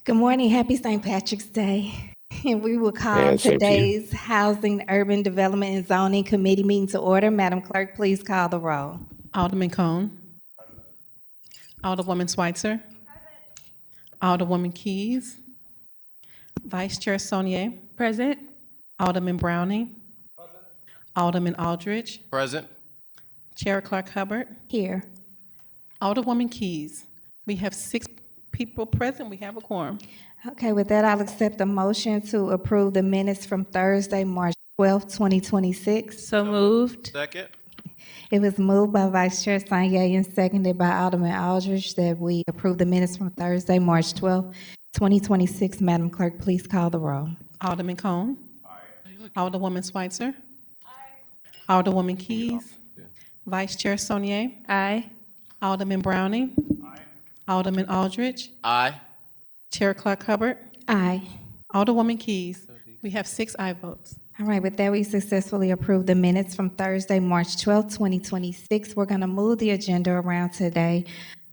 Good morning. Happy St. Patrick's Day. And we will call Yeah, same to you. today's Housing, Urban Development, and Zoning Committee meeting to order. Madam Clerk, please call the roll. Alderman Cohn. Alderwoman Schweitzer. Alderwoman Keys. Vice Chair Sonnier. Present. Alderman Browning. Alderman Aldridge. Present. Chair ClarkHubbard. Here. Alderwoman Keys. We have 6 people present. We have a quorum. Okay, with that, I'll accept a motion to approve the minutes from Thursday, March 12th, 2026. So moved. Second. It was moved by Vice Chair Sonnier and seconded by Alderman Aldridge that we approve the minutes from Thursday, March 12th, 2026. Madam Clerk, please call the roll. Alderman Cohn. Alderwoman Schweitzer. Alderwoman Keys. Vice Chair Sonnier. Aye. Alderman Browning. Alderman Aldridge. Aye. Chair ClarkHubbard. Aye. Alderwoman Keys. We have 6 aye votes. All right, with that, we successfully approved the minutes from Thursday, March 12th, 2026. We're going to move the agenda around today,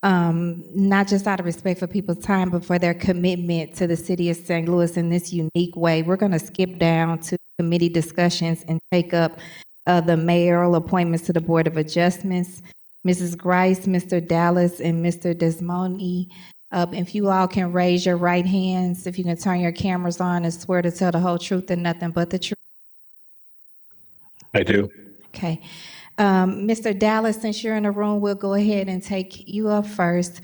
not just out of respect for people's time, but for their commitment to the city of St. Louis in this unique way. We're going to skip down to committee discussions and take up the mayoral appointments to the Board of Adjustments. Mrs. Grice, Mr. Dallas, and Mr. Desemone. If you all can raise your right hands, if you can turn your cameras on and swear to tell the whole truth and nothing but the truth. I do. Okay. Mr. Dallas, since you're in the room, we'll go ahead and take you up first.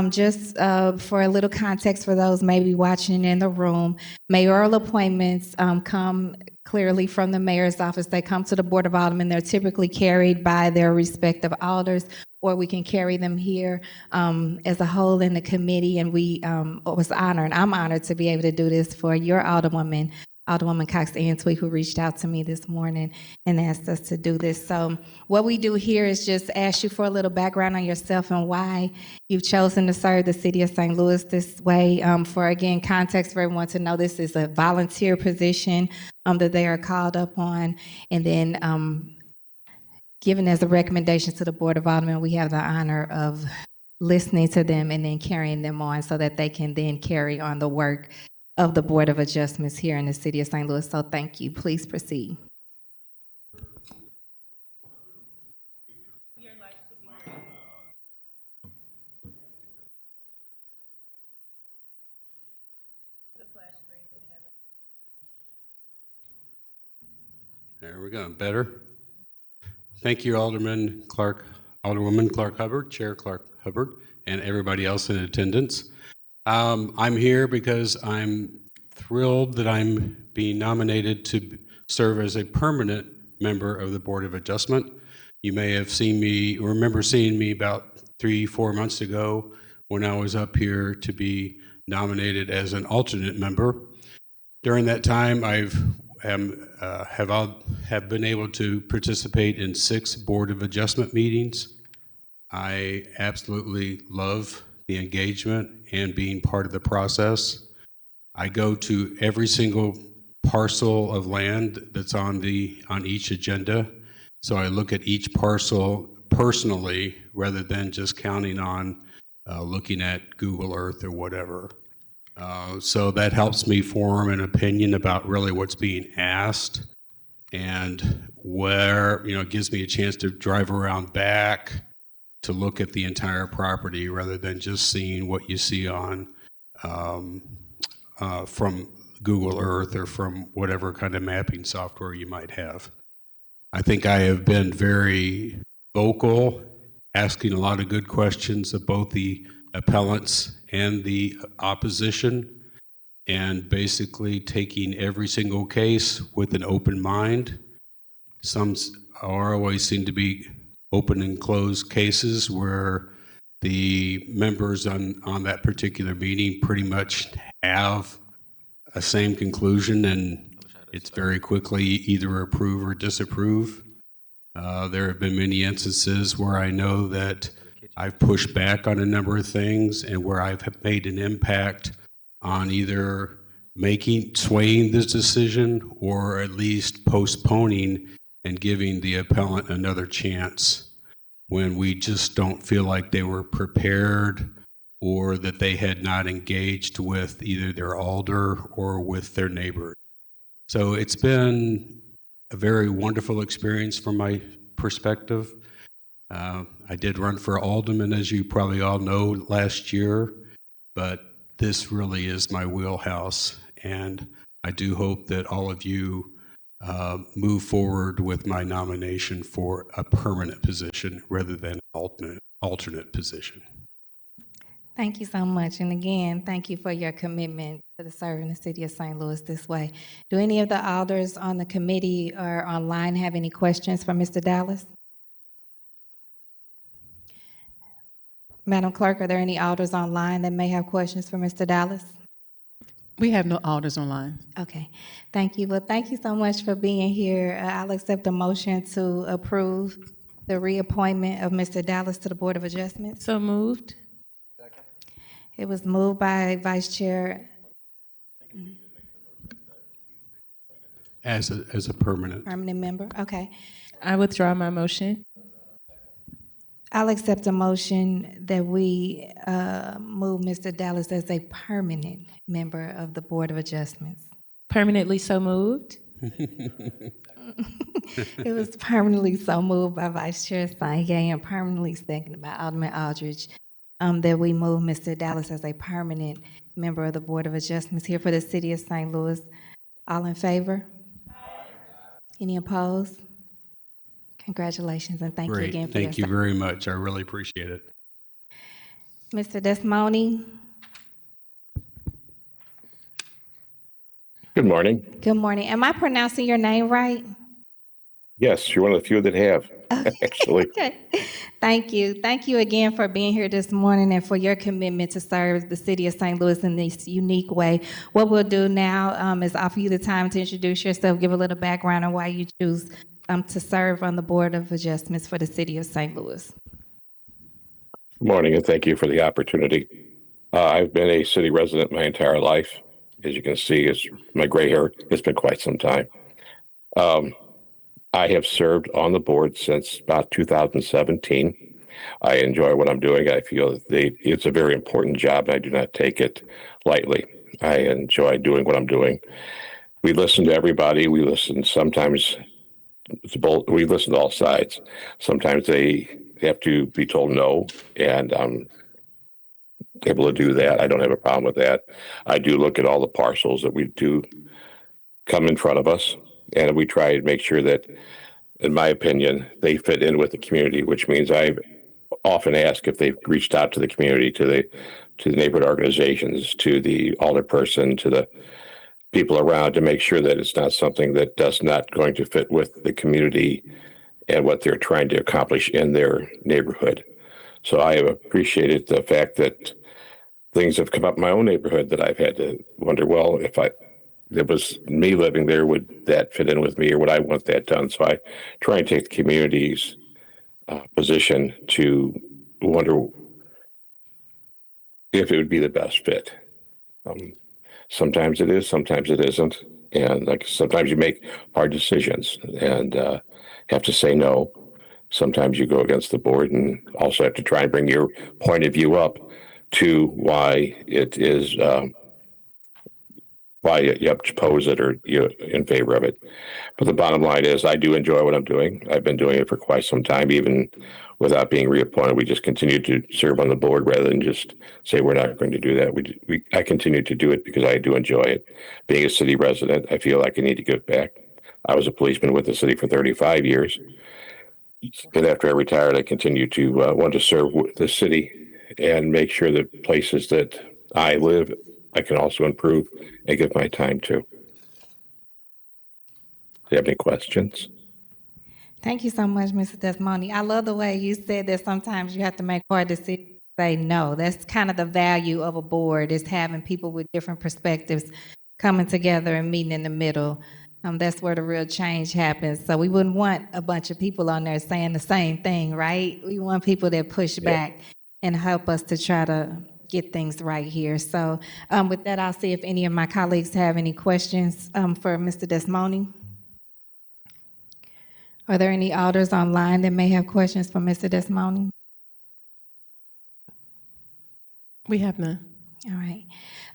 Just for a little context for those maybe watching in the room, mayoral appointments come clearly from the mayor's office. They come to the Board of Aldermen. They're typically carried by their respective alders, or we can carry them here as a whole in the committee. And I'm honored to be able to do this for your Alderwoman, Alderwoman Cox-Antwi, who reached out to me this morning and asked us to do this. So what we do here is just ask you for a little background on yourself and why you've chosen to serve the city of St. Louis this way. For, again, context for everyone to know, this is a volunteer position that they are called up on. And then given as a recommendation to the Board of Aldermen, we have the honor of listening to them and then carrying them on so that they can then carry on the work of the Board of Adjustments here in the city of St. Louis. So thank you. Please proceed. There we go. Better. Thank you, Alderwoman ClarkHubbard, Chair ClarkHubbard, and everybody else in attendance. I'm here because I'm thrilled that I'm being nominated to serve as a permanent member of the Board of Adjustment. You may have remember seeing me about 3-4 months ago when I was up here to be nominated as an alternate member. During that time, have been able to participate in 6 Board of Adjustment meetings. I absolutely love the engagement and being part of the process. I go to every single parcel of land that's on each agenda. So I look at each parcel personally rather than just counting on looking at Google Earth or whatever. So that helps me form an opinion about really what's being asked, and where, it gives me a chance to drive around back to look at the entire property rather than just seeing what you see on from Google Earth or from whatever kind of mapping software you might have. I think I have been very vocal, asking a lot of good questions of both the appellants and the opposition, and basically taking every single case with an open mind. Some always seem to be open and closed cases where the members on that particular meeting pretty much have a same conclusion, and it's very quickly either approve or disapprove. There have been many instances where I know that I've pushed back on a number of things and where I've made an impact on either swaying this decision or at least postponing and giving the appellant another chance when we just don't feel like they were prepared or that they had not engaged with either their alder or with their neighbors. So it's been a very wonderful experience from my perspective. I did run for alderman, as you probably all know, last year, but this really is my wheelhouse, and I do hope that all of you move forward with my nomination for a permanent position rather than an alternate position. Thank you so much. And again, thank you for your commitment to serving the city of St. Louis this way. Do any of the alders on the committee or online have any questions for Mr. Dallas? Madam Clerk, are there any alders online that may have questions for Mr. Dallas? We have no alders online. Okay, thank you. Well, thank you so much for being here. I'll accept a motion to approve the reappointment of Mr. Dallas to the Board of Adjustments. So moved. It was moved by Vice Chair As a permanent. member. Okay. I withdraw my motion. I'll accept a motion that we move Mr. Dallas as a permanent member of the Board of Adjustments. Permanently so moved. It was permanently so moved by Vice Chair Sonnier and permanently seconded by Alderman Aldridge that we move Mr. Dallas as a permanent member of the Board of Adjustments here for the city of St. Louis. All in favor? Any opposed? Congratulations and thank you Great. again for Thank you very much. I really appreciate it. Mr. Desemone. Good morning. Good morning. Am I pronouncing your name right? Yes, you're one of the few that have, actually. Okay. Thank you. Thank you again for being here this morning and for your commitment to serve the city of St. Louis in this unique way. What we'll do now is offer you the time to introduce yourself, give a little background on why you choose to serve on the Board of Adjustments for the city of St. Louis. Good morning, and thank you for the opportunity. I've been a city resident my entire life. As you can see, it's my gray hair. It's been quite some time. I have served on the board since about 2017. I enjoy what I'm doing. I feel that it's a very important job, and I do not take it lightly. I enjoy doing what I'm doing. We listen to everybody. We listen sometimes. We listen to all sides. Sometimes they have to be told no, and I'm able to do that. I don't have a problem with that. I do look at all the parcels that we do come in front of us, and we try to make sure that, in my opinion, they fit in with the community, which means I often ask if they've reached out to the community, to the neighborhood organizations, to the alderperson, to the people around, to make sure that it's not something that does not going to fit with the community and what they're trying to accomplish in their neighborhood. So I have appreciated the fact that things have come up in my own neighborhood that I've had to wonder, well, if it was me living there, would that fit in with me, or would I want that done? So I try and take the community's position to wonder if it would be the best fit. Sometimes it is, sometimes it isn't. And like sometimes you make hard decisions and have to say no. Sometimes you go against the board and also have to try and bring your point of view up to why it is, why you oppose it or you're in favor of it. But the bottom line is I do enjoy what I'm doing. I've been doing it for quite some time, even without being reappointed. We just continue to serve on the board rather than just say we're not going to do that. I continue to do it because I do enjoy it. Being a city resident, I feel like I need to give back. I was a policeman with the city for 35 years. And after I retired, I continued to want to serve the city and make sure that places that I live, I can also improve and give my time to. Do you have any questions? Thank you so much, Mr. Desemone. I love the way you said that sometimes you have to make hard decisions, say no. That's kind of the value of a board, is having people with different perspectives coming together and meeting in the middle. That's where the real change happens. So we wouldn't want a bunch of people on there saying the same thing, right? We want people that push back and help us to try to get things right here. So with that, I'll see if any of my colleagues have any questions for Mr. Desemone. Are there any alders online that may have questions for Mr. Desemone? We have none. All right.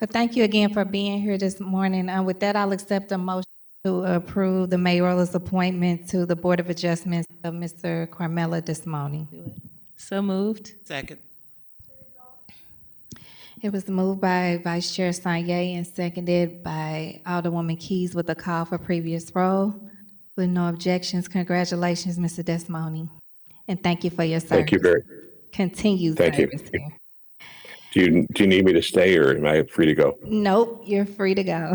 Well, thank you again for being here this morning. With that, I'll accept a motion to approve the mayoral's appointment to the Board of Adjustments of Mr. Carmelo Desemone. So moved. Second. It was moved by Vice Chair Sonnier and seconded by Alderwoman Keys with a call for previous roll. With no objections, congratulations, Mr. Desemone, and thank you for your service. Thank you very. Continued Thank you. service here. Do you need me to stay, or am I free to go? Nope, you're free to go.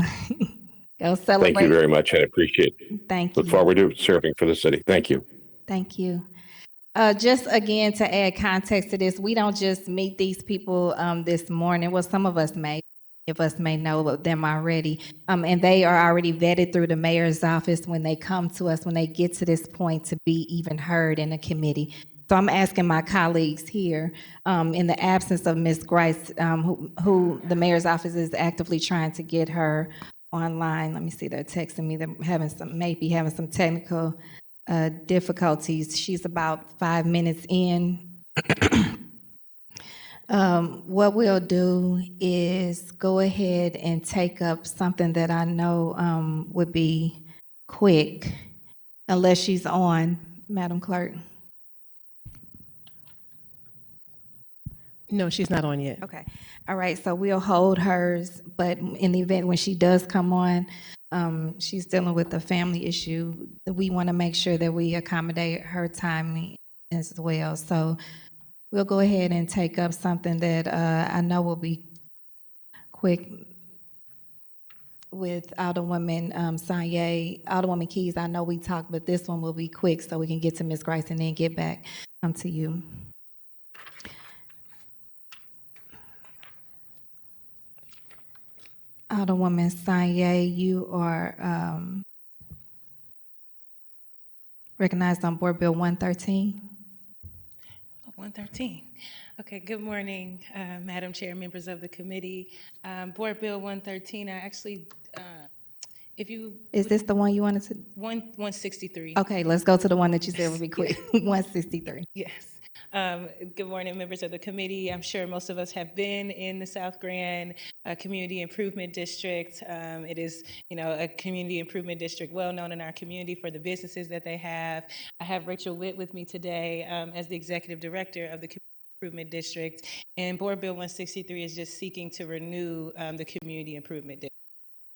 Go celebrate. Thank you very much. I appreciate it. Thank you. Look forward to serving for the city. Thank you. Thank you. Just again, to add context to this, we don't just meet these people this morning. Well, some of us may know them already. And they are already vetted through the mayor's office when they come to us, when they get to this point to be even heard in a committee. So I'm asking my colleagues here, in the absence of Ms. Grice, who the mayor's office is actively trying to get her online. Let me see, they're texting me, they're maybe having some technical difficulties. She's about 5 minutes in. What we'll do is go ahead and take up something that I know would be quick, unless she's on, Madam Clerk. No, she's not on yet. Okay. All right, so we'll hold hers, but in the event when she does come on, she's dealing with a family issue. We want to make sure that we accommodate her time as well. So we'll go ahead and take up something that I know will be quick with Alderwoman Sonnier. Alderwoman Keys, I know we talked, but this one will be quick so we can get to Ms. Grice and then get back to you. Alderwoman Sonnier, you are recognized on Board Bill 113. 113. Okay, good morning, Madam Chair, members of the committee. Board Bill 113, I actually, if you... Is this the one you wanted to? 163. Okay, let's go to the one that you said would be quick. 163. Yes. Good morning, members of the committee. I'm sure most of us have been in the South Grand Community Improvement District. It is, a community improvement district well known in our community for the businesses that they have. I have Rachel Witt with me today as the executive director of the Community Improvement District, and Board Bill 163 is just seeking to renew the Community Improvement District.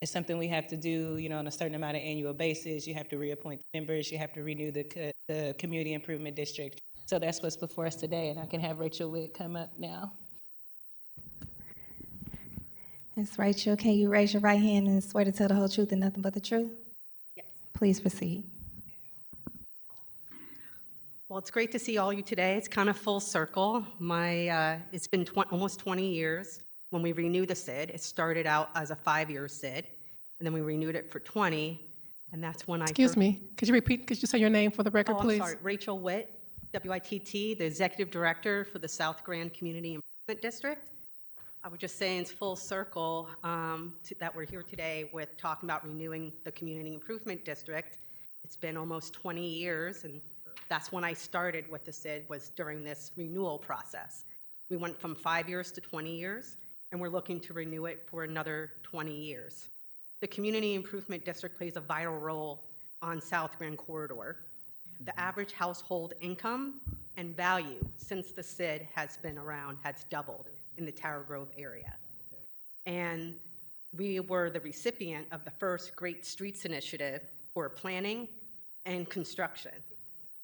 It's something we have to do, on a certain amount of annual basis. You have to reappoint members. You have to renew the Community Improvement District. So that's what's before us today, and I can have Rachel Witt come up now. Ms. Rachel, can you raise your right hand and swear to tell the whole truth and nothing but the truth? Yes. Please proceed. Well, it's great to see all you today. It's kind of full circle. It's been almost 20 years when we renewed the SID. It started out as a 5-year SID, and then we renewed it for 20, and that's when Excuse me, could you say your name for the record, I'm please? sorry, Rachel Witt, WITT, the Executive Director for the South Grand Community Improvement District. I was just saying it's full circle that we're here today with talking about renewing the Community Improvement District. It's been almost 20 years, and that's when I started with the SID, was during this renewal process. We went from 5 years to 20 years, and we're looking to renew it for another 20 years. The Community Improvement District plays a vital role on South Grand Corridor. The average household income and value since the SID has been around has doubled in the Tower Grove area. And we were the recipient of the first Great Streets Initiative for planning and construction.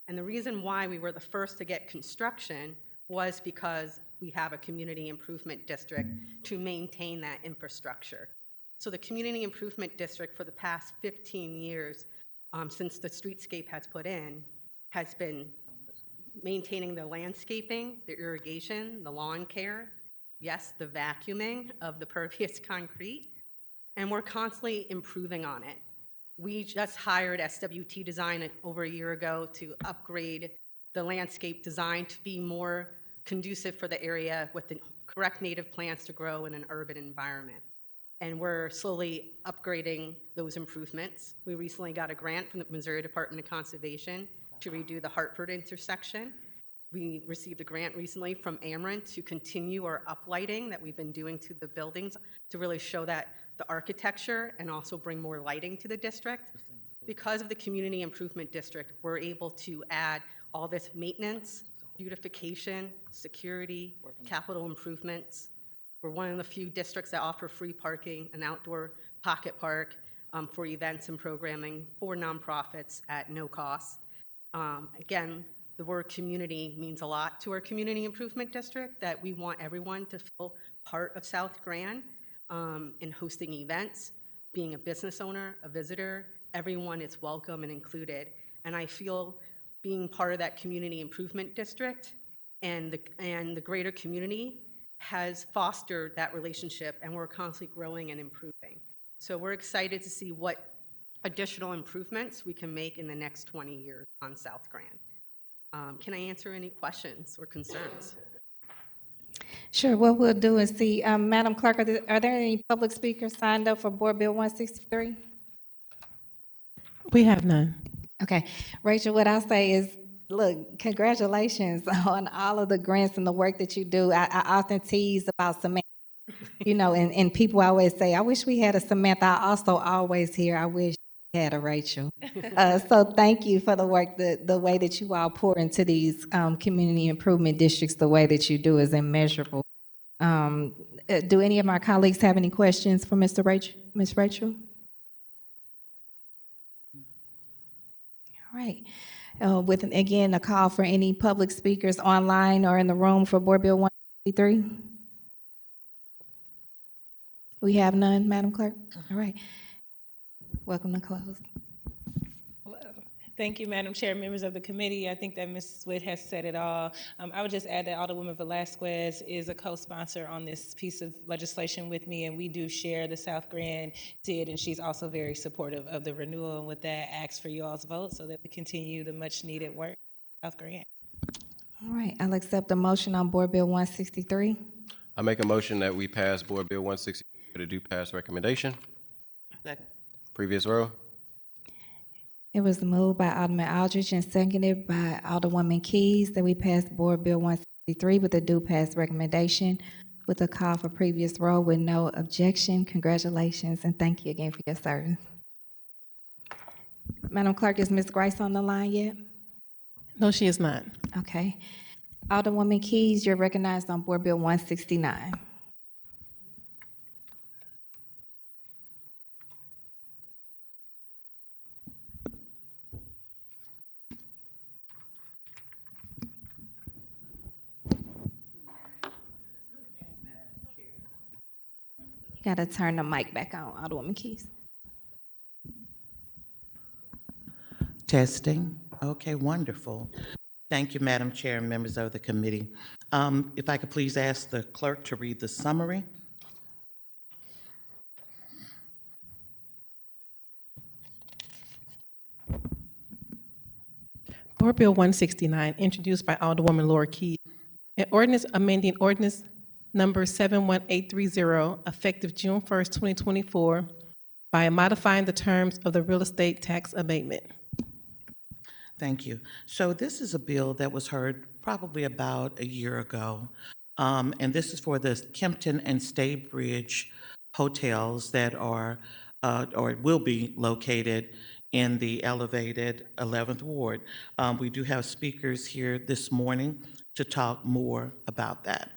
And the reason why we were the first to get construction was because we have a community improvement district to maintain that infrastructure. So the Community Improvement District for the past 15 years, since the streetscape has put in, has been maintaining the landscaping, the irrigation, the lawn care, yes, the vacuuming of the pervious concrete, and we're constantly improving on it. We just hired SWT Design over a year ago to upgrade the landscape design to be more conducive for the area with the correct native plants to grow in an urban environment. And we're slowly upgrading those improvements. We recently got a grant from the Missouri Department of Conservation to redo the Hartford intersection. We received a grant recently from Ameren to continue our uplighting that we've been doing to the buildings to really show that the architecture and also bring more lighting to the district. Because of the community improvement district, we're able to add all this maintenance, beautification, security, capital improvements. We're one of the few districts that offer free parking, an outdoor pocket park for events and programming for nonprofits at no cost. Again, the word community means a lot to our community improvement district, that we want everyone to feel part of South Grand in hosting events, being a business owner, a visitor, everyone is welcome and included. And I feel being part of that community improvement district and the greater community has fostered that relationship, and we're constantly growing and improving. So we're excited to see what additional improvements we can make in the next 20 years on South Grand. Can I answer any questions or concerns? Sure, what we'll do is see, Madam Clerk, are there any public speakers signed up for Board Bill 163? We have none. Okay, Rachel, what I'll say is, look, congratulations on all of the grants and the work that you do. I often tease about Samantha, you know, and people always say, I wish we had a Samantha. I also always hear, I wish we had a Rachel. So thank you for the work, the way that you all pour into these community improvement districts. The way that you do is immeasurable. Do any of my colleagues have any questions for Ms. Rachel? All right. With, again, a call for any public speakers online or in the room for Board Bill 163. We have none, Madam Clerk? All right. Welcome to close. Thank you, Madam Chair, members of the committee. I think that Ms. Witt has said it all. I would just add that Alderwoman Velasquez is a co-sponsor on this piece of legislation with me, and we do share the South Grand did, and she's also very supportive of the renewal. And with that, ask for you all's vote so that we continue the much-needed work in South Grand. All right, I'll accept a motion on Board Bill 163. I make a motion that we pass Board Bill 163 with a due pass recommendation. Second. Previous row. It was moved by Alderman Aldridge and seconded by Alderwoman Keys that we pass Board Bill 163 with a due pass recommendation with a call for previous roll with no objection. Congratulations and thank you again for your service. Madam Clerk, is Ms. Grice on the line yet? No, she is not. Okay. Alderwoman Keys, you're recognized on Board Bill 169. You gotta turn the mic back on, Alderwoman Keys. Testing. Okay, wonderful. Thank you, Madam Chair and members of the committee. If I could please ask the clerk to read the summary. Board Bill 169, introduced by Alderwoman Laura Keys. An ordinance amending Ordinance Number 71830, effective June 1st, 2024, by modifying the terms of the real estate tax abatement. Thank you. So this is a bill that was heard probably about a year ago. And this is for the Kempton and Staybridge hotels that are or will be located in the elevated 11th Ward. We do have speakers here this morning to talk more about that.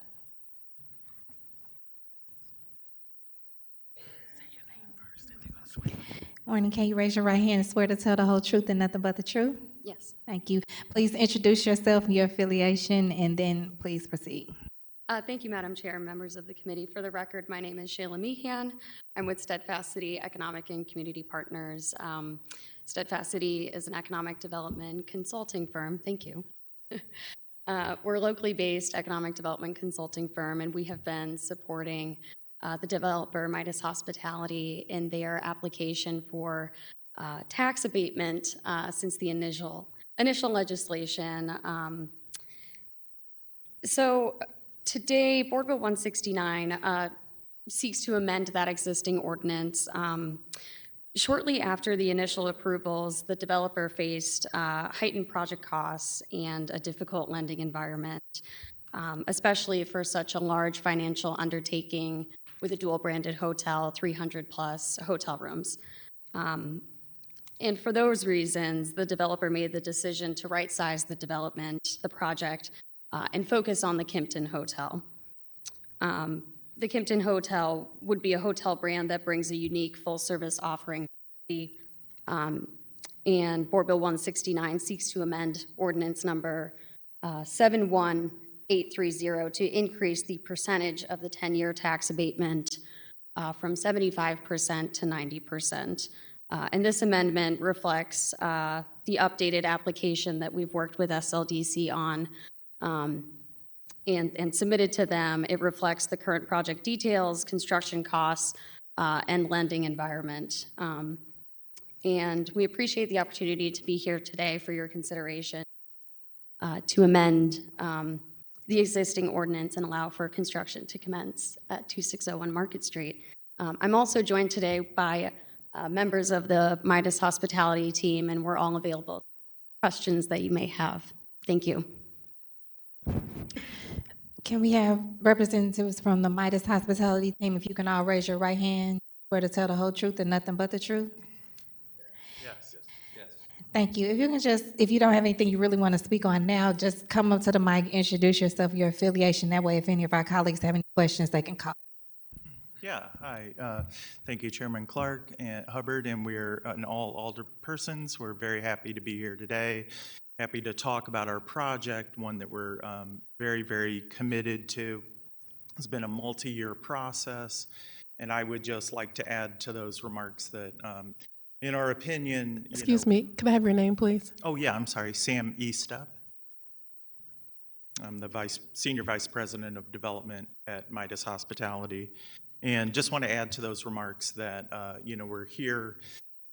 Morning, can you raise your right hand and swear to tell the whole truth and nothing but the truth? Yes. Thank you. Please introduce yourself and your affiliation, and then please proceed. Thank you, Madam Chair and members of the committee. For the record, my name is Shayla Meehan. I'm with Steadfast City Economic and Community Partners. Steadfast City is an economic development consulting firm. Thank you. We're a locally based economic development consulting firm, and we have been supporting the developer, Midas Hospitality, in their application for tax abatement since the initial legislation. So today, Board Bill 169 seeks to amend that existing ordinance Shortly after the initial approvals, the developer faced heightened project costs and a difficult lending environment, especially for such a large financial undertaking with a dual-branded hotel, 300-plus hotel rooms. And for those reasons, the developer made the decision to right-size the development, the project, and focus on the Kimpton Hotel. The Kimpton Hotel would be a hotel brand that brings a unique full-service offering. And Board Bill 169 seeks to amend Ordinance Number 71830 to increase the percentage of the 10-year tax abatement from 75% to 90%. And this amendment reflects the updated application that we've worked with SLDC on and submitted to them. It reflects the current project details, construction costs, and lending environment. And we appreciate the opportunity to be here today for your consideration to amend the existing ordinance and allow for construction to commence at 2601 Market Street. I'm also joined today by members of the Midas Hospitality team, and we're all available for questions that you may have. Thank you. Can we have representatives from the Midas Hospitality team, if you can all raise your right hand, swear to tell the whole truth and nothing but the truth? Yes. Thank you. If you can just, if you don't have anything you really want to speak on now, just come up to the mic, introduce yourself, your affiliation. That way, if any of our colleagues have any questions, they can call. Yeah, hi. Thank you, Chairman Clark and Hubbard, and we're all alderpersons. We're very happy to be here today. Happy to talk about our project, one that we're very, very committed to. It's been a multi-year process, and I would just like to add to those remarks that, in our opinion, Excuse me, could I have your name, please? Oh yeah, I'm sorry, Sam Estep. I'm the Senior Vice President of Development at Midas Hospitality. And just want to add to those remarks that, we're here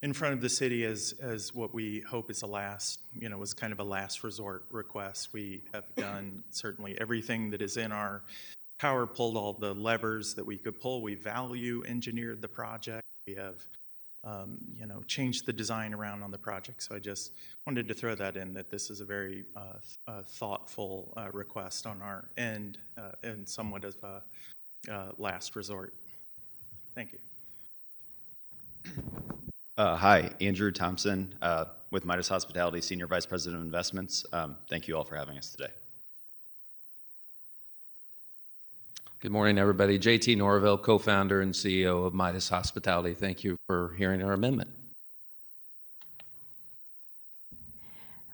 in front of the city as what we hope is was kind of a last resort request. We have done certainly everything that is in our power, pulled all the levers that we could pull. We value engineered the project. We have, changed the design around on the project. So I just wanted to throw that in, that this is a very thoughtful request on our end and somewhat of a last resort. Thank you. Hi, Andrew Thompson with Midas Hospitality, Senior Vice President of Investments. Thank you all for having us today. Good morning, everybody. JT Norville, co-founder and CEO of Midas Hospitality. Thank you for hearing our amendment.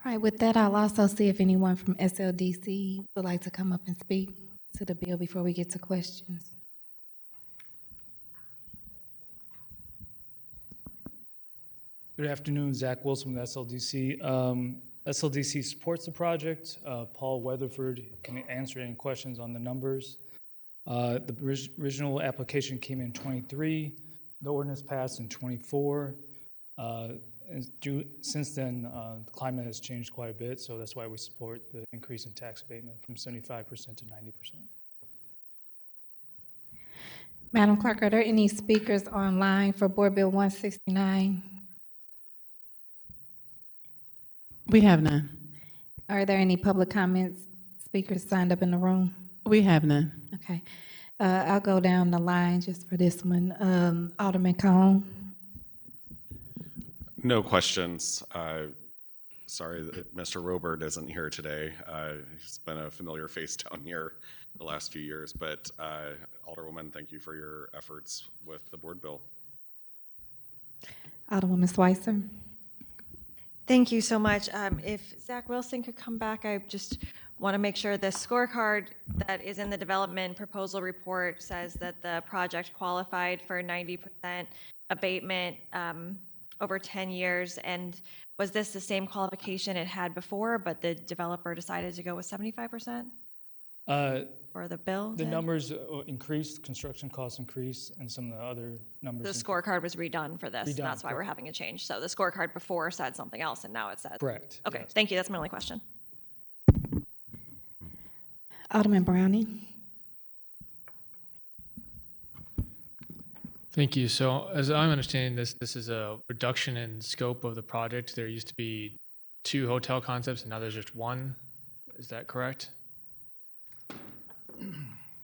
All right, with that, I'll also see if anyone from SLDC would like to come up and speak to the bill before we get to questions. Good afternoon, Zach Wilson with SLDC. SLDC supports the project. Paul Weatherford can answer any questions on the numbers. The original application came in 23. The ordinance passed in 24. Since then, the climate has changed quite a bit, so that's why we support the increase in tax abatement from 75% to 90%. Madam Clerk, are there any speakers online for Board Bill 169? We have none. Are there any public comments, speakers signed up in the room? We have none. Okay. I'll go down the line just for this one. Alderman Cohn. No questions. Sorry that Mr. Robert isn't here today. He's been a familiar face down here the last few years, but Alderwoman, thank you for your efforts with the board bill. Alderwoman Schweitzer. Thank you so much. If Zach Wilson could come back, I just want to make sure the scorecard that is in the development proposal report says that the project qualified for 90% abatement over 10 years. And was this the same qualification it had before, but the developer decided to go with 75%? Or the bill? The numbers increased, construction costs increased, and some of the other numbers. The scorecard was redone for this. And that's why we're having a change. So the scorecard before said something else, and now it says. Correct. Okay, yes. Thank you. That's my only question. Alderman Browning. Thank you. So as I'm understanding this, this is a reduction in scope of the project. There used to be 2 hotel concepts and now there's just 1. Is that correct?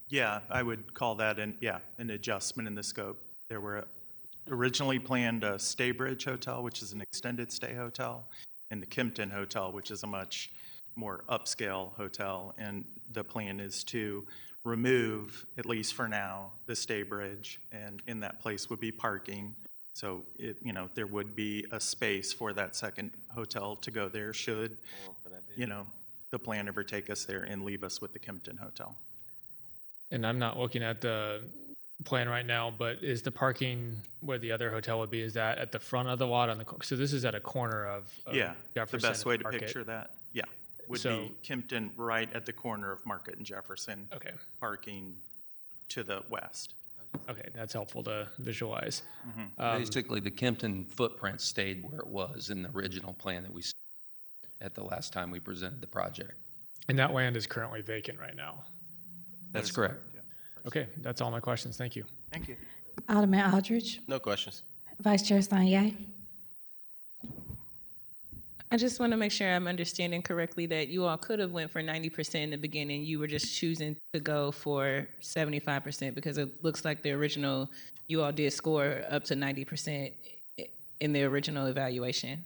Yeah, I would call that an adjustment in the scope. There were originally planned a Staybridge Hotel, which is an extended stay hotel, and the Kimpton Hotel, which is a much more upscale hotel. And the plan is to remove, at least for now, the Staybridge, and in that place would be parking. So there would be a space for that second hotel to go there should, the plan ever take us there and leave us with the Kimpton Hotel. And I'm not looking at the plan right now, but is the parking where the other hotel would be, is that at the front of the lot on the, so this is at a corner of Jefferson the best way to Market. picture that, would be Kimpton right at the corner of Market and Jefferson. Okay. Parking to the west. Okay, that's helpful to visualize. Basically, the Kimpton footprint stayed where it was in the original plan that we saw at the last time we presented the project. And that land is currently vacant right now. That's correct. Yeah. Okay, that's all my questions. Thank you. Thank you. Alderman Aldridge. No questions. Vice Chair Sonnier. I just want to make sure I'm understanding correctly that you all could have went for 90% in the beginning. You were just choosing to go for 75% because it looks like the original, you all did score up to 90% in the original evaluation.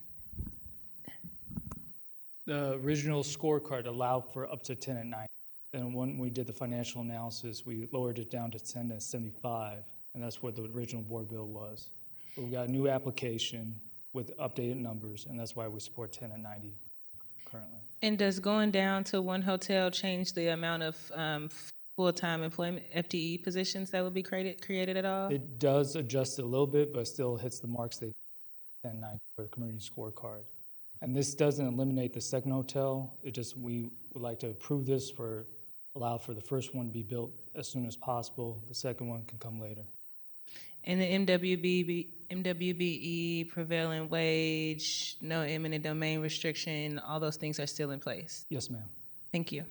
The original scorecard allowed for up to 10 at 90. And when we did the financial analysis, we lowered it down to 10 at 75. And that's what the original board bill was. But we got a new application with updated numbers, and that's why we support 10 at 90 currently. And does going down to 1 hotel change the amount of full-time employment FTE positions that would be created at all? It does adjust it a little bit, but still hits the marks they 10 90 for the community scorecard. And this doesn't eliminate the second hotel. It just, we would like to approve this for, allow for the first one to be built as soon as possible. The second one can come later. And the MWBE prevailing wage, no eminent domain restriction, all those things are still in place? Yes, ma'am. Thank you.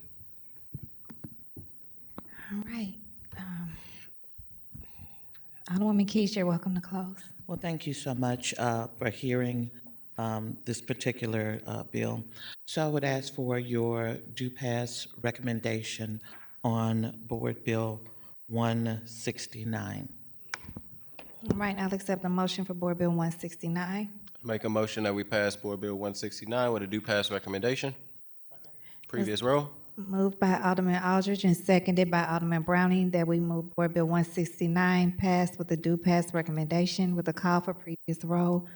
All right. Alderwoman Keys, you're welcome to close. Well, thank you so much for hearing this particular bill. So I would ask for your due pass recommendation on Board Bill 169. All right, I'll accept the motion for Board Bill 169. Make a motion that we pass Board Bill 169 with a due pass recommendation. Previous row. Moved by Alderman Aldridge and seconded by Alderman Browning that we move Board Bill 169 passed with a due pass recommendation with a call for previous roll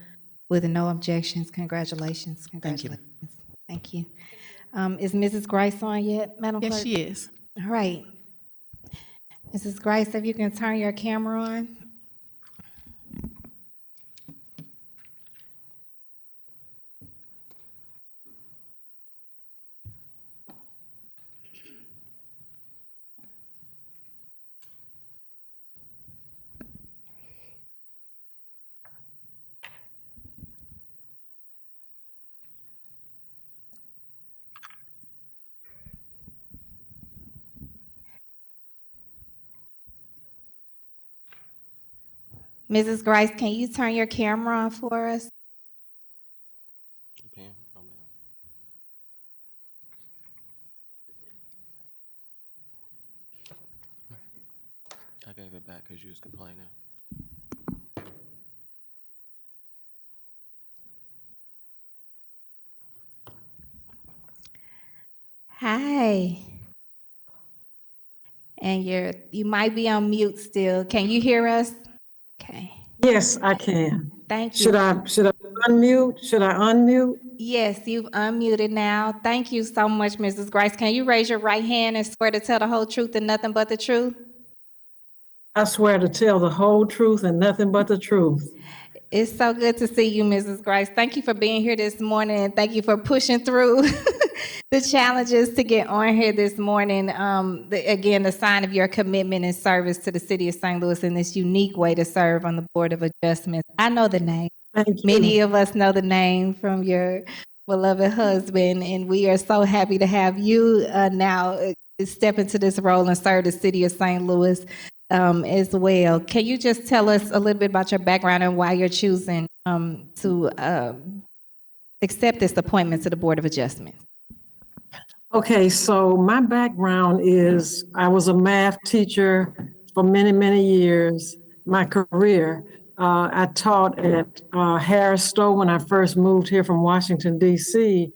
with no objections. Congratulations. Congratulations. Thank you. Is Mrs. Grice on yet, Madam Clerk? Yes, she is. All right. Mrs. Grice, if you can turn your camera on. Mrs. Grice, can you turn your camera on for us? I gave it back because you was complaining. Hi. And you might be on mute still. Can you hear us? Okay. Yes, I can. Thank you. Should I unmute? Should I unmute? Yes, you've unmuted now. Thank you so much, Mrs. Grice. Can you raise your right hand and swear to tell the whole truth and nothing but the truth? I swear to tell the whole truth and nothing but the truth. It's so good to see you, Mrs. Grice. Thank you for being here this morning, and thank you for pushing through the challenges to get on here this morning. Again, the sign of your commitment and service to the city of St. Louis in this unique way to serve on the Board of Adjustments. I know the name. Many of us know the name from your beloved husband, and we are so happy to have you now step into this role and serve the city of St. Louis. as well. Can you just tell us a little bit about your background and why you're choosing to accept this appointment to the Board of Adjustments? Okay, so my background is I was a math teacher for many, many years, my career. I taught at Harris Stowe when I first moved here from Washington, D.C.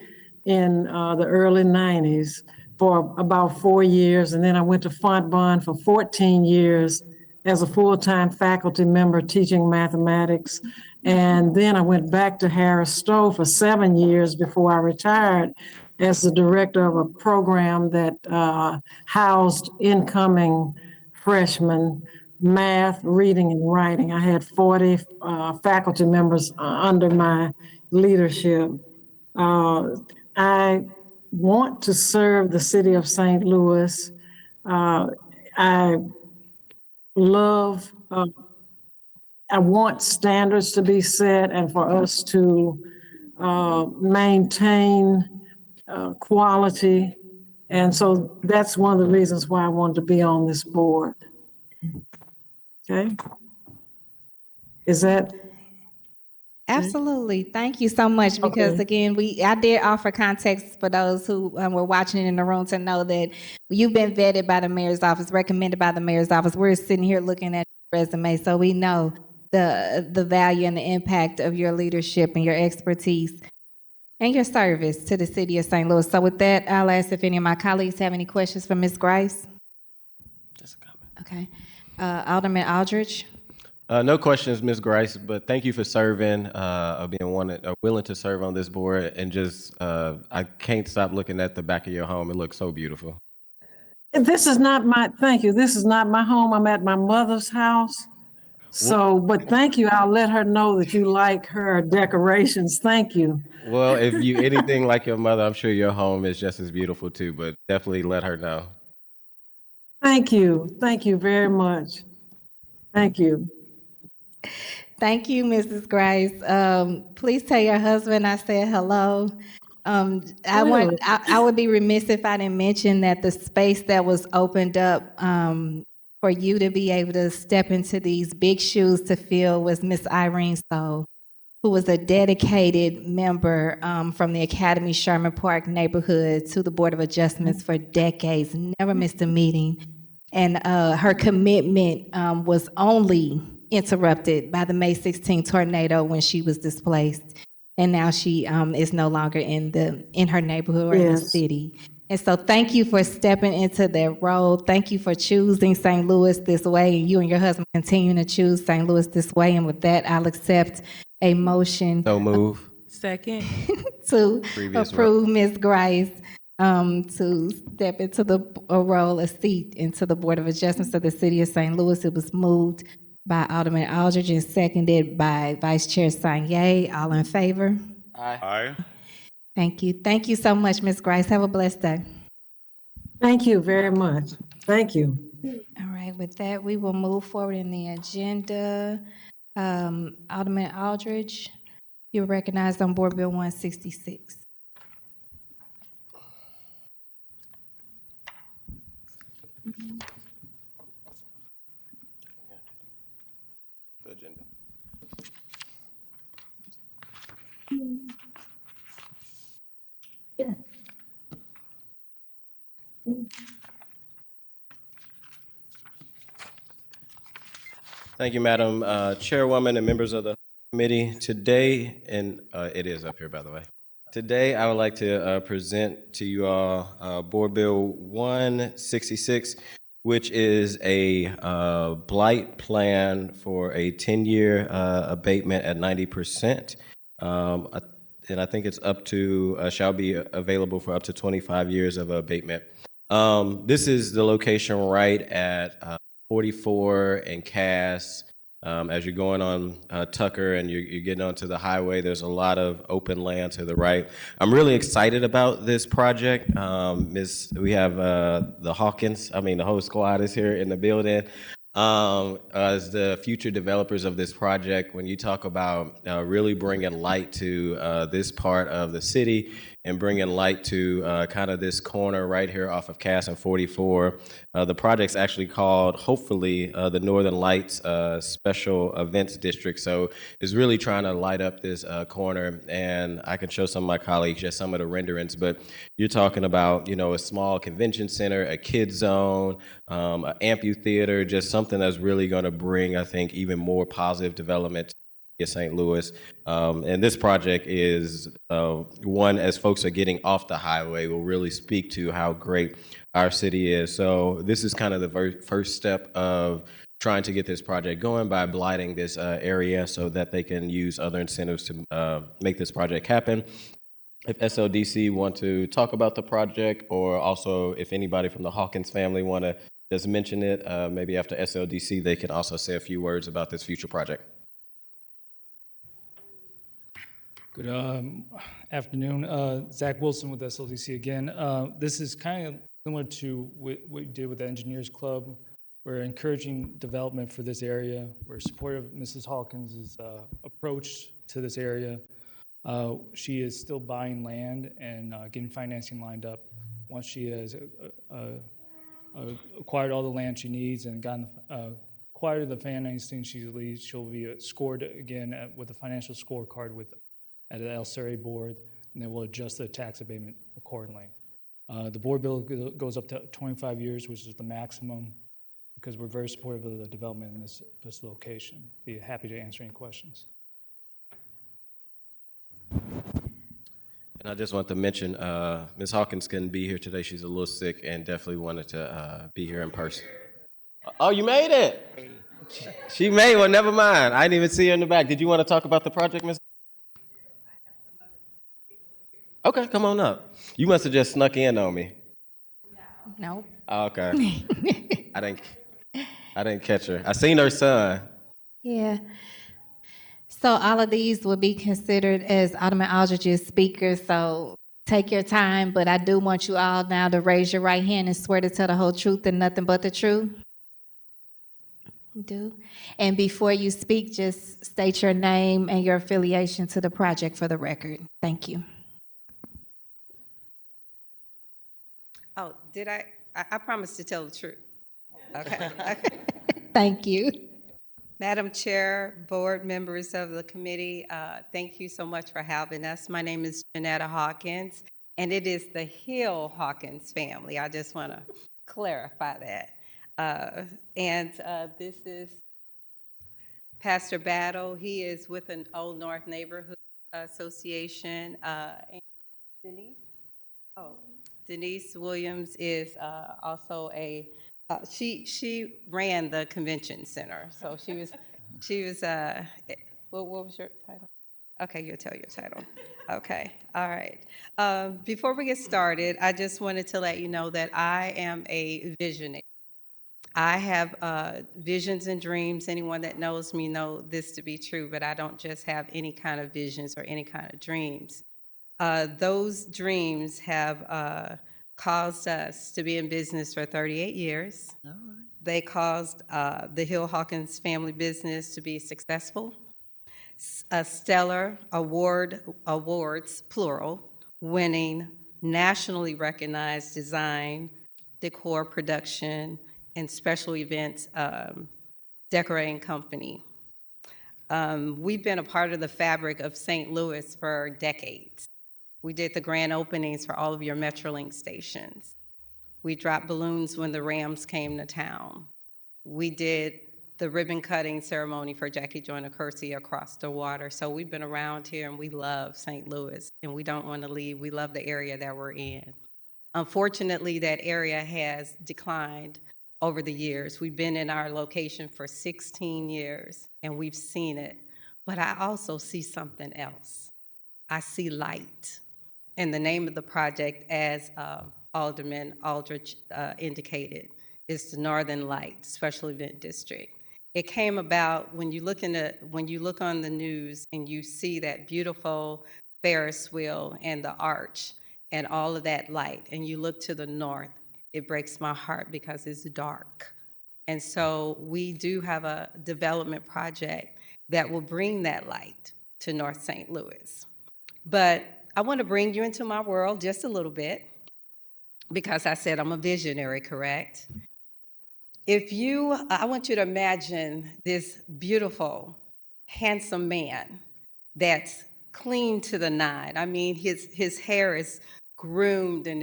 in the early 90s for about 4 years. And then I went to Fontbonne for 14 years as a full-time faculty member teaching mathematics. And then I went back to Harris Stowe for 7 years before I retired as the director of a program that housed incoming freshmen, math, reading, and writing. I had 40 faculty members under my leadership. I want to serve the city of St. Louis. I love, I want standards to be set and for us to maintain quality. And so that's one of the reasons why I wanted to be on this board. Okay. Is that? Absolutely. Thank you so much. Because again, I did offer context for those who were watching in the room to know that you've been vetted by the mayor's office, recommended by the mayor's office. We're sitting here looking at your resume, so we know the value and the impact of your leadership and your expertise and your service to the city of St. Louis. So with that, I'll ask if any of my colleagues have any questions for Ms. Grice. Just a comment. Okay. Alderman Aldridge. No questions, Ms. Grice, but thank you for serving, being willing to serve on this board, and just I can't stop looking at the back of your home. It looks so beautiful. This is not my, thank you. This is not my home. I'm at my mother's house. So, but thank you. I'll let her know that you like her decorations. Thank you. Well, if you anything like your mother, I'm sure your home is just as beautiful too, but definitely let her know. Thank you. Thank you very much. Thank you. Thank you, Mrs. Grice. Please tell your husband I said hello. I would be remiss if I didn't mention that the space that was opened up for you to be able to step into these big shoes to fill was Miss Irene Stowe, who was a dedicated member from the Academy Sherman Park neighborhood to the Board of Adjustments for decades, never missed a meeting. And her commitment was only interrupted by the May 16 tornado when she was displaced. And now she is no longer in her neighborhood or in the city. And so thank you for stepping into that role. Thank you for choosing St. Louis this way, and you and your husband continuing to choose St. Louis this way. And with that, I'll accept a motion. So move. Second. To approve Ms. Grice to step into the role, a seat into the Board of Adjustments of the City of St. Louis. It was moved by Alderman Aldridge and seconded by Vice Chair Sonnier. All in favor? Aye. Aye. Thank you. Thank you so much, Ms. Grice. Have a blessed day. Thank you very much. Thank you. All right, with that, we will move forward in the agenda. Alderman Aldridge, you're recognized on Board Bill 166. The agenda. Thank you, Madam Chairwoman and members of the committee. Today, and it is up here, by the way. Today, I would like to present to you all Board Bill 166, which is a blight plan for a 10-year abatement at 90%. And I think it's up to, shall be available for up to 25 years of abatement. This is the location right at 44 and Cass. As you're going on Tucker and you're getting onto the highway, there's a lot of open land to the right. I'm really excited about this project. We have the whole squad is here in the building. As the future developers of this project, when you talk about really bringing light to this part of the city, and bringing light to kind of this corner right here off of Cass and 44. The project's actually called, hopefully, the Northern Lights Special Events District. So it's really trying to light up this corner, and I can show some of my colleagues just some of the renderings, but you're talking about, you know, a small convention center, a kid zone, an amphitheater, just something that's really going to bring, I think, even more positive development to St. Louis. And this project is one, as folks are getting off the highway, will really speak to how great our city is. So this is kind of the first step of trying to get this project going by blighting this area so that they can use other incentives to make this project happen. If SLDC want to talk about the project, or also if anybody from the Hawkins family want to just mention it, maybe after SLDC, they can also say a few words about this future project. Good afternoon. Zach Wilson with SLDC again. This is kind of similar to what we did with the Engineers Club. We're encouraging development for this area. We're supportive of Mrs. Hawkins' approach to this area. She is still buying land and getting financing lined up. Once she has acquired all the land she needs and gotten acquired the financing she needs, she'll be scored again with a financial scorecard at the El Surrey board, and then we'll adjust the tax abatement accordingly. The board bill goes up to 25 years, which is the maximum, because we're very supportive of the development in this location. Be happy to answer any questions. And I just want to mention, Ms. Hawkins couldn't be here today. She's a little sick and definitely wanted to be here in person. Oh, you made it. She made one. Never mind. I didn't even see her in the back. Did you want to talk about the project, Ms.? Okay, come on up. You must have just snuck in on me. No. Oh, okay. I didn't catch her. I seen her son. Yeah. So all of these will be considered as Alderman Aldridge's speakers, so take your time, but I do want you all now to raise your right hand and swear to tell the whole truth and nothing but the truth. You do? And before you speak, just state your name and your affiliation to the project for the record. Thank you. Oh, did I promised to tell the truth. Okay. Thank you. Madam Chair, board members of the committee, thank you so much for having us. My name is Janetta Hawkins, and it is the Hill Hawkins family. I just want to clarify that. This is Pastor Battle. He is with an Old North Neighborhood Association. And Denise Williams is also she ran the convention center, so she was what was your title? Okay, you'll tell your title. Okay, all right. Before we get started, I just wanted to let you know that I am a visionary. I have visions and dreams. Anyone that knows me know this to be true, but I don't just have any kind of visions or any kind of dreams. Those dreams have caused us to be in business for 38 years. All right. They caused the Hill Hawkins family business to be successful. A stellar awards, plural, winning, nationally recognized design, decor production, and special events decorating company. We've been a part of the fabric of St. Louis for decades. We did the grand openings for all of your Metrolink stations. We dropped balloons when the Rams came to town. We did the ribbon cutting ceremony for Jackie Joyner Kersey across the water. So we've been around here and we love St. Louis and we don't want to leave. We love the area that we're in. Unfortunately, that area has declined over the years. We've been in our location for 16 years and we've seen it. But I also see something else. I see light. And the name of the project, as Alderman Aldridge indicated, is the Northern Light Special Event District. It came about when you look on the news and you see that beautiful Ferris wheel and the arch and all of that light, and you look to the north, it breaks my heart because it's dark. And so we do have a development project that will bring that light to North St. Louis. But I want to bring you into my world just a little bit because I said I'm a visionary, correct? I want you to imagine this beautiful, handsome man that's clean to the nine. I mean, his hair is groomed and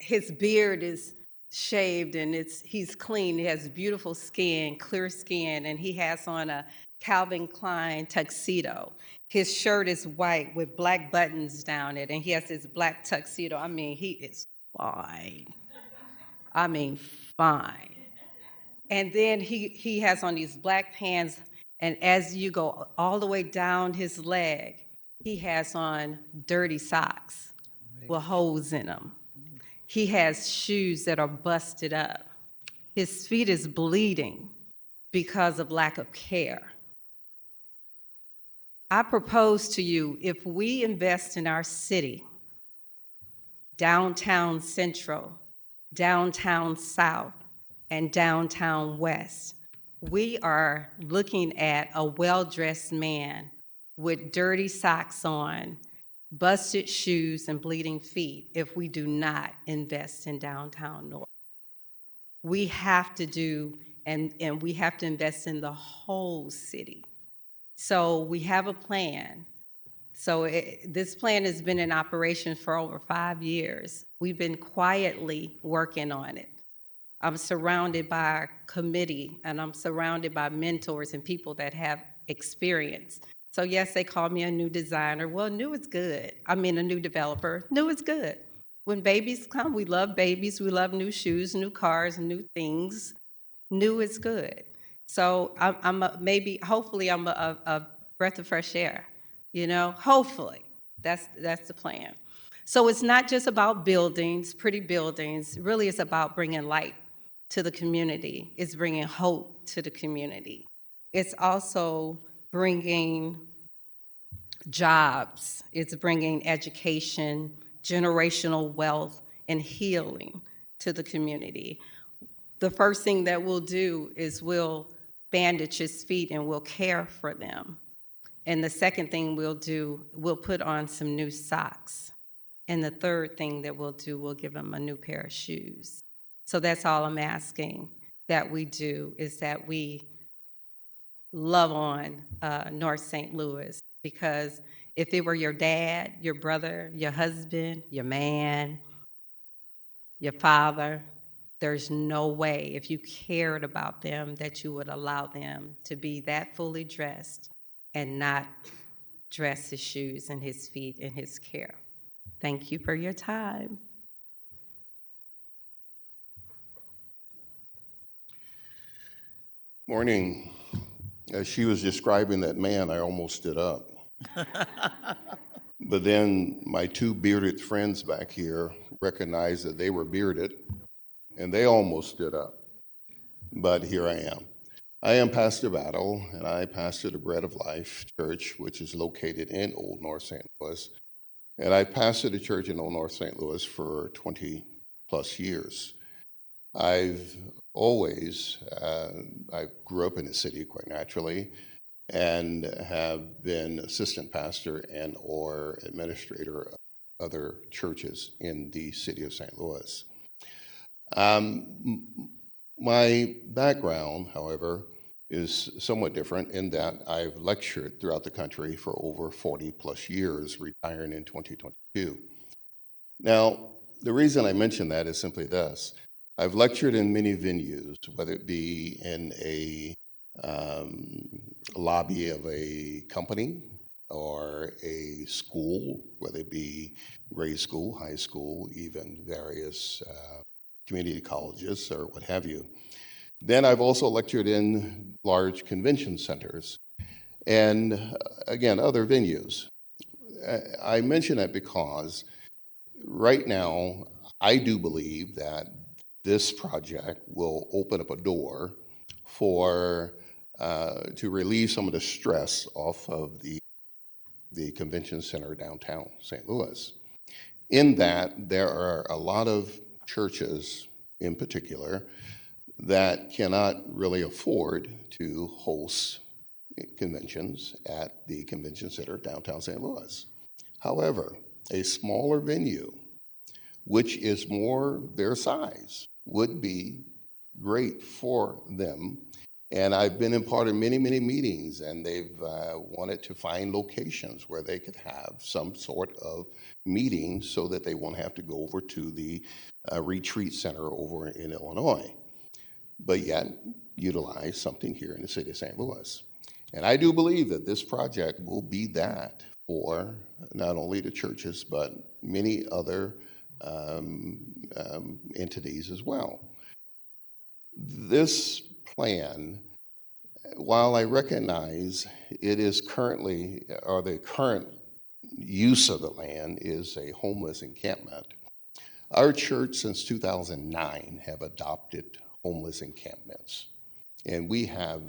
his beard is shaved and he's clean. He has beautiful skin, clear skin, and he has on a Calvin Klein tuxedo. His shirt is white with black buttons down it, and he has his black tuxedo. I mean, he is fine. I mean, fine. And then he has on these black pants, and as you go all the way down his leg, he has on dirty socks with holes in them. He has shoes that are busted up. His feet is bleeding because of lack of care. I propose to you, if we invest in our city, downtown Central, downtown South, and downtown West, we are looking at a well-dressed man with dirty socks on, busted shoes, and bleeding feet if we do not invest in downtown North. We have to do, and we have to invest in the whole city. So we have a plan. So this plan has been in operation for over 5 years. We've been quietly working on it. I'm surrounded by a committee, and I'm surrounded by mentors and people that have experience. So yes, they call me a new designer. Well, new is good. I mean, a new developer. New is good. When babies come, we love babies. We love new shoes, new cars, new things. New is good. So hopefully I'm a breath of fresh air, hopefully. That's the plan. So it's not just about buildings, pretty buildings. Really, it's about bringing light to the community. It's bringing hope to the community. It's also bringing jobs. It's bringing education, generational wealth, and healing to the community. The first thing that we'll do is we'll bandage his feet and we'll care for them. And the second thing we'll do, we'll put on some new socks. And the third thing that we'll do, we'll give him a new pair of shoes. So that's all I'm asking that we do, is that we love on North St. Louis, because if it were your dad, your brother, your husband, your man, your father, there's no way, if you cared about them, that you would allow them to be that fully dressed and not dress his shoes and his feet and his care. Thank you for your time. Morning. As she was describing that man, I almost stood up. But then my two bearded friends back here recognized that they were bearded, and they almost stood up. But here I am. I am Pastor Battle, and I pastor the Bread of Life Church, which is located in Old North St. Louis. And I pastored the church in Old North St. Louis for 20 plus years. I've always, I grew up in the city quite naturally, and have been assistant pastor and or administrator of other churches in the city of St. Louis. My background, however, is somewhat different in that I've lectured throughout the country for over 40 plus years, retiring in 2022. Now, the reason I mention that is simply this. I've lectured in many venues, whether it be in a lobby of a company or a school, whether it be grade school, high school, even various community colleges or what have you. Then I've also lectured in large convention centers and, again, other venues. I mention that because right now, I do believe that this project will open up a door for to relieve some of the stress off of the convention center downtown St. Louis. In that, there are a lot of churches in particular that cannot really afford to host conventions at the convention center downtown St. Louis. However, a smaller venue, which is more their size, would be great for them. And I've been in part of many, many meetings, and they've wanted to find locations where they could have some sort of meeting so that they won't have to go over to the retreat center over in Illinois, but yet utilize something here in the city of St. Louis. And I do believe that this project will be that for not only the churches, but many other entities as well. This plan, while I recognize it is currently, or the current use of the land is a homeless encampment, our church since 2009 have adopted homeless encampments, and we have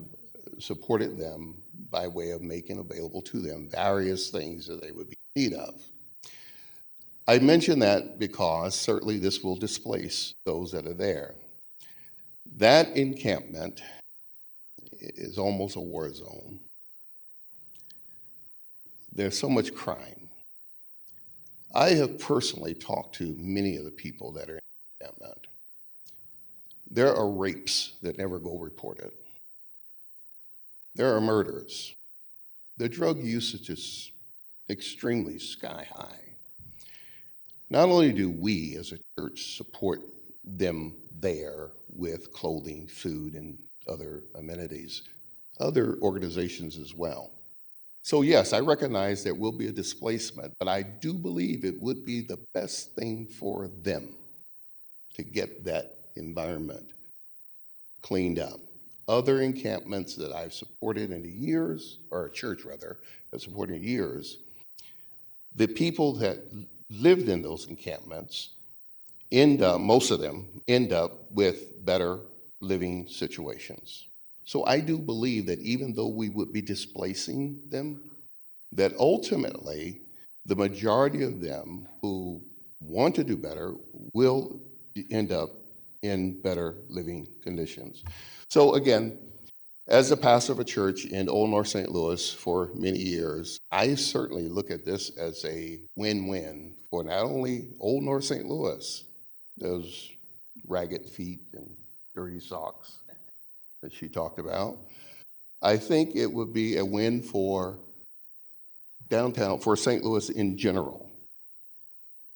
supported them by way of making available to them various things that they would be in need of. I mention that because certainly this will displace those that are there. That encampment is almost a war zone. There's so much crime. I have personally talked to many of the people that are in the encampment. There are rapes that never go reported. There are murders. The drug usage is extremely sky high. Not only do we as a church support them there with clothing, food, and other amenities, other organizations as well. So yes, I recognize there will be a displacement, but I do believe it would be the best thing for them to get that environment cleaned up. Other encampments that I've supported in the years, or a church rather, has supported in years, the people that lived in those encampments end up, most of them end up with better living situations. So I do believe that even though we would be displacing them, that ultimately the majority of them who want to do better will end up in better living conditions. So again, as a pastor of a church in Old North St. Louis for many years, I certainly look at this as a win-win for not only Old North St. Louis, those ragged feet and dirty socks that she talked about. I think it would be a win for downtown, for St. Louis in general.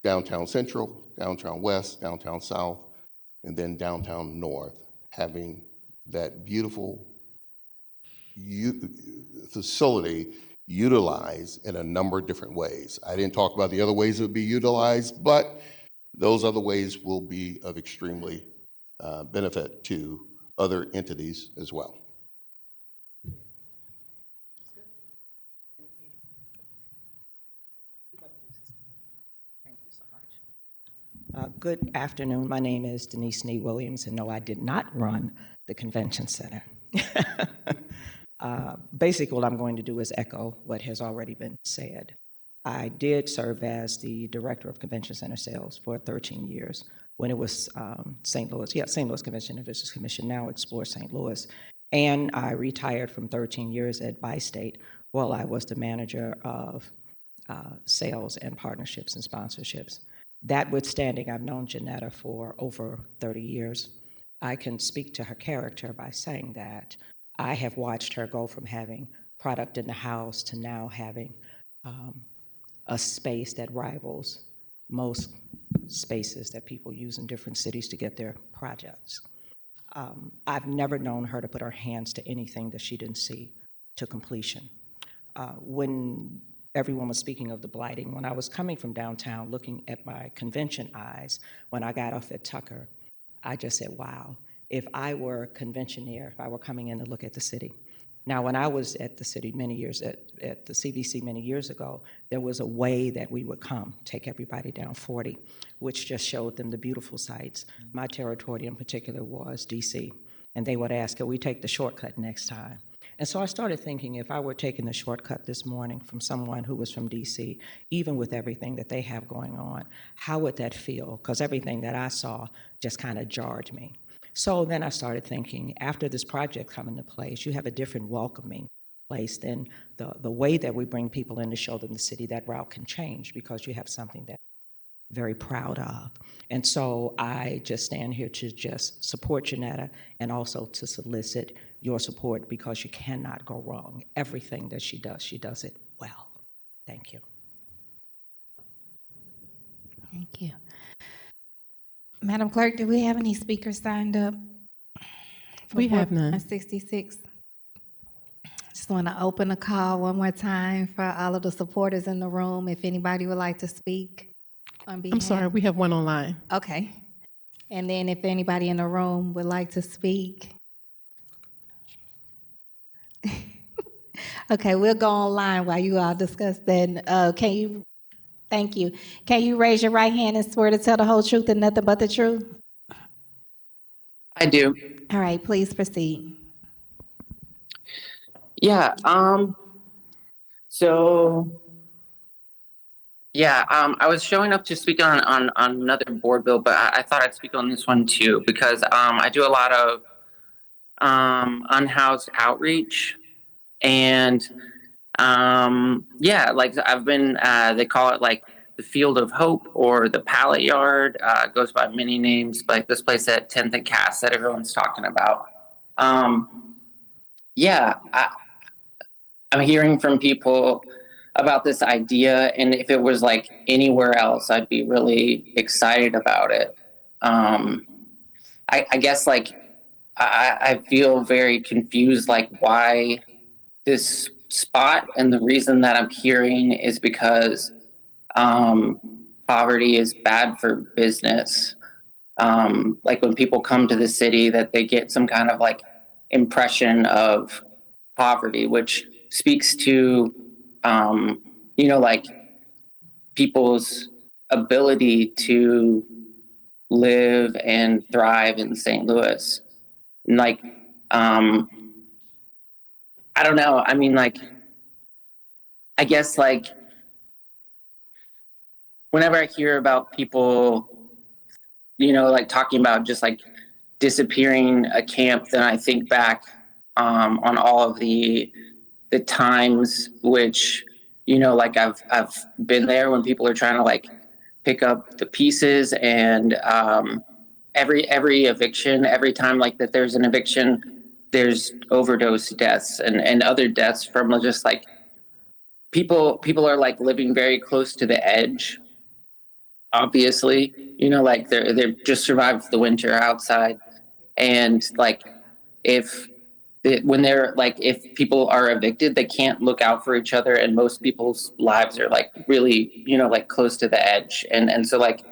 Downtown Central, downtown West, downtown South, and then downtown North, having that beautiful facility utilized in a number of different ways. I didn't talk about the other ways it would be utilized, but those other ways will be of extremely benefit to other entities as well. Good afternoon. My name is Denise Nee Williams, and no, I did not run the convention center. Basically, what I'm going to do is echo what has already been said. I did serve as the director of convention center sales for 13 years when it was St. Louis Convention and Visitors Commission, now Explore St. Louis. And I retired from 13 years at Bi-State while I was the manager of sales and partnerships and sponsorships. That withstanding, I've known Janetta for over 30 years. I can speak to her character by saying that I have watched her go from having product in the house to now having a space that rivals most spaces that people use in different cities to get their projects. I've never known her to put her hands to anything that she didn't see to completion. When everyone was speaking of the blighting, when I was coming from downtown looking at my convention eyes, when I got off at Tucker, I just said, wow, if I were a conventioneer, if I were coming in to look at the city. Now, when I was at the city many years, at the CBC many years ago, there was a way that we would come, take everybody down 40, which just showed them the beautiful sights. My territory in particular was DC, and they would ask, can we take the shortcut next time? And so I started thinking, if I were taking the shortcut this morning from someone who was from DC, even with everything that they have going on, how would that feel? Because everything that I saw just kind of jarred me. So then I started thinking, after this project come into place, you have a different welcoming place, then the way that we bring people in to show them the city, that route can change because you have something that you're very proud of. And so I just stand here to just support Janetta and also to solicit your support because you cannot go wrong. Everything that she does it well. Thank you. Thank you. Madam Clerk, do we have any speakers signed up? We have none. 66. Just want to open the call one more time for all of the supporters in the room. If anybody would like to speak on behalf. I'm sorry, we have one online. Okay. And then if anybody in the room would like to speak. Okay, we'll go online while you all discuss that. Thank you. Can you raise your right hand and swear to tell the whole truth and nothing but the truth? I do. All right, please proceed. Yeah. I was showing up to speak on another board bill, but I thought I'd speak on this one too because I do a lot of unhoused outreach, and like I've been. They call it like the Field of Hope or the Pallet Yard. It goes by many names, like this place at 10th and Cass that everyone's talking about. I'm hearing from people about this idea, and if it was like anywhere else, I'd be really excited about it. I guess like I feel very confused, like why this spot, and the reason that I'm hearing is because poverty is bad for business. Like when people come to the city, that they get some kind of like impression of poverty, which speaks to, like people's ability to live and thrive in St. Louis. And like, I don't know. I mean, like, I guess like whenever I hear about people, like talking about just like disappearing a camp, then I think back on all of the times which, like I've been there when people are trying to like pick up the pieces, and every eviction, every time like that there's an eviction, there's overdose deaths and other deaths from just like people are like living very close to the edge. Obviously, like they're just survived the winter outside, and like if people are evicted, they can't look out for each other, and most people's lives are like really, like close to the edge, and so like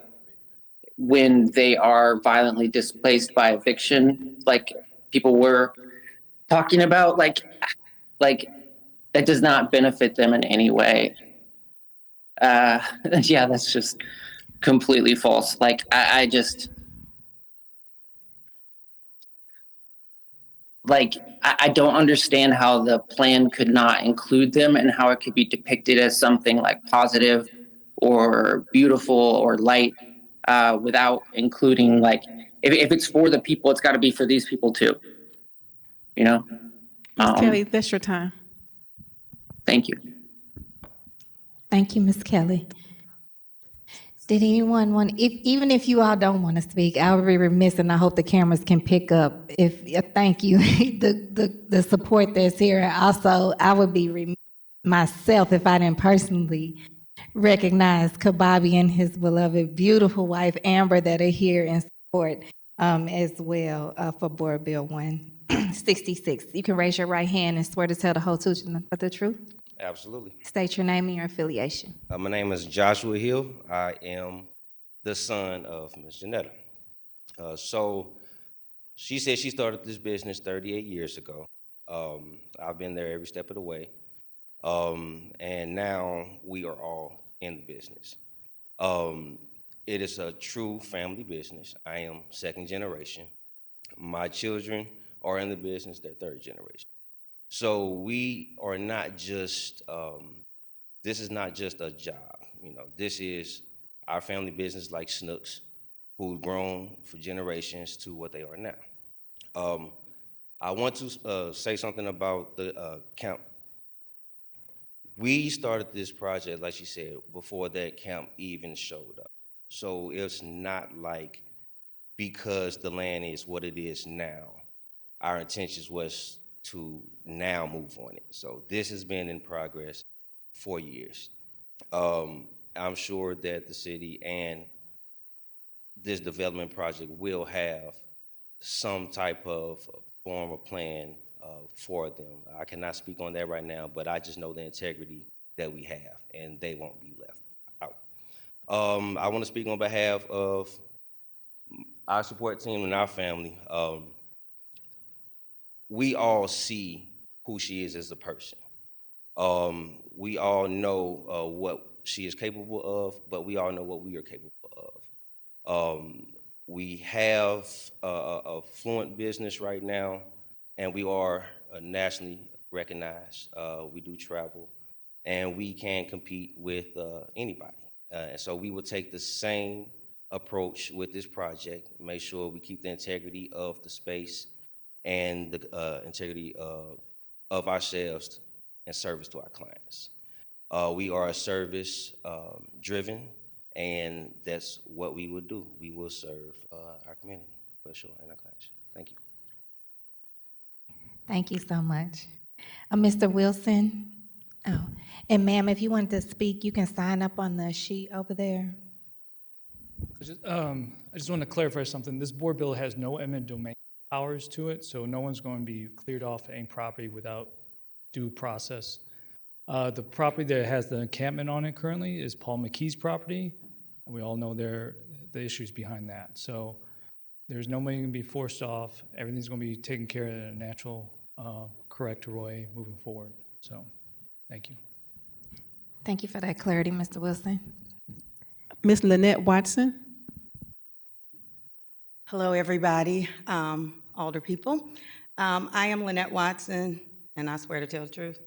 when they are violently displaced by eviction, like people were talking about, like that does not benefit them in any way. That's just completely false. Like I just like I don't understand how the plan could not include them, and how it could be depicted as something like positive or beautiful or light, without including like if it's for the people, it's got to be for these people too. Ms. Kelly, that's your time. Thank you. Thank you, Ms. Kelly. Did anyone want, even if you all don't want to speak, I would be remiss, and I hope the cameras can pick up. Thank you, the support that's here. Also, I would be remiss myself if I didn't personally recognize Kababi and his beloved, beautiful wife Amber that are here in support as well for Board Bill 166. You can raise your right hand and swear to tell the whole truth and nothing but the truth. Absolutely. State your name and your affiliation. My name is Joshua Hill. I am the son of Ms. Janetta. So she said she started this business 38 years ago. I've been there every step of the way. And now we are all in the business. It is a true family business. I am second generation. My children are in the business, they're third generation. So we are not just, this is not just a job, this is our family business, like Snooks, who've grown for generations to what they are now. I want to say something about the We started this project, like she said, before that camp even showed up. So it's not like because the land is what it is now, our intentions was to now move on it. So this has been in progress for years. I'm sure that the city and this development project will have some type of form or plan for them. I cannot speak on that right now, but I just know the integrity that we have, and they won't be left out. I want to speak on behalf of our support team and our family. We all see who she is as a person. We all know what she is capable of, but we all know what we are capable of. We have a fluent business right now, and we are nationally recognized. We do travel, and we can compete with anybody. And so we will take the same approach with this project, make sure we keep the integrity of the space and the integrity of ourselves and service to our clients. We are a service driven, and that's what we will do. We will serve our community for sure and our clients. Thank you. Thank you so much. Mr. Wilson. Oh, and ma'am, if you want to speak, you can sign up on the sheet over there. I just want to clarify something. This board bill has no eminent domain powers to it, so no one's going to be cleared off any property without due process. The property that has the encampment on it currently is Paul McKee's property. And we all know the issues behind that. So there's no money going to be forced off. Everything's going to be taken care of in a natural, correct way moving forward. So thank you. Thank you for that clarity, Mr. Wilson. Ms. Lynette Watson. Hello, everybody, older people. I am Lynette Watson, and I swear to tell the truth.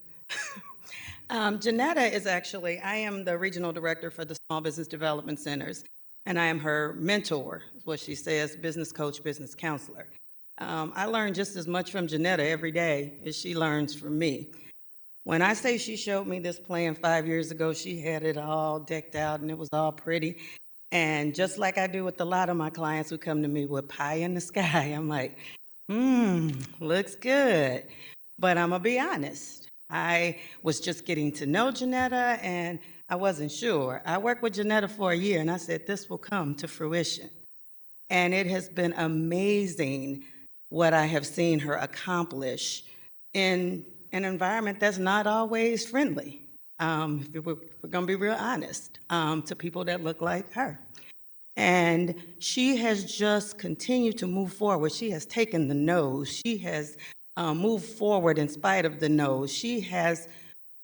Janetta is actually, I am the regional director for the Small Business Development Centers, and I am her mentor, is what she says, business coach, business counselor. I learn just as much from Janetta every day as she learns from me. When I say she showed me this plan 5 years ago, she had it all decked out and it was all pretty. And just like I do with a lot of my clients who come to me with pie in the sky, I'm like, looks good. But I'm gonna be honest. I was just getting to know Janetta and I wasn't sure. I worked with Janetta for a year and I said, this will come to fruition. And it has been amazing what I have seen her accomplish in an environment that's not always friendly. We're gonna be real honest, to people that look like her. And she has just continued to move forward. She has taken the no's. She has moved forward in spite of the no's. She has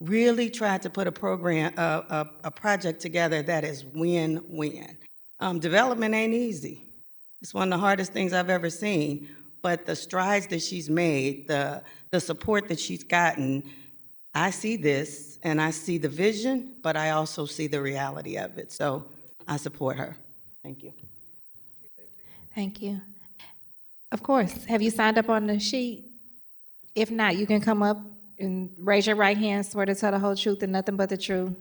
really tried to put a program, a project together that is win-win. Development ain't easy. It's one of the hardest things I've ever seen, but the strides that she's made, the support that she's gotten, I see this and I see the vision, but I also see the reality of it. So I support her. Thank you. Thank you. Of course. Have you signed up on the sheet? If not, you can come up and raise your right hand, swear to tell the whole truth and nothing but the truth.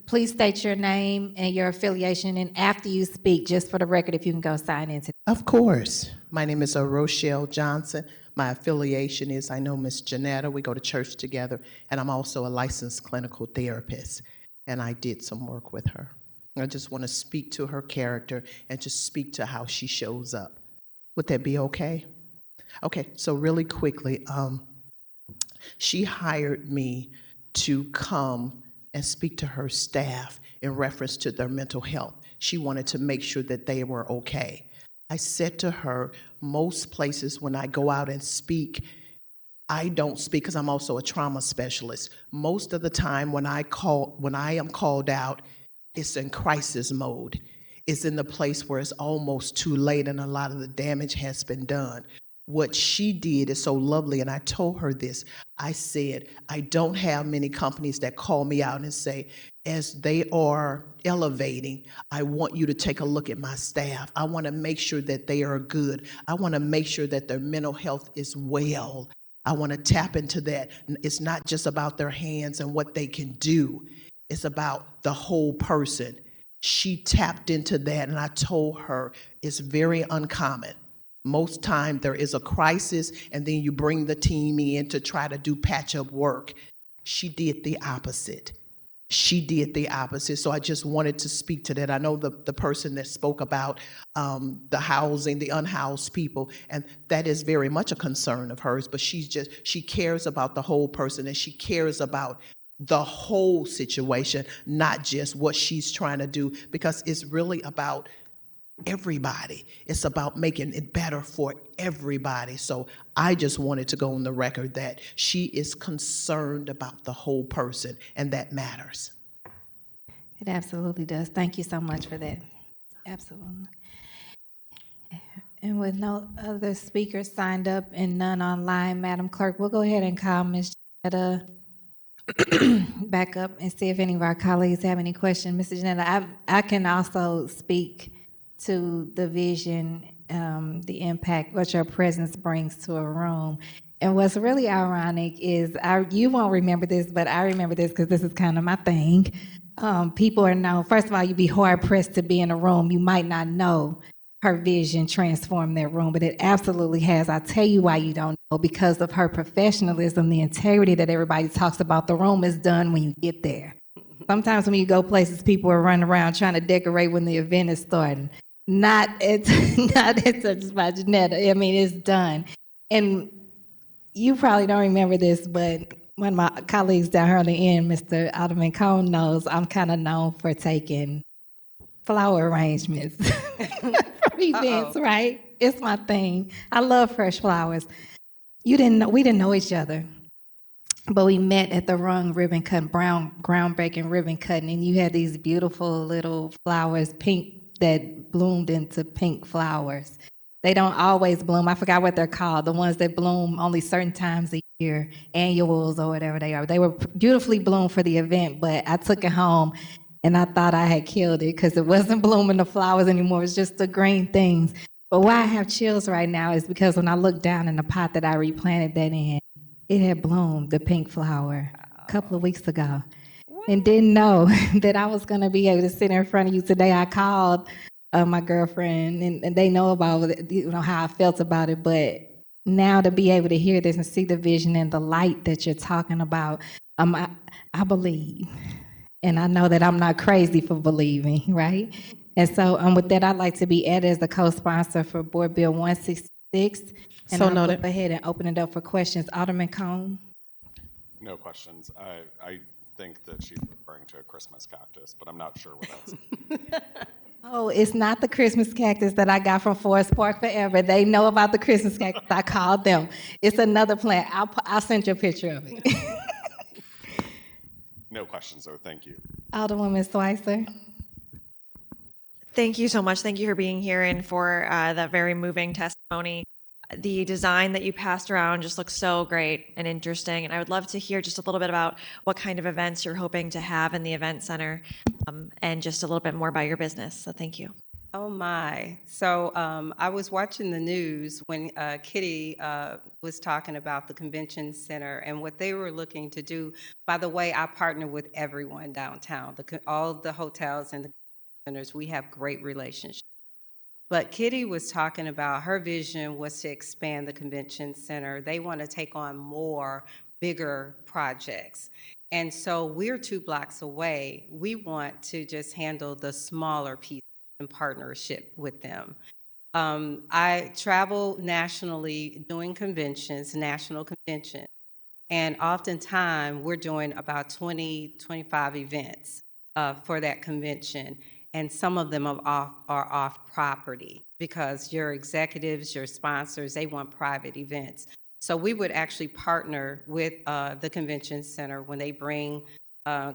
Please state your name and your affiliation, and after you speak, just for the record, if you can go sign in. Of course. My name is Rochelle Johnson. My affiliation is, I know Miss Janetta, we go to church together, and I'm also a licensed clinical therapist, and I did some work with her. I just want to speak to her character and just speak to how she shows up. Would that be okay? Okay, so really quickly, she hired me to come and speak to her staff in reference to their mental health. She wanted to make sure that they were okay. I said to her, most places when I go out and speak, I don't speak because I'm also a trauma specialist. Most of the time when I am called out, it's in crisis mode. It's in the place where it's almost too late and a lot of the damage has been done. What she did is so lovely, and I told her this. I said, I don't have many companies that call me out and say, as they are elevating, I want you to take a look at my staff. I want to make sure that they are good. I want to make sure that their mental health is well. I want to tap into that. It's not just about their hands and what they can do. It's about the whole person. She tapped into that, and I told her it's very uncommon. Most time there is a crisis, and then you bring the team in to try to do patch-up work. She did the opposite. She did the opposite. So I just wanted to speak to that. I know the person that spoke about the housing, the unhoused people, and that is very much a concern of hers, but she cares about the whole person, and she cares about the whole situation, not just what she's trying to do, because it's really about everybody. It's about making it better for everybody. So I just wanted to go on the record that she is concerned about the whole person, and that matters. It absolutely does. Thank you so much for that. Absolutely. And with no other speakers signed up and none online, Madam Clerk, we'll go ahead and call Ms. Janetta back up and see if any of our colleagues have any questions. Mrs. Janetta, I can also speak to the vision, the impact, what your presence brings to a room. And what's really ironic is, you won't remember this, but I remember this because this is kind of my thing. People are known, first of all, you'd be hard pressed to be in a room. You might not know her vision transformed that room, but it absolutely has. I'll tell you why you don't know, because of her professionalism, the integrity that everybody talks about. The room is done when you get there. Sometimes when you go places, people are running around trying to decorate when the event is starting. It's just by Janetta. I mean, it's done. And you probably don't remember this, but one of my colleagues down here on the end, Mr. Alderman Cohn, knows I'm kind of known for taking flower arrangements for events, right? It's my thing. I love fresh flowers. We didn't know each other, but we met at the Rung ribbon cut, groundbreaking ribbon cutting, and you had these beautiful little flowers, pink, that bloomed into pink flowers. They don't always bloom. I forgot what they're called. The ones that bloom only certain times a year, annuals or whatever they are. They were beautifully bloomed for the event, but I took it home and I thought I had killed it because it wasn't blooming the flowers anymore. It's just the green things. But why I have chills right now is because when I looked down in the pot that I replanted that in, it had bloomed, the pink flower, a couple of weeks ago. And didn't know that I was going to be able to sit in front of you today. I called my girlfriend, and they know about how I felt about it. But now to be able to hear this and see the vision and the light that you're talking about, I believe. And I know that I'm not crazy for believing, right? And so with that, I'd like to be added as the co-sponsor for Board Bill 166. And So I'll noted. go ahead and open it up for questions. Alderman Cohn. No questions. I think that she's referring to a Christmas cactus, but I'm not sure what that's. Oh, it's not the Christmas cactus that I got from Forest Park Forever. They know about the Christmas cactus. I called them. It's another plant. I'll send you a picture of it. No questions, though. Thank you. Alderwoman Schweitzer. Thank you so much. Thank you for being here and for that very moving testimony. The design that you passed around just looks so great and interesting. And I would love to hear just a little bit about what kind of events you're hoping to have in the event center, and just a little bit more about your business. So thank you. Oh my. So I was watching the news when Kitty was talking about the convention center and what they were looking to do. By the way, I partner with everyone downtown, all the hotels and the centers. We have great relationships. But Kitty was talking about her vision was to expand the convention center. They want to take on more bigger projects. And so we're 2 blocks away. We want to just handle the smaller pieces in partnership with them. I travel nationally doing conventions, national conventions, and oftentimes we're doing about 20, 25 events for that convention. And some of them are off property because your executives, your sponsors, they want private events. So we would actually partner with the convention center when they bring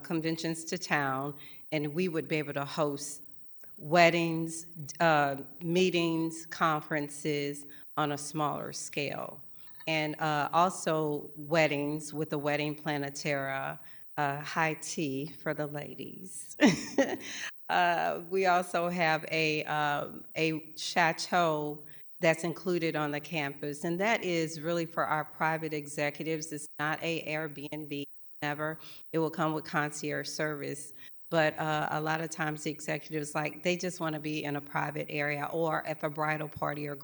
conventions to town, and we would be able to host weddings, meetings, conferences on a smaller scale. And also weddings with the Wedding Planetera, high tea for the ladies. We also have a chateau that's included on the campus, and that is really for our private executives. It's not a Airbnb, never. It will come with concierge service. But a lot of times the executives, like, they just want to be in a private area, or if a bridal party or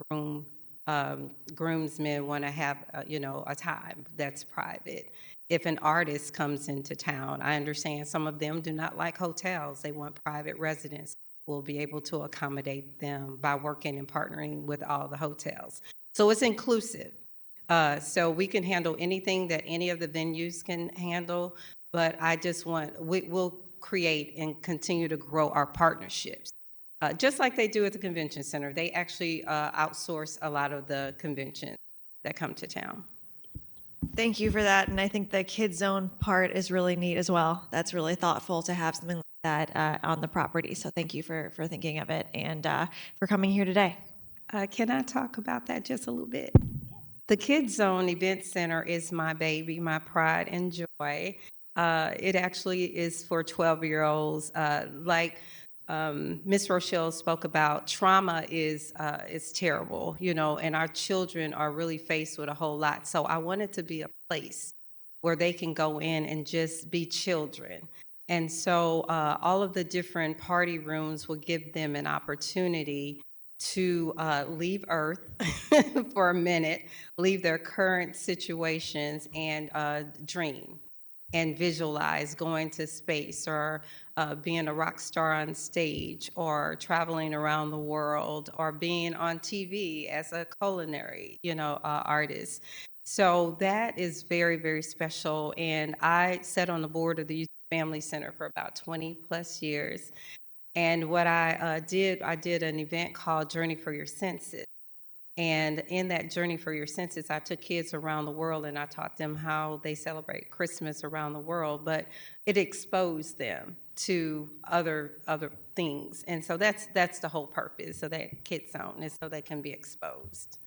groomsmen want to have, a time that's private. If an artist comes into town, I understand some of them do not like hotels. They want private residence. We'll be able to accommodate them by working and partnering with all the hotels. So it's inclusive. So we can handle anything that any of the venues can handle, but we'll create and continue to grow our partnerships. Just like they do at the convention center. They actually outsource a lot of the conventions that come to town. Thank you for that. And I think the kids zone part is really neat as well. That's really thoughtful to have something like that on the property. So thank you for thinking of it and for coming here today. Can I talk about that just a little bit? The Kids Zone Event Center is my baby, my pride and joy. It actually is for 12-year-olds. Like Ms. Rochelle spoke about, trauma is terrible, and our children are really faced with a whole lot. So I want it to be a place where they can go in and just be children. And so all of the different party rooms will give them an opportunity to leave Earth for a minute, leave their current situations, and dream and visualize going to space, or being a rock star on stage, or traveling around the world, or being on TV as a culinary, artist. So that is very, very special. And I sat on the board of the Youth Family Center for about 20 plus years. And what I did an event called Journey for Your Senses. And in that Journey for Your Senses, I took kids around the world and I taught them how they celebrate Christmas around the world, but it exposed them to other things. And so that's the whole purpose of that Kids Zone, is so they can be exposed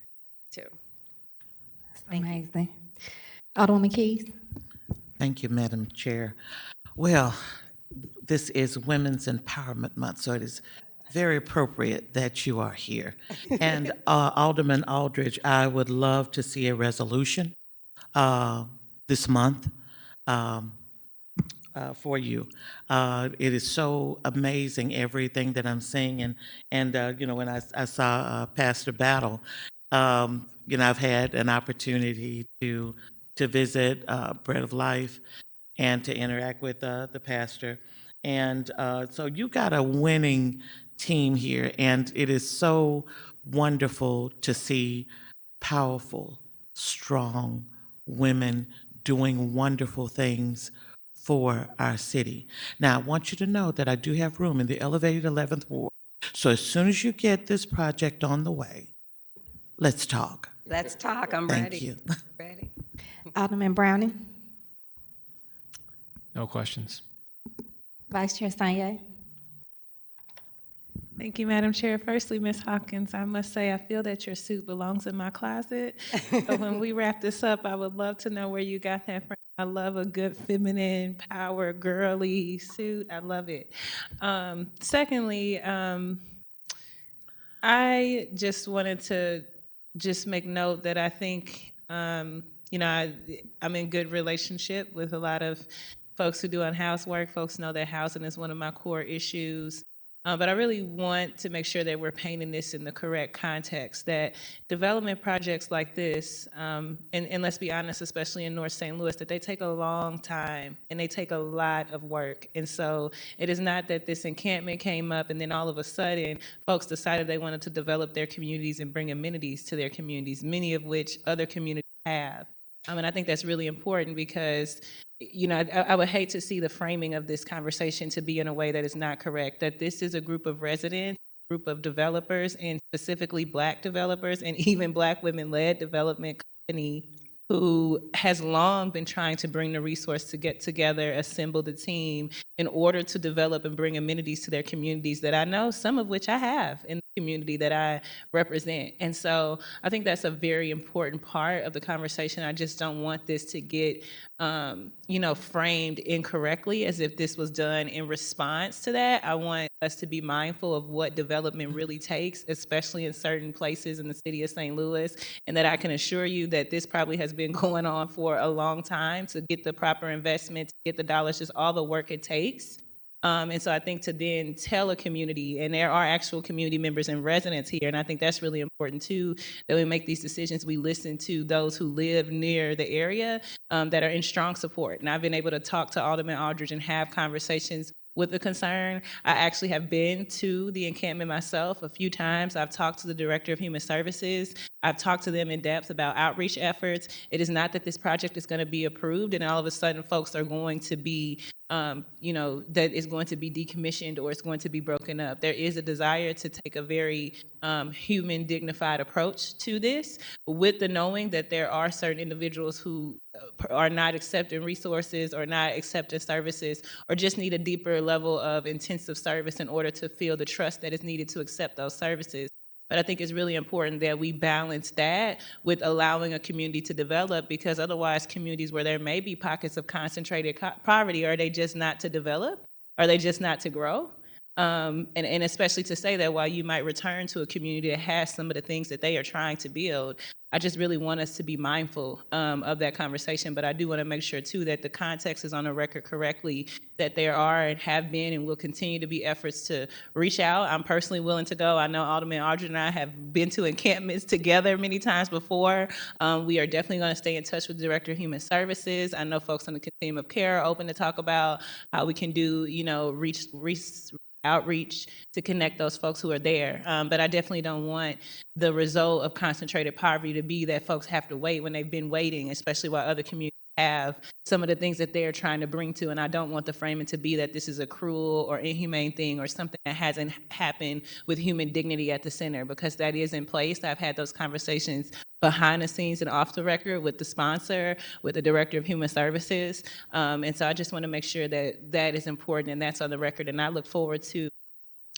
to. That's amazing. Alderwoman Keys. Thank you, Madam Chair. Well, this is Women's Empowerment Month, so it is very appropriate that you are here. And Alderman Aldridge, I would love to see a resolution this month for you. It is so amazing, everything that I'm seeing. And when I saw Pastor Battle, I've had an opportunity to visit Bread of Life and to interact with the pastor. And so you got a winning team here, and it is so wonderful to see powerful, strong women doing wonderful things for our city. Now, I want you to know that I do have room in the elevated 11th Ward. So as soon as you get this project on the way, let's talk. Let's talk. I'm Thank ready. you. Ready. Alderman Browning. No questions. Vice Chair Sonnier. Thank you, Madam Chair. Firstly, Ms. Hawkins, I must say I feel that your suit belongs in my closet. So when we wrap this up, I would love to know where you got that from. I love a good feminine, power, girly suit. I love it. Secondly, I just wanted to just make note that I think, I'm in good relationship with a lot of folks who do on-house work. Folks know that housing is one of my core issues. But I really want to make sure that we're painting this in the correct context, that development projects like this, and let's be honest, especially in North St. Louis, that they take a long time and they take a lot of work. And so it is not that this encampment came up and then all of a sudden folks decided they wanted to develop their communities and bring amenities to their communities, many of which other communities have. And I think that's really important because I would hate to see the framing of this conversation to be in a way that is not correct, that this is a group of residents, a group of developers, and specifically Black developers and even Black women-led development company who has long been trying to bring the resource to get together, assemble the team in order to develop and bring amenities to their communities that I know, some of which I have in the community that I represent. And so I think that's a very important part of the conversation. I just don't want this to get, framed incorrectly as if this was done in response to that. I want us to be mindful of what development really takes, especially in certain places in the city of St. Louis, and that I can assure you that this probably has been going on for a long time to get the proper investment, to get the dollars, just all the work it takes. And so I think to then tell a community, and there are actual community members and residents here, and I think that's really important too, that we make these decisions, we listen to those who live near the area that are in strong support. And I've been able to talk to Alderman Aldridge and have conversations with the concern. I actually have been to the encampment myself a few times. I've talked to the Director of Human Services. I've talked to them in depth about outreach efforts. It is not that this project is going to be approved and all of a sudden folks are going to be that is going to be decommissioned or it's going to be broken up. There is a desire to take a very human, dignified approach to this, with the knowing that there are certain individuals who are not accepting resources or not accepting services or just need a deeper level of intensive service in order to feel the trust that is needed to accept those services. But I think it's really important that we balance that with allowing a community to develop, because otherwise communities where there may be pockets of concentrated poverty, are they just not to develop? Are they just not to grow? And especially to say that while you might return to a community that has some of the things that they are trying to build, I just really want us to be mindful of that conversation. But I do want to make sure too that the context is on the record correctly, that there are and have been and will continue to be efforts to reach out. I'm personally willing to go. I know Alderman Aldridge and I have been to encampments together many times before. We are definitely going to stay in touch with the Director of Human Services. I know folks on the continuum of care are open to talk about how we can do, outreach to connect those folks who are there. But I definitely don't want the result of concentrated poverty to be that folks have to wait when they've been waiting, especially while other communities have some of the things that they're trying to bring to. And I don't want the framing to be that this is a cruel or inhumane thing or something that hasn't happened with human dignity at the center, because that is in place. I've had those conversations behind the scenes and off the record with the sponsor, with the Director of Human Services. And so I just want to make sure that that is important and that's on the record. And I look forward to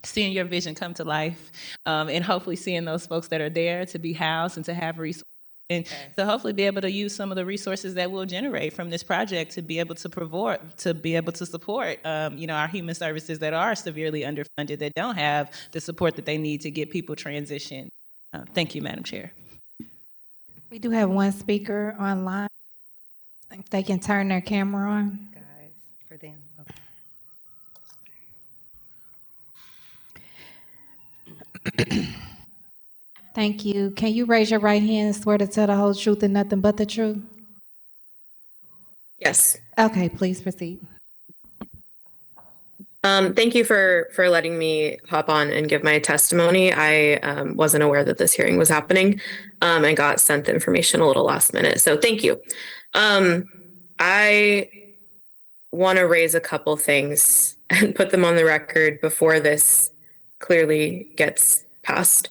seeing your vision come to life, and hopefully seeing those folks that are there to be housed and to have resources. And to hopefully be able to use some of the resources that we'll generate from this project to be able to support, our human services that are severely underfunded, that don't have the support that they need to get people transitioned. Thank you, Madam Chair. We do have one speaker online. If they can turn their camera on. Guys, for them. Okay. Thank you. Can you raise your right hand and swear to tell the whole truth and nothing but the truth? Yes. Okay, please proceed. Thank you for letting me hop on and give my testimony. I wasn't aware that this hearing was happening, and got sent the information a little last minute. So thank you. I want to raise a couple things and put them on the record before this clearly gets passed.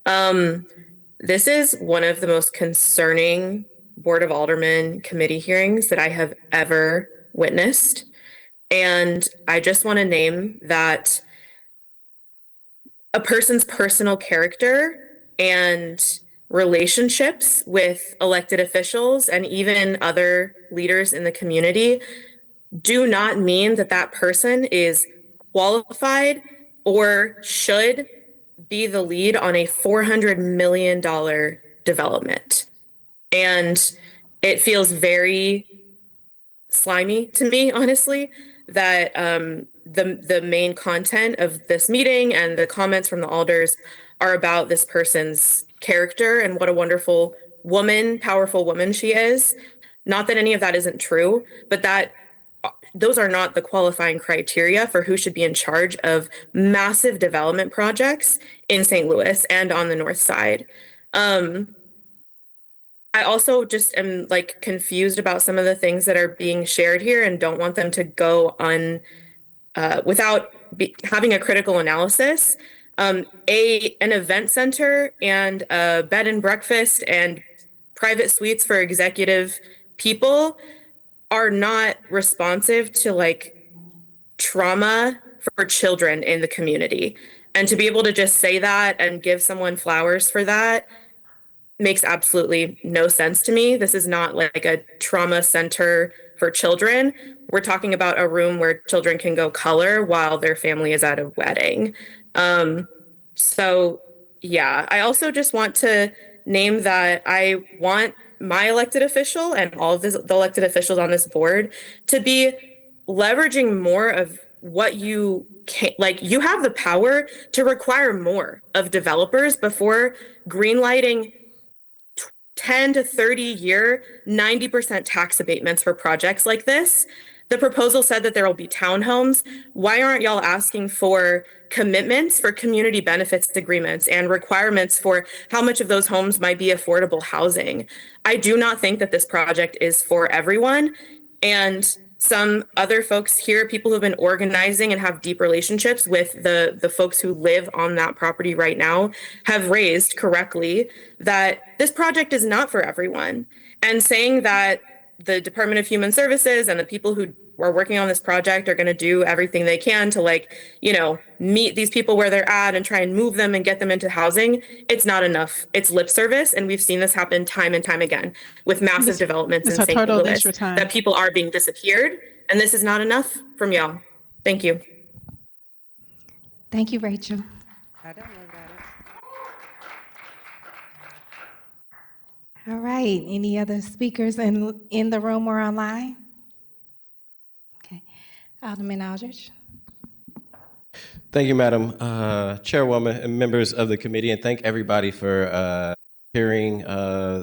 This is one of the most concerning Board of Aldermen committee hearings that I have ever witnessed. And I just want to name that a person's personal character and relationships with elected officials and even other leaders in the community do not mean that that person is qualified or should be the lead on a $400 million development. And it feels very slimy to me, honestly, that the main content of this meeting and the comments from the alders are about this person's character and what a wonderful woman, powerful woman she is. Not that any of that isn't true, but that those are not the qualifying criteria for who should be in charge of massive development projects in St. Louis and on the north side. I also just am confused about some of the things that are being shared here and don't want them to go without having a critical analysis. An event center and a bed and breakfast and private suites for executive people are not responsive to trauma for children in the community. And to be able to just say that and give someone flowers for that makes absolutely no sense to me. This is not like a trauma center for children. We're talking about a room where children can go color while their family is at a wedding. So yeah, I also just want to name that I want my elected official and all of the elected officials on this board to be leveraging more of what you can. Like, you have the power to require more of developers before greenlighting 10 to 30 year 90% tax abatements for projects like this. The proposal said that there will be townhomes. Why aren't y'all asking for commitments for community benefits agreements and requirements for how much of those homes might be affordable housing? I do not think that this project is for everyone. And some other folks here, people who've been organizing and have deep relationships with the folks who live on that property right now, have raised correctly that this project is not for everyone. And saying that the Department of Human Services and the people who are working on this project are going to do everything they can to, like, you know, meet these people where they're at and try and move them and get them into housing, it's not enough. It's lip service. And we've seen this happen time and time again with massive developments in St. Louis, that people are being disappeared. And this is not enough from y'all. Thank you. Thank you, Rachel. All right, any other speakers in the room or online? Okay, Alderman Aldridge. Thank you, Madam Chairwoman and members of the committee, and thank everybody for hearing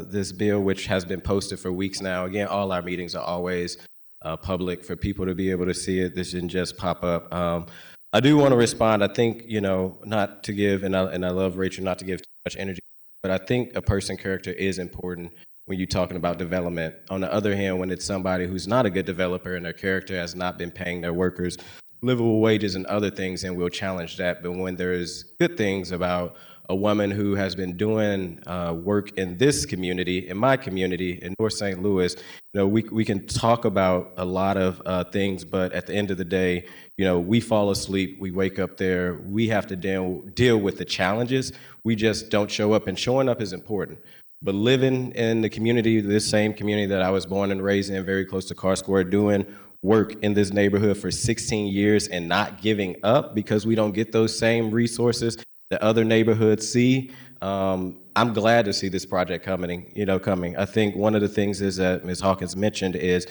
this bill, which has been posted for weeks now. Again, all our meetings are always public for people to be able to see it. This didn't just pop up. I do want to respond. I think, you know, not to give, and I love Rachel, not to give too much energy, but I think a person character is important when you're talking about development. On the other hand, when it's somebody who's not a good developer and their character has not been paying their workers livable wages and other things, and we'll challenge that. But when there's good things about a woman who has been doing work in this community, in my community, in North St. Louis, you know, we can talk about a lot of things, but at the end of the day, you know, we fall asleep, we wake up there, we have to deal with the challenges. We just don't show up, and showing up is important. But living in the community, this same community that I was born and raised in, very close to Car Square, doing work in this neighborhood for 16 years and not giving up because we don't get those same resources that other neighborhoods see. I'm glad to see this project coming. I think one of the things is that Ms. Hawkins mentioned is,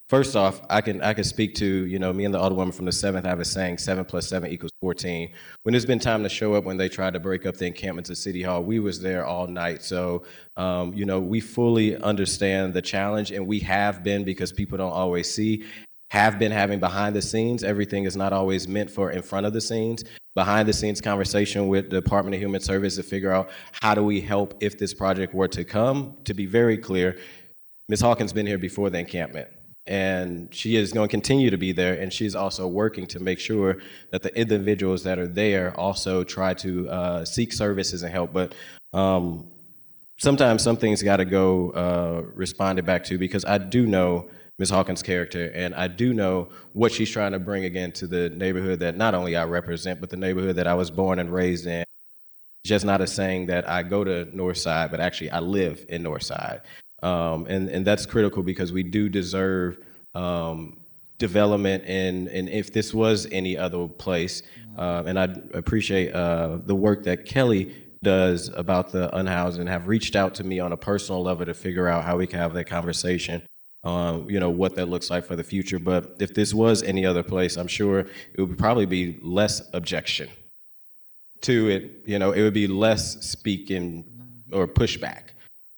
first off, I can speak to, you know, me and the Alderwoman from the 7th, I was saying 7 + 7 = 14. When it's been time to show up, when they tried to break up the encampments at City Hall, we was there all night. So, you know, we fully understand the challenge, and we have been, because people don't always see, have been having behind the scenes. Everything is not always meant for in front of the scenes. Behind the scenes conversation with the Department of Human Services to figure out how do we help if this project were to come. To be very clear, Ms. Hawkins been here before the encampment, and she is going to continue to be there, and she's also working to make sure that the individuals that are there also try to seek services and help. But sometimes some things got to go responded back to, because I do know Ms. Hawkins' character, and I do know what she's trying to bring again to the neighborhood that not only I represent, but the neighborhood that I was born and raised in. Just not a saying that I go to Northside, but actually I live in Northside. And that's critical, because we do deserve development, and if this was any other place, and I appreciate the work that Kelly does about the unhoused, and have reached out to me on a personal level to figure out how we can have that conversation. You know, what that looks like for the future. But if this was any other place, I'm sure it would probably be less objection to it. You know, it would be less speaking or pushback.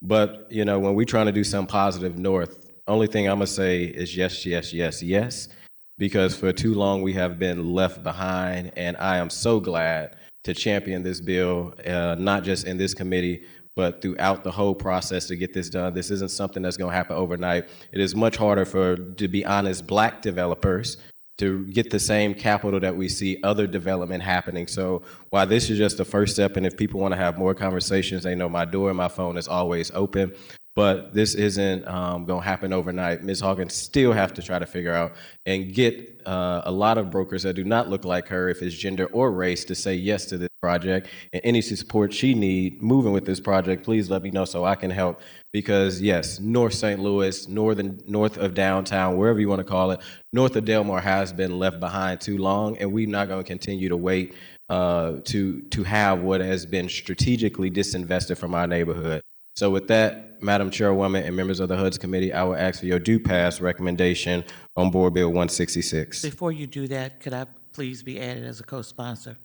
But, you know, when we're trying to do something positive north, only thing I'm going to say is yes, yes, yes, yes, because for too long we have been left behind. And I am so glad to champion this bill, not just in this committee, but throughout the whole process to get this done. This isn't something that's going to happen overnight. It is much harder to be honest, Black developers to get the same capital that we see other development happening. So while this is just the first step, and if people want to have more conversations, they know my door and my phone is always open. But this isn't going to happen overnight. Ms. Hawkins still have to try to figure out and get a lot of brokers that do not look like her, if it's gender or race, to say yes to this project. And any support she need moving with this project, please let me know so I can help. Because yes, North St. Louis, north of downtown, wherever you want to call it, north of Delmar has been left behind too long, and we're not going to continue to wait to have what has been strategically disinvested from our neighborhood. So with that, Madam Chairwoman and members of the HUD's committee, I will ask for your do pass recommendation on Board Bill 166. Before you do that, could I please be added as a co-sponsor?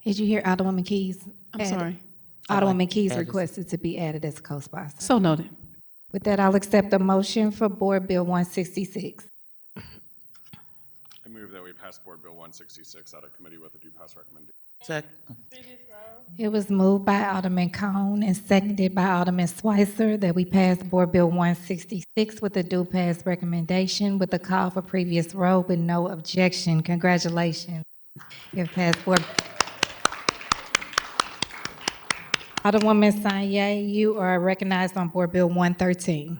Did you hear Alderwoman Keys? I'm sorry. Alderwoman Keys requested to be added as a co-sponsor. So noted. With that, I'll accept a motion for Board Bill 166. I move that we pass Board Bill 166 out of committee with a due pass recommendation. Second. It was moved by Alderman Cohn and seconded by Alderman Schweitzer that we pass Board Bill 166 with a due pass recommendation with a call for previous roll with no objection. Congratulations. You have passed Board. Alderwoman Sonnier, you are recognized on Board Bill 113.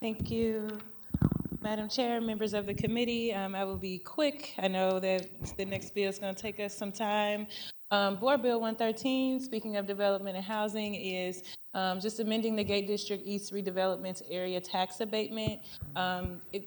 Thank you, Madam Chair, members of the committee. I will be quick. I know that the next bill is going to take us some time. Board Bill 113, speaking of development and housing, is just amending the Gate District East Redevelopment Area Tax Abatement.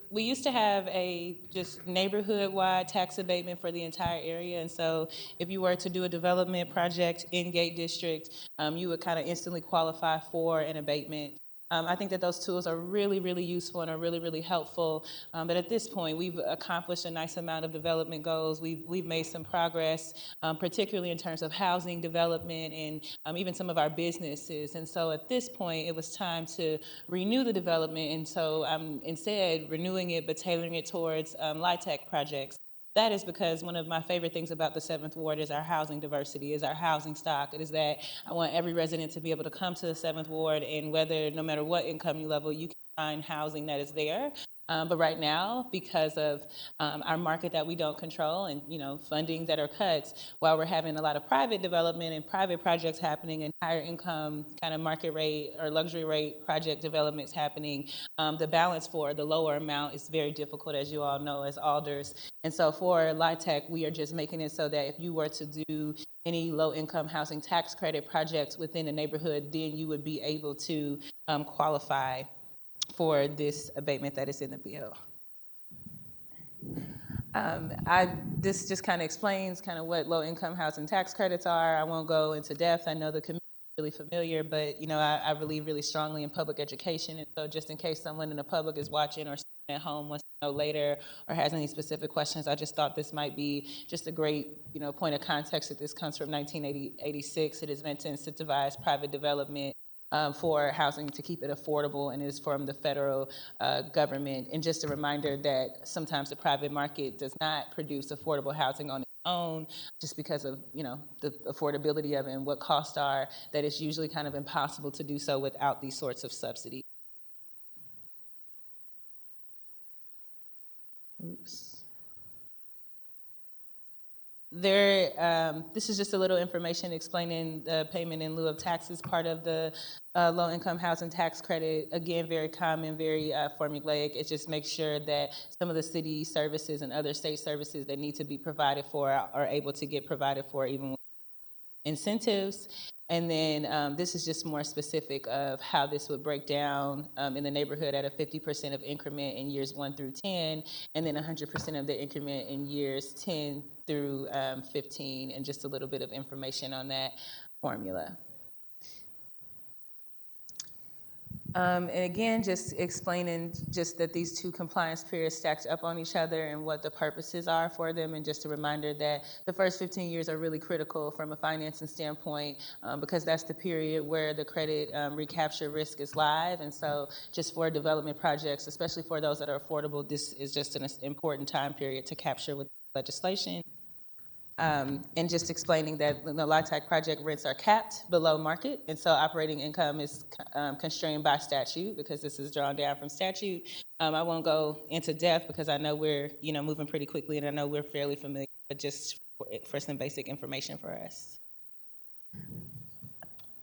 We used to have a just neighborhood-wide tax abatement for the entire area, and so if you were to do a development project in Gate District, you would kind of instantly qualify for an abatement. I think that those tools are really, really useful and are really, really helpful. But at this point, we've accomplished a nice amount of development goals. We've made some progress, particularly in terms of housing development and even some of our businesses. And so at this point, it was time to renew the development. And so I'm instead renewing it, but tailoring it towards LIHTC projects. That is because one of my favorite things about the 7th Ward is our housing diversity, is our housing stock. It is that I want every resident to be able to come to the 7th Ward, and no matter what income level, you can find housing that is there. But right now, because of our market that we don't control and funding that are cut, while we're having a lot of private development and private projects happening and higher income kind of market rate or luxury rate project developments happening, the balance for the lower amount is very difficult, as you all know, as alders. And so for LIHTC, we are just making it so that if you were to do any low-income housing tax credit projects within the neighborhood, then you would be able to qualify for this abatement that is in the bill. This just kind of explains kind of what low-income housing tax credits are. I won't go into depth. I know the community is really familiar, but I believe really strongly in public education. And so just in case someone in the public is watching or at home wants to know later or has any specific questions, I just thought this might be just a great point of context that this comes from 1986. It is meant to incentivize private development for housing to keep it affordable, and is from the federal government. And just a reminder that sometimes the private market does not produce affordable housing on its own, just because of the affordability of it and what costs are, that it's usually kind of impossible to do so without these sorts of subsidies. Oops. This is just a little information explaining the payment in lieu of taxes part of the low-income housing tax credit. Again, very common, very formulaic. It just makes sure that some of the city services and other state services that need to be provided for are able to get provided for even with incentives. And then this is just more specific of how this would break down in the neighborhood at a 50% of increment in years 1 through 10, and then 100% of the increment in years 10 through 15, and just a little bit of information on that formula. And again, just explaining just that these two compliance periods stacked up on each other and what the purposes are for them, and just a reminder that the first 15 years are really critical from a financing standpoint because that's the period where the credit recapture risk is live. And so just for development projects, especially for those that are affordable, this is just an important time period to capture with legislation. And just explaining that the LIHTC project rents are capped below market, and so operating income is constrained by statute because this is drawn down from statute. I won't go into depth because I know we're moving pretty quickly, and I know we're fairly familiar, but just for some basic information for us.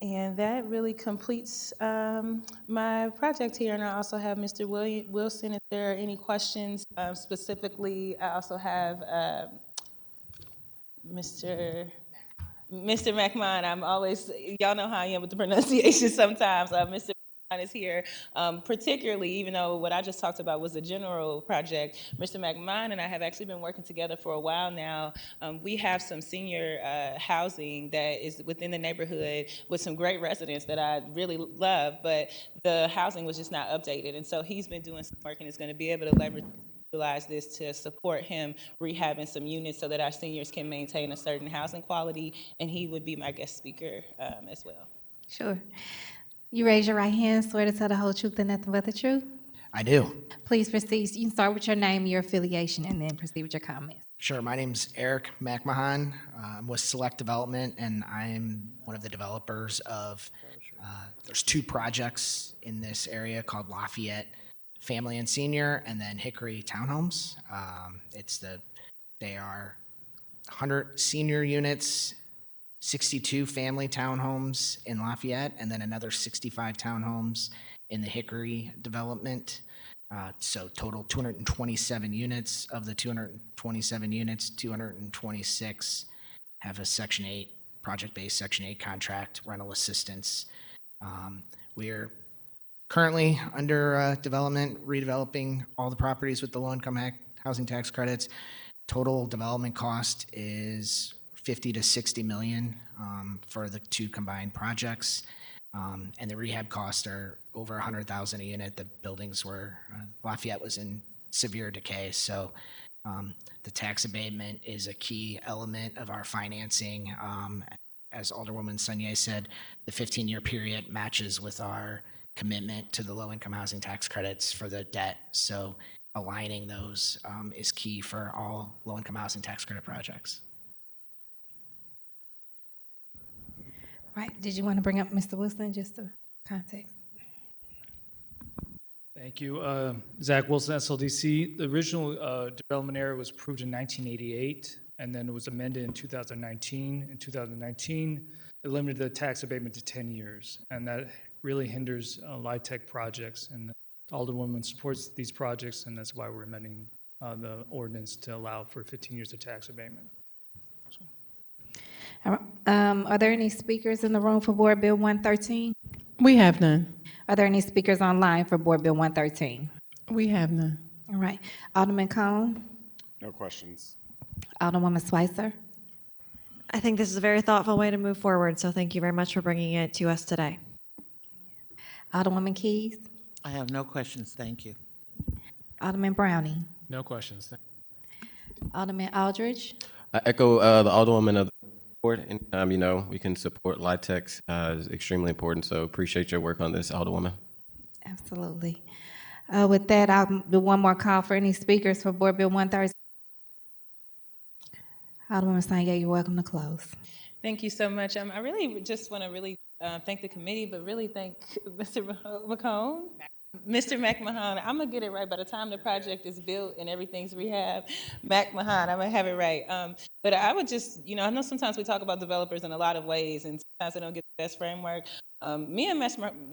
And that really completes my project here. And I also have Mr. Wilson, if there are any questions specifically. I also have Mr. McMahon. I'm always, y'all know how I am with the pronunciation sometimes. Mr. McMahon is here, particularly, even though what I just talked about was a general project. Mr. McMahon and I have actually been working together for a while now. We have some senior housing that is within the neighborhood with some great residents that I really love, but the housing was just not updated. And so he's been doing some work and is going to be able to utilize this to support him rehabbing some units so that our seniors can maintain a certain housing quality, and he would be my guest speaker as well. Sure. You raise your right hand, swear to tell the whole truth and nothing but the truth? I do. Please proceed. You can start with your name, your affiliation, and then proceed with your comments. Sure. My name's Eric McMahon. I'm with Select Development, and I'm one of the developers of, there's two projects in this area called Lafayette Family and Senior, and then Hickory Townhomes. They are 100 senior units, 62 family townhomes in Lafayette, and then another 65 townhomes in the Hickory development. So total 227 units. Of the 227 units, 226 have a Section 8, project-based Section 8 contract, rental assistance. We're currently under development, redeveloping all the properties with the low-income housing tax credits. Total development cost is 50 to 60 million for the two combined projects. And the rehab costs are over 100,000 a unit. The buildings Lafayette was in severe decay. So the tax abatement is a key element of our financing. As Alderwoman Sonnier said, the 15-year period matches with our commitment to the low-income housing tax credits for the debt. So aligning those is key for all low-income housing tax credit projects. Right. Did you want to bring up Mr. Wilson, just for context? Thank you. Zach Wilson, SLDC. The original development area was approved in 1988, and then it was amended in 2019. In 2019, it limited the tax abatement to 10 years, and that really hinders LIHTC projects. And the Alderwoman supports these projects, and that's why we're amending the ordinance to allow for 15 years of tax abatement. Are there any speakers in the room for Board Bill 113? We have none. Are there any speakers online for Board Bill 113? We have none. All right. Alderman Cohn? No questions. Alderwoman Schweitzer? I think this is a very thoughtful way to move forward, so thank you very much for bringing it to us today. Alderwoman Keys? I have no questions, thank you. Alderman Browning? No questions. Alderman Aldridge? I echo the Alderwoman of the board. Anytime, we can support LIHTC is extremely important. So appreciate your work on this, Alderwoman. Absolutely. With that, I'll do one more call for any speakers for Board Bill 113. Alderwoman Sonnier, you're welcome to close. Thank you so much. I really just want to thank the committee, but really thank Mr. McCone. Mr. McMahon, I'm going to get it right by the time the project is built and everything's rehab. McMahon, I'm going to have it right. But I would just, I know sometimes we talk about developers in a lot of ways, and sometimes they don't get the best framework. Me and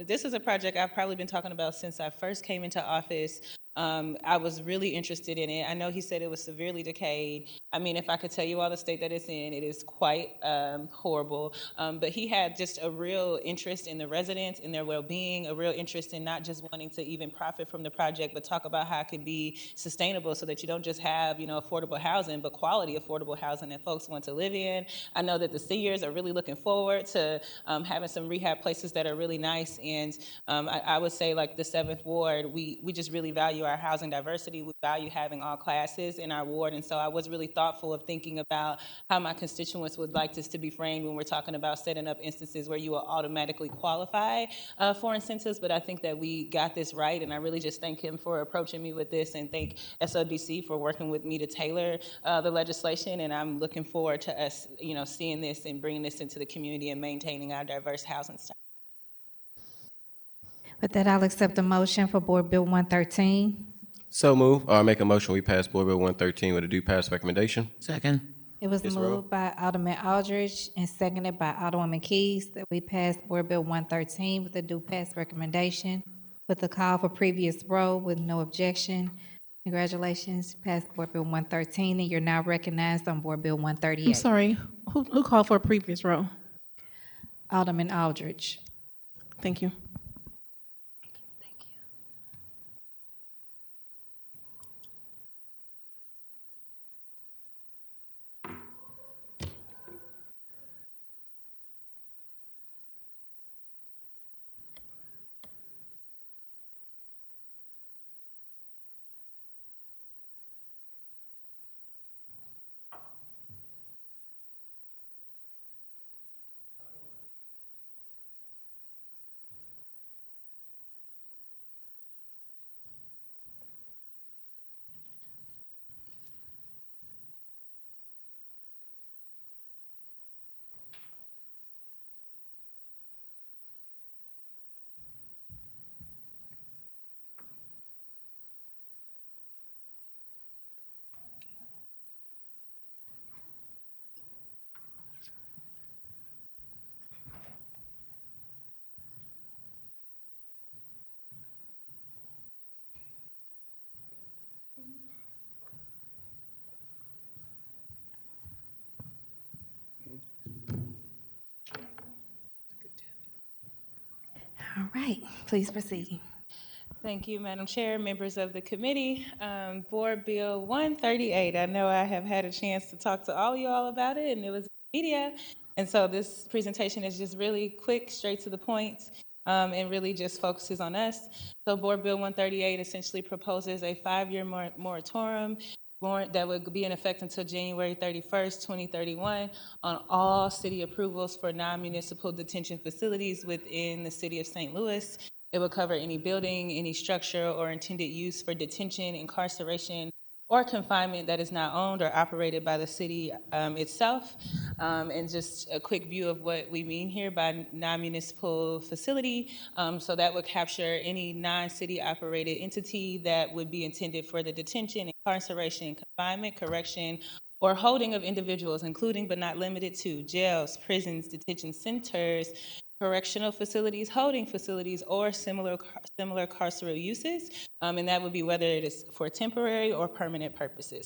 this is a project I've probably been talking about since I first came into office. I was really interested in it. I know he said it was severely decayed. I mean, if I could tell you all the state that it's in, it is quite horrible. But he had just a real interest in the residents, in their well-being, a real interest in not just wanting to even profit from the project, but talk about how it could be sustainable so that you don't just have, affordable housing, but quality affordable housing that folks want to live in. I know that the seniors are really looking forward to having some rehab places that are really nice. And I would say, like the 7th Ward, we just really value our housing diversity. We value having all classes in our ward. And so I was really thoughtful of thinking about how my constituents would like this to be framed when we're talking about setting up instances where you will automatically qualify for incentives. But I think that we got this right. And I really just thank him for approaching me with this, and thank SODC for working with me to tailor the legislation. And I'm looking forward to us, seeing this and bringing this into the community and maintaining our diverse housing style. With that, I'll accept the motion for Board Bill 113. So move. Or make a motion, we pass Board Bill 113 with a due pass recommendation. Second. It was Ms. moved by Alderman Aldridge and seconded by Alderwoman Keys that we pass Board Bill 113 with a due pass recommendation with the call for previous roll with no objection. Congratulations, passed Board Bill 113, and you're now recognized on Board Bill 138. I'm sorry, who called for a previous roll? Alderman Aldridge. Thank you. All right, please proceed. Thank you, Madam Chair, members of the committee. Board Bill 138. I know I have had a chance to talk to all of you all about it, and it was in the media. And so this presentation is just really quick, straight to the point, and really just focuses on us. So Board Bill 138 essentially proposes a 5-year moratorium that would be in effect until January 31st, 2031 on all city approvals for non-municipal detention facilities within the city of St. Louis. It would cover any building, any structure, or intended use for detention, incarceration, or confinement that is not owned or operated by the city itself. And just a quick view of what we mean here by non-municipal facility. So that would capture any non-city operated entity that would be intended for the detention, incarceration, confinement, correction, or holding of individuals, including but not limited to jails, prisons, detention centers, correctional facilities, holding facilities, or similar carceral uses, and that would be whether it is for temporary or permanent purposes.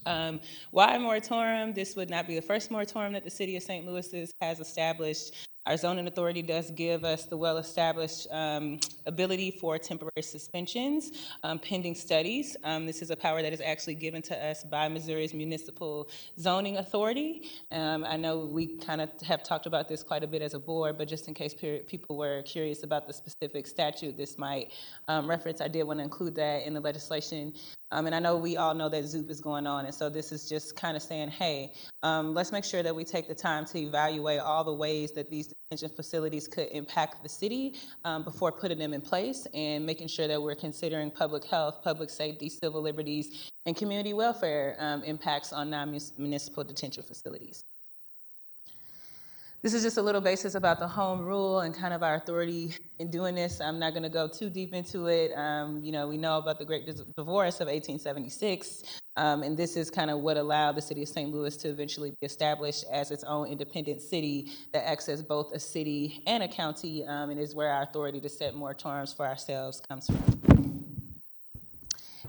Why moratorium? This would not be the first moratorium that the city of St. Louis has established. Our zoning authority does give us the well-established ability for temporary suspensions pending studies. This is a power that is actually given to us by Missouri's municipal zoning authority. I know we kind of have talked about this quite a bit as a board, but just in case people were curious about the specific statute this might reference, I did want to include that in the legislation. And I know we all know that ZOOP is going on, and so this is just kind of saying, hey, let's make sure that we take the time to evaluate all the ways that these detention facilities could impact the city before putting them in place, and making sure that we're considering public health, public safety, civil liberties, and community welfare impacts on non-municipal detention facilities. This is just a little basis about the home rule and kind of our authority in doing this. I'm not going to go too deep into it. We know about the Great Divorce of 1876, and this is kind of what allowed the city of St. Louis to eventually be established as its own independent city that acts as both a city and a county, and is where our authority to set moratoriums for ourselves comes from.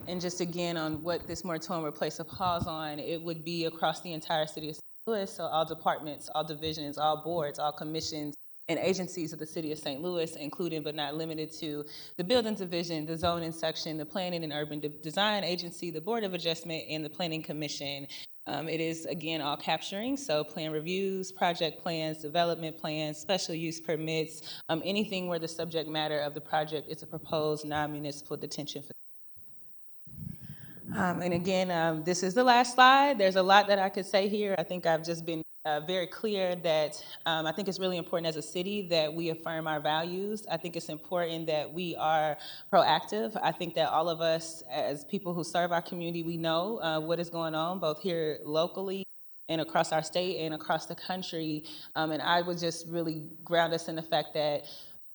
And just again, on what this moratorium would place a pause on, it would be across the entire city of St. Louis. So all departments, all divisions, all boards, all commissions, and agencies of the city of St. Louis, including but not limited to the building division, the zoning section, the planning and urban design agency, the board of adjustment, and the planning commission. It is, again, all capturing, so plan reviews, project plans, development plans, special use permits, anything where the subject matter of the project is a proposed non-municipal detention facility. And again, this is the last slide. There's a lot that I could say here. I think I've just been very clear that I think it's really important as a city that we affirm our values. I think it's important that we are proactive. I think that all of us as people who serve our community, we know what is going on both here locally and across our state and across the country. And I would just really ground us in the fact that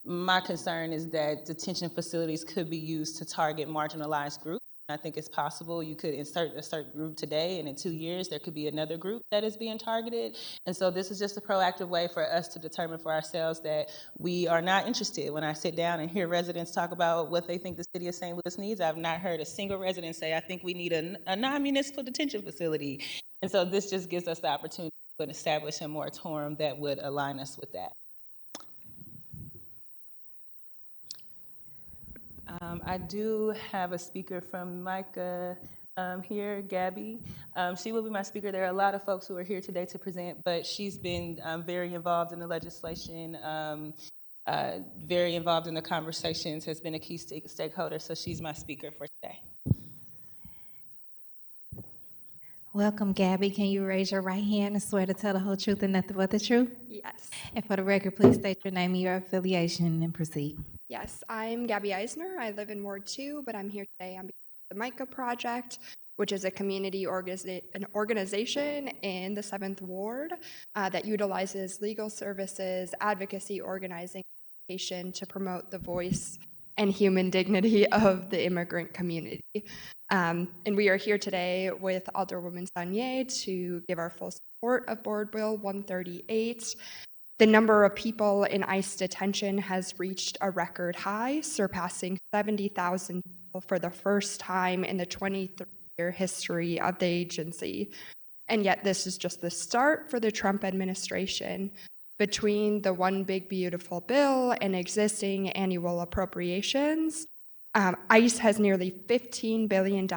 my concern is that detention facilities could be used to target marginalized groups. I think it's possible you could insert a certain group today, and in 2 years, there could be another group that is being targeted. And so this is just a proactive way for us to determine for ourselves that we are not interested. When I sit down and hear residents talk about what they think the city of St. Louis needs, I've not heard a single resident say, I think we need a non-municipal detention facility. And so this just gives us the opportunity to establish a moratorium that would align us with that. I do have a speaker from Micah here, Gabby. She will be my speaker. There are a lot of folks who are here today to present, but she's been very involved in the legislation, very involved in the conversations, has been a key stakeholder, so she's my speaker for today. Welcome, Gabby. Can you raise your right hand and swear to tell the whole truth and nothing but the truth? Yes. And for the record, please state your name and your affiliation and proceed. Yes, I'm Gabby Eisner. I live in Ward 2, but I'm here today on behalf of the Micah Project, which is a community organization in the 7th Ward that utilizes legal services, advocacy, organizing, education to promote the voice and human dignity of the immigrant community. And we are here today with Alderwoman Sonnier to give our full support of Board Bill 138. The number of people in ICE detention has reached a record high, surpassing 70,000 people for the first time in the 23-year history of the agency. And yet this is just the start for the Trump administration. Between the One Big Beautiful Bill and existing annual appropriations, ICE has nearly $15 billion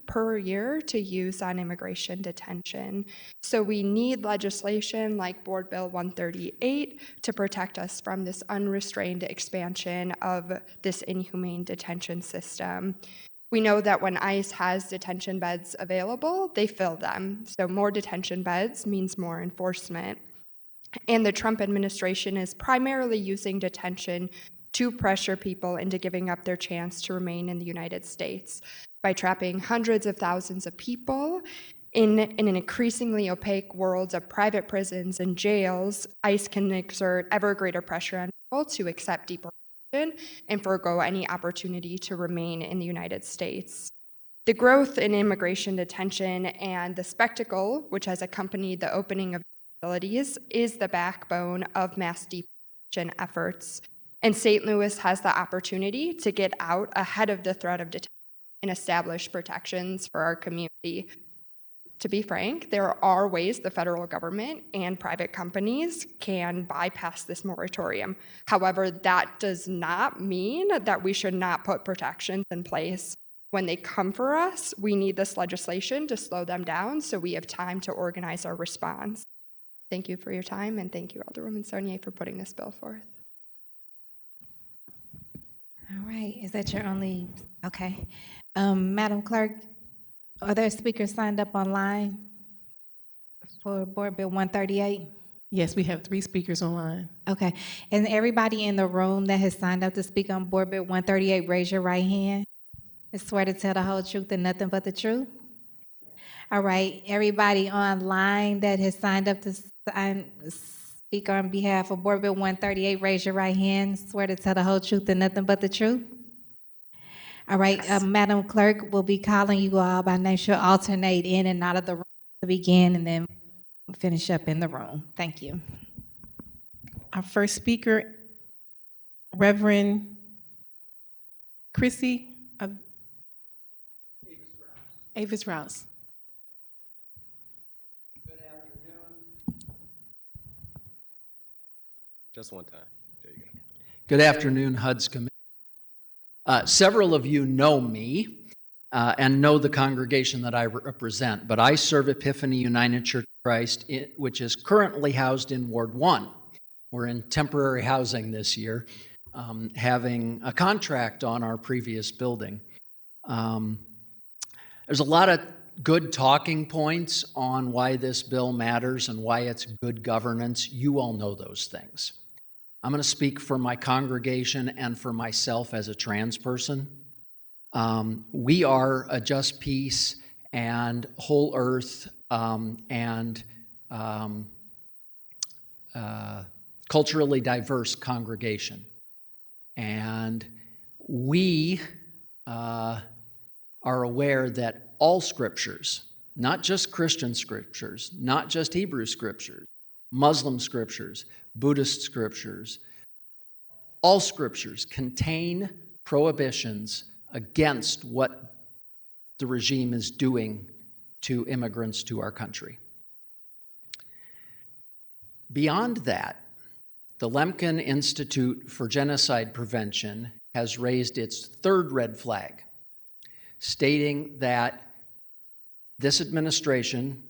per year to use on immigration detention. So we need legislation like Board Bill 138 to protect us from this unrestrained expansion of this inhumane detention system. We know that when ICE has detention beds available, they fill them. So more detention beds means more enforcement. And the Trump administration is primarily using detention to pressure people into giving up their chance to remain in the United States. By trapping hundreds of thousands of people in an increasingly opaque world of private prisons and jails, ICE can exert ever greater pressure on people to accept deportation and forego any opportunity to remain in the United States. The growth in immigration detention and the spectacle which has accompanied the opening of facilities is the backbone of mass deportation efforts. And St. Louis has the opportunity to get out ahead of the threat of detention and establish protections for our community. To be frank, there are ways the federal government and private companies can bypass this moratorium. However, that does not mean that we should not put protections in place. When they come for us, we need this legislation to slow them down so we have time to organize our response. Thank you for your time, and thank you, Alderwoman Sonnier, for putting this bill forth. All right, is that your only, okay. Madam Clerk, are there speakers signed up online for Board Bill 138? Yes, we have 3 speakers online. Okay, and everybody in the room that has signed up to speak on Board Bill 138, raise your right hand and swear to tell the whole truth and nothing but the truth. All right, everybody online that has signed up to speak on behalf of Board Bill 138, raise your right hand, swear to tell the whole truth and nothing but the truth. All right, yes. Madam Clerk will be calling you all by name. She'll alternate in and out of the room to begin and then finish up in the room. Thank you. Our first speaker, Reverend Chrissy. Avis Rouse. Just one time. There you go. Good afternoon, HUD's committee. Several of you know me and know the congregation that I represent, but I serve Epiphany United Church of Christ, which is currently housed in Ward 1. We're in temporary housing this year, having a contract on our previous building. There's a lot of good talking points on why this bill matters and why it's good governance. You all know those things. I'm going to speak for my congregation and for myself as a trans person. We are a Just Peace and Whole Earth and culturally diverse congregation. And we are aware that all scriptures, not just Christian scriptures, not just Hebrew scriptures, Muslim scriptures, Buddhist scriptures, all scriptures contain prohibitions against what the regime is doing to immigrants to our country. Beyond that, the Lemkin Institute for Genocide Prevention has raised its third red flag, stating that this administration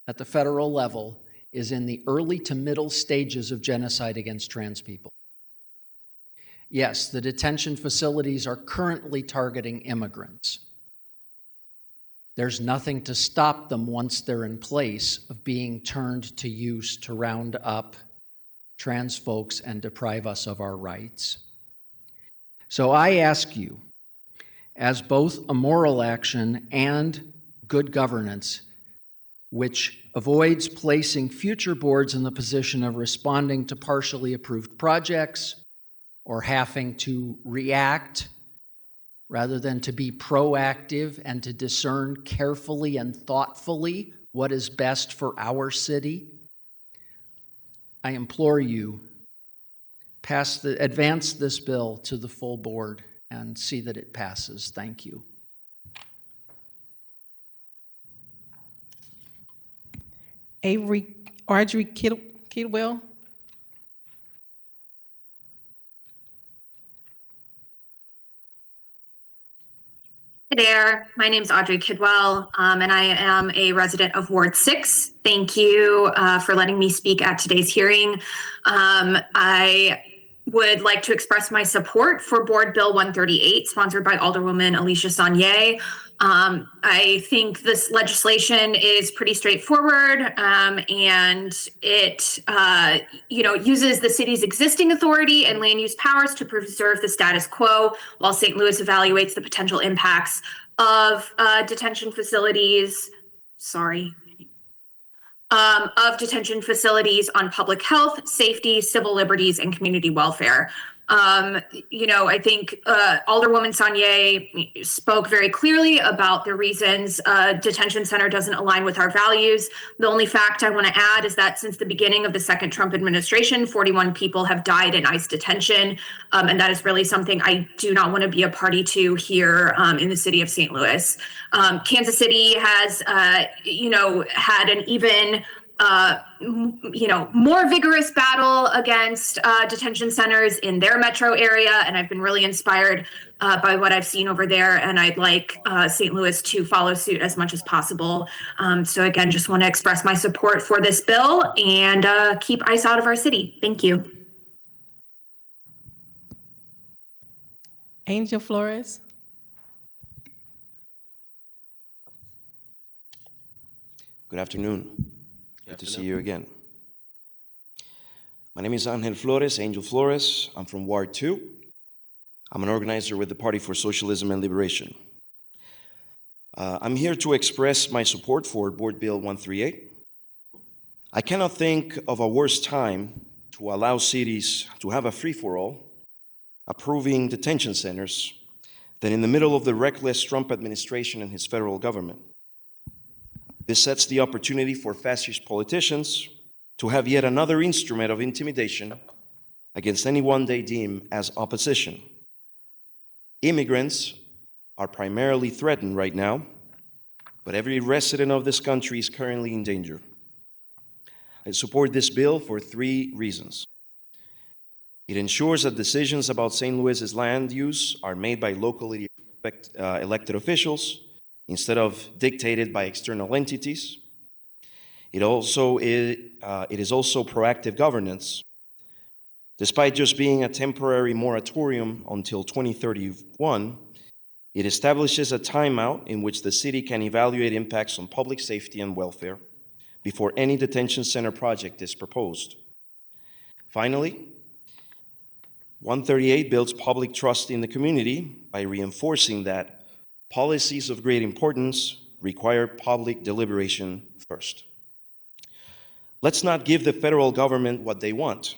at the federal level is in the early to middle stages of genocide against trans people. Yes, the detention facilities are currently targeting immigrants. There's nothing to stop them once they're in place of being turned to use to round up trans folks and deprive us of our rights. So I ask you, as both a moral action and good governance, which avoids placing future boards in the position of responding to partially approved projects or having to react rather than to be proactive and to discern carefully and thoughtfully what is best for our city, I implore you, advance this bill to the full board and see that it passes. Thank you. Audrey Kidwell. Hey there, my name is Audrey Kidwell, and I am a resident of Ward 6. Thank you for letting me speak at today's hearing. I would like to express my support for Board Bill 138, sponsored by Alderwoman Alisha Sonnier. I think this legislation is pretty straightforward, and it uses the city's existing authority and land use powers to preserve the status quo while St. Louis evaluates the potential impacts of detention facilities. On public health, safety, civil liberties, and community welfare. I think Alderwoman Sonnier spoke very clearly about the reasons a detention center doesn't align with our values. The only fact I want to add is that since the beginning of the second Trump administration, 41 people have died in ICE detention, and that is really something I do not want to be a party to here in the city of St. Louis. Kansas City has, had an even more vigorous battle against detention centers in their metro area, and I've been really inspired by what I've seen over there, and I'd like St. Louis to follow suit as much as possible. So again, just want to express my support for this bill and keep ICE out of our city. Thank you. Angel Flores. Good afternoon. Good to see you again. My name is Angel Flores, Angel Flores. I'm from Ward 2. I'm an organizer with the Party for Socialism and Liberation. I'm here to express my support for Board Bill 138. I cannot think of a worse time to allow cities to have a free-for-all approving detention centers than in the middle of the reckless Trump administration and his federal government. This sets the opportunity for fascist politicians to have yet another instrument of intimidation against anyone they deem as opposition. Immigrants are primarily threatened right now but every resident of this country is currently in danger. I support this bill for 3 reasons. It ensures that decisions about St. Louis's land use are made by locally elected officials instead of dictated by external entities. It is also proactive governance. Despite just being a temporary moratorium until 2031, it establishes a timeout in which the city can evaluate impacts on public safety and welfare before any detention center project is proposed. Finally, 138 builds public trust in the community by reinforcing that policies of great importance require public deliberation first. Let's not give the federal government what they want.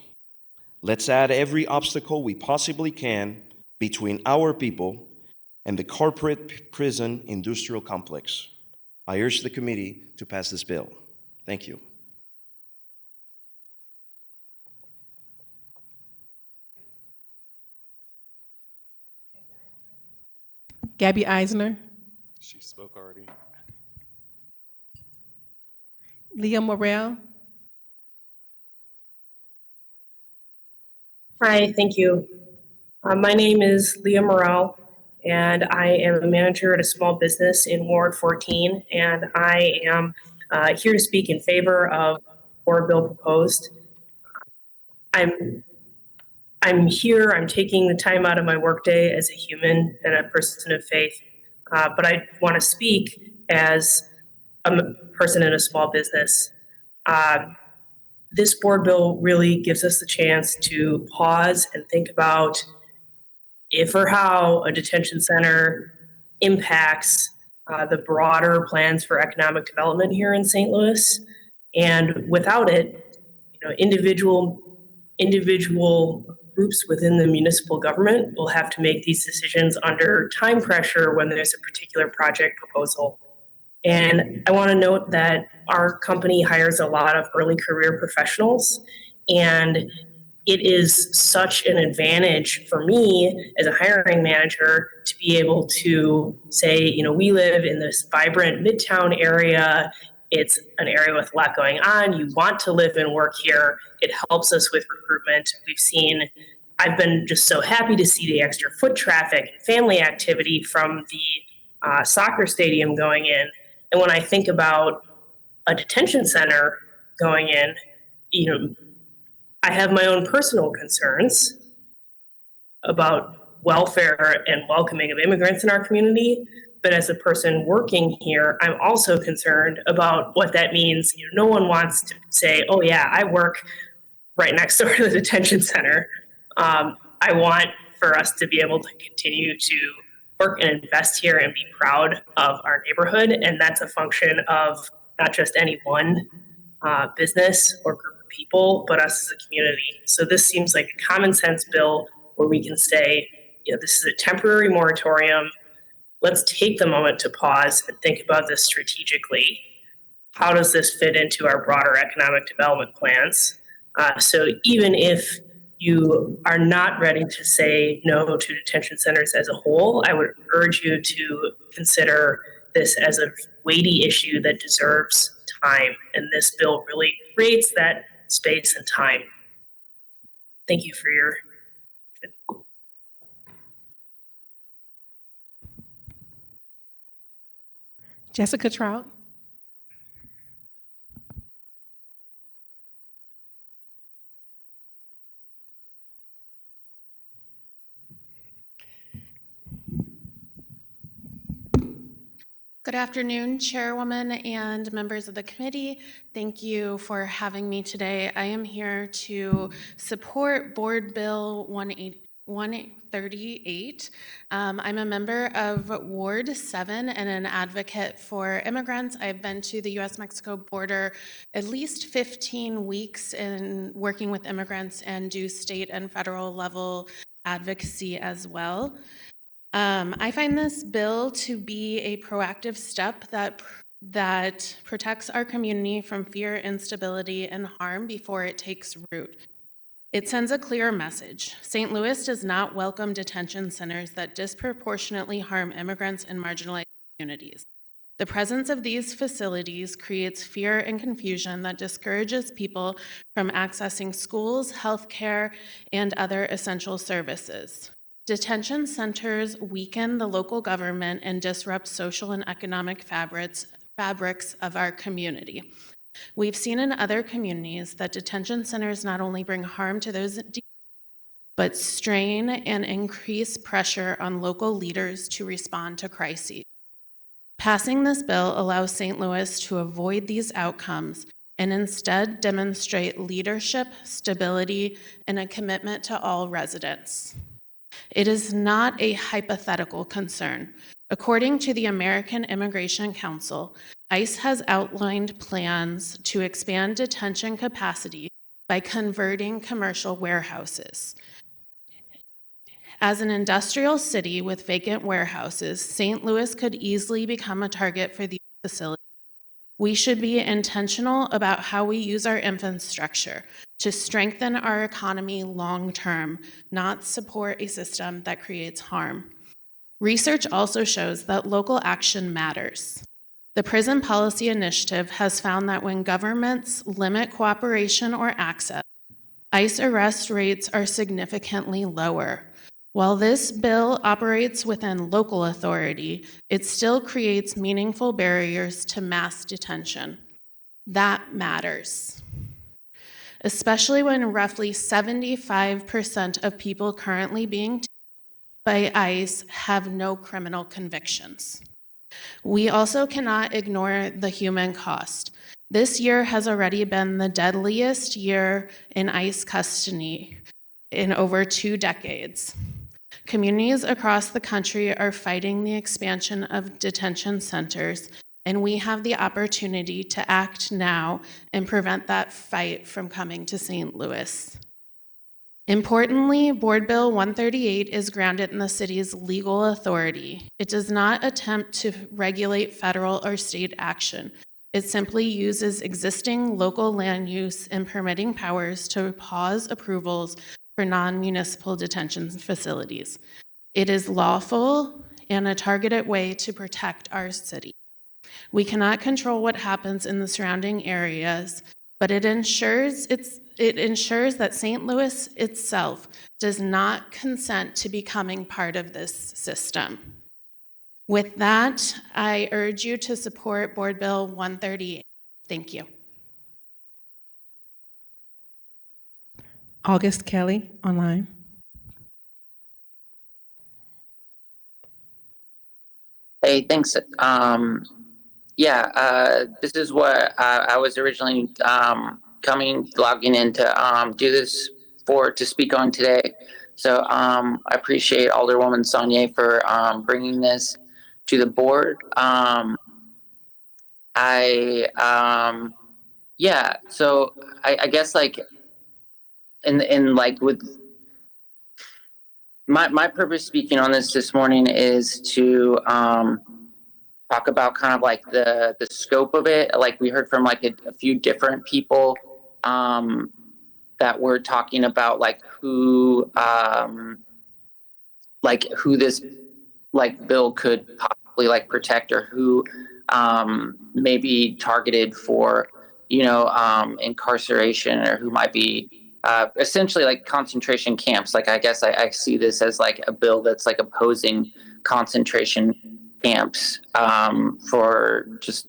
Let's add every obstacle we possibly can between our people and the corporate prison industrial complex. I urge the committee to pass this bill. Thank you. Gabby Eisner, She spoke already. Leah Morrell, Hi, thank you. My name is Leah Morrell, and I am a manager at a small business in Ward 14, and I am here to speak in favor of Board Bill proposed. I'm here, I'm taking the time out of my workday as a human and a person of faith, but I want to speak as a person in a small business. This board bill really gives us the chance to pause and think about if or how a detention center impacts the broader plans for economic development here in St. Louis. And without it, individual groups within the municipal government will have to make these decisions under time pressure when there's a particular project proposal. And I want to note that our company hires a lot of early career professionals, and it is such an advantage for me as a hiring manager to be able to say, we live in this vibrant Midtown area. It's an area with a lot going on. You want to live and work here. It helps us with recruitment. I've been just so happy to see the extra foot traffic and family activity from the soccer stadium going in. And when I think about a detention center going in, I have my own personal concerns about welfare and welcoming of immigrants in our community. But as a person working here, I'm also concerned about what that means. No one wants to say, oh yeah, I work right next door to the detention center. I want for us to be able to continue to work and invest here and be proud of our neighborhood. And that's a function of not just any one business or group of people, but us as a community. So this seems like a common sense bill where we can say, this is a temporary moratorium. Let's take the moment to pause and think about this strategically. How does this fit into our broader economic development plans? So even if you are not ready to say no to detention centers as a whole, I would urge you to consider this as a weighty issue that deserves time. And this bill really creates that space and time. Thank you for your. Jessica Trout, Good afternoon, Chairwoman and members of the committee. Thank you for having me today. I am here to support Board Bill 138. I'm a member of Ward 7 and an advocate for immigrants. I've been to the U.S.-Mexico border at least 15 weeks in working with immigrants and do state and federal level advocacy as well. I find this bill to be a proactive step that protects our community from fear, instability, and harm before it takes root. It sends a clear message. St. Louis does not welcome detention centers that disproportionately harm immigrants and marginalized communities. The presence of these facilities creates fear and confusion that discourages people from accessing schools, healthcare, and other essential services. Detention centers weaken the local government and disrupt social and economic fabrics of our community. We've seen in other communities that detention centers not only bring harm to those detained, but strain and increase pressure on local leaders to respond to crises. Passing this bill allows St. Louis to avoid these outcomes and instead demonstrate leadership, stability, and a commitment to all residents. It is not a hypothetical concern. According to the American Immigration Council, ICE has outlined plans to expand detention capacity by converting commercial warehouses. As an industrial city with vacant warehouses, St. Louis could easily become a target for these facilities. We should be intentional about how we use our infrastructure to strengthen our economy long-term, not support a system that creates harm. Research also shows that local action matters. The Prison Policy Initiative has found that when governments limit cooperation or access, ICE arrest rates are significantly lower. While this bill operates within local authority, it still creates meaningful barriers to mass detention. That matters, especially when roughly 75% of people currently being detained by ICE have no criminal convictions. We also cannot ignore the human cost. This year has already been the deadliest year in ICE custody in over 2 decades. Communities across the country are fighting the expansion of detention centers, and we have the opportunity to act now and prevent that fight from coming to St. Louis. Importantly, Board Bill 138 is grounded in the city's legal authority. It does not attempt to regulate federal or state action. It simply uses existing local land use and permitting powers to pause approvals for non-municipal detention facilities. It is lawful and a targeted way to protect our city. We cannot control what happens in the surrounding areas, but it ensures that St. Louis itself does not consent to becoming part of this system. With that, I urge you to support Board Bill 138. Thank you. August Kelly, online. Hey, thanks. This is what I was originally logging in to do this to speak on today. So I appreciate Alderwoman Sonnier for bringing this to the board. So I guess like in like with my purpose speaking on this morning is to talk about kind of like the scope of it. Like we heard from like a few different people that were talking about like who this like bill could possibly like protect, or who may be targeted for incarceration, or who might be essentially like concentration camps. Like I guess I see this as like a bill that's like opposing concentration camps for just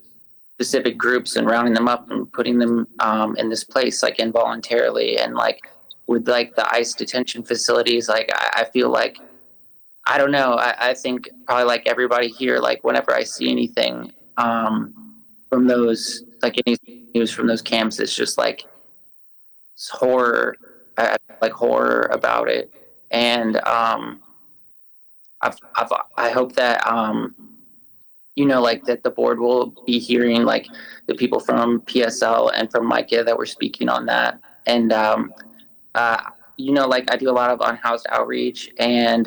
specific groups and rounding them up and putting them in this place like involuntarily. And like with like the ICE detention facilities, like I feel like, I don't know, I think probably like everybody here, like whenever I see anything from those, like any news from those camps, it's just like it's horror. I like horror about it. And I hope that like that the board will be hearing like the people from PSL and from Micah that were speaking on that. And like I do a lot of unhoused outreach, and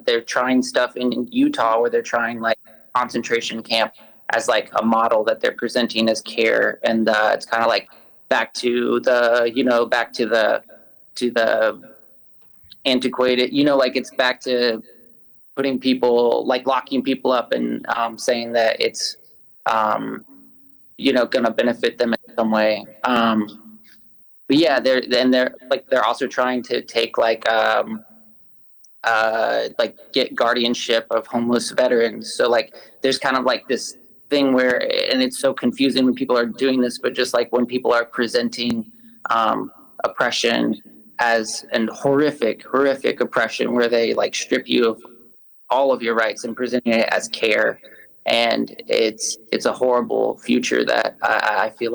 they're trying stuff in Utah where they're trying like concentration camp as like a model that they're presenting as care. And it's kind of like back to the antiquated, like it's back to putting people, like locking people up and saying that it's going to benefit them in some way. But yeah, they're also trying to take get guardianship of homeless veterans. So there's kind of this thing where, and it's so confusing when people are doing this, but just when people are presenting oppression as an horrific oppression, where they strip you of all of your rights and presenting it as care. And it's a horrible future that I feel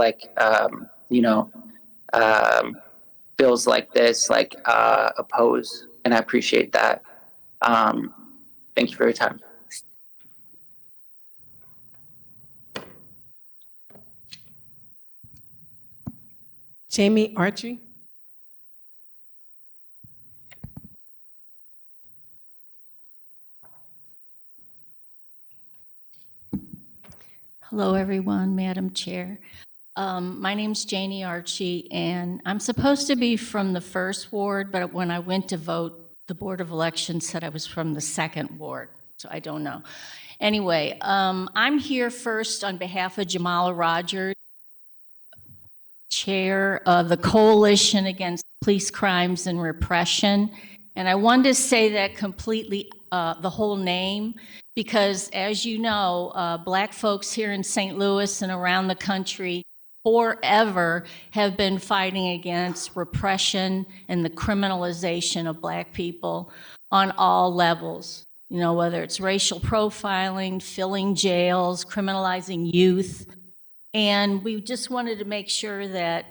bills like this oppose, and I appreciate that. Thank you for your time. Jamie Archie. Hello, everyone, Madam Chair. My name's Janie Archie, and I'm supposed to be from the 1st Ward, but when I went to vote, the Board of Elections said I was from the 2nd Ward, so I don't know. Anyway, I'm here first on behalf of Jamala Rogers, Chair of the Coalition Against Police Crimes and Repression, and I wanted to say that completely, the whole name, because as you know, Black folks here in St. Louis and around the country forever have been fighting against repression and the criminalization of Black people on all levels. Whether it's racial profiling, filling jails, criminalizing youth. And we just wanted to make sure that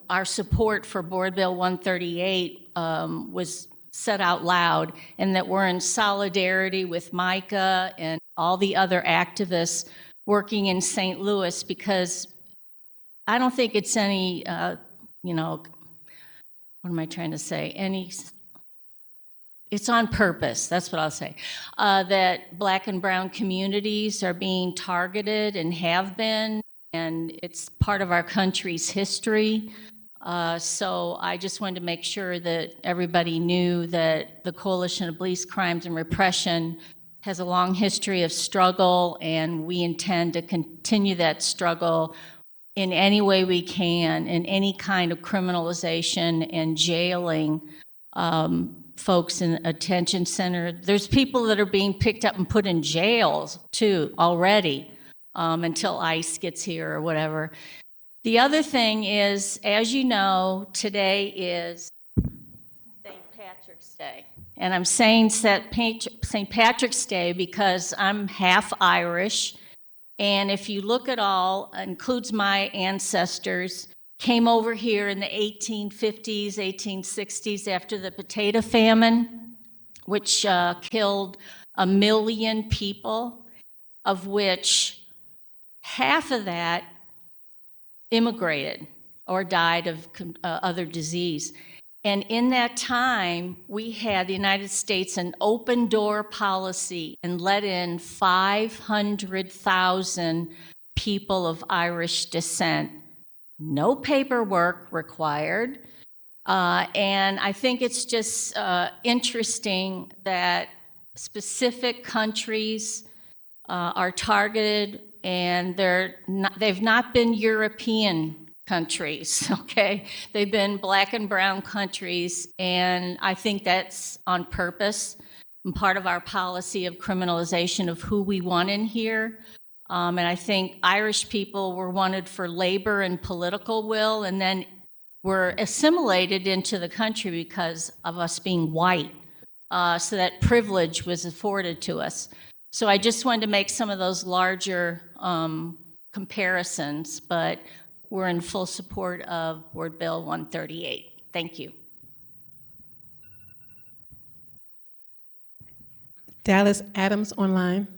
our support for Board Bill 138 was said out loud, and that we're in solidarity with Micah and all the other activists working in St. Louis, because I don't think it's any, what am I trying to say? It's on purpose, that's what I'll say, that Black and brown communities are being targeted and have been, and it's part of our country's history. So I just wanted to make sure that everybody knew that the Coalition of Police Crimes and Repression has a long history of struggle, and we intend to continue that struggle in any way we can, in any kind of criminalization and jailing folks in a detention center. There's people that are being picked up and put in jails too already until ICE gets here or whatever. The other thing is, as you know, today is St. Patrick's Day. And I'm saying St. Patrick's Day because I'm half Irish. And if you look at all, includes my ancestors, came over here in the 1850s, 1860s after the potato famine, which killed 1 million people, of which half of that immigrated or died of other disease. And in that time, we had the United States an open door policy and let in 500,000 people of Irish descent. No paperwork required. And I think it's just interesting that specific countries are targeted, and they've not been European countries, okay? They've been Black and brown countries, and I think that's on purpose and part of our policy of criminalization of who we want in here. And I think Irish people were wanted for labor and political will, and then were assimilated into the country because of us being white. So that privilege was afforded to us. So I just wanted to make some of those larger comparisons, but we're in full support of Board Bill 138. Thank you. Dallas Adams online.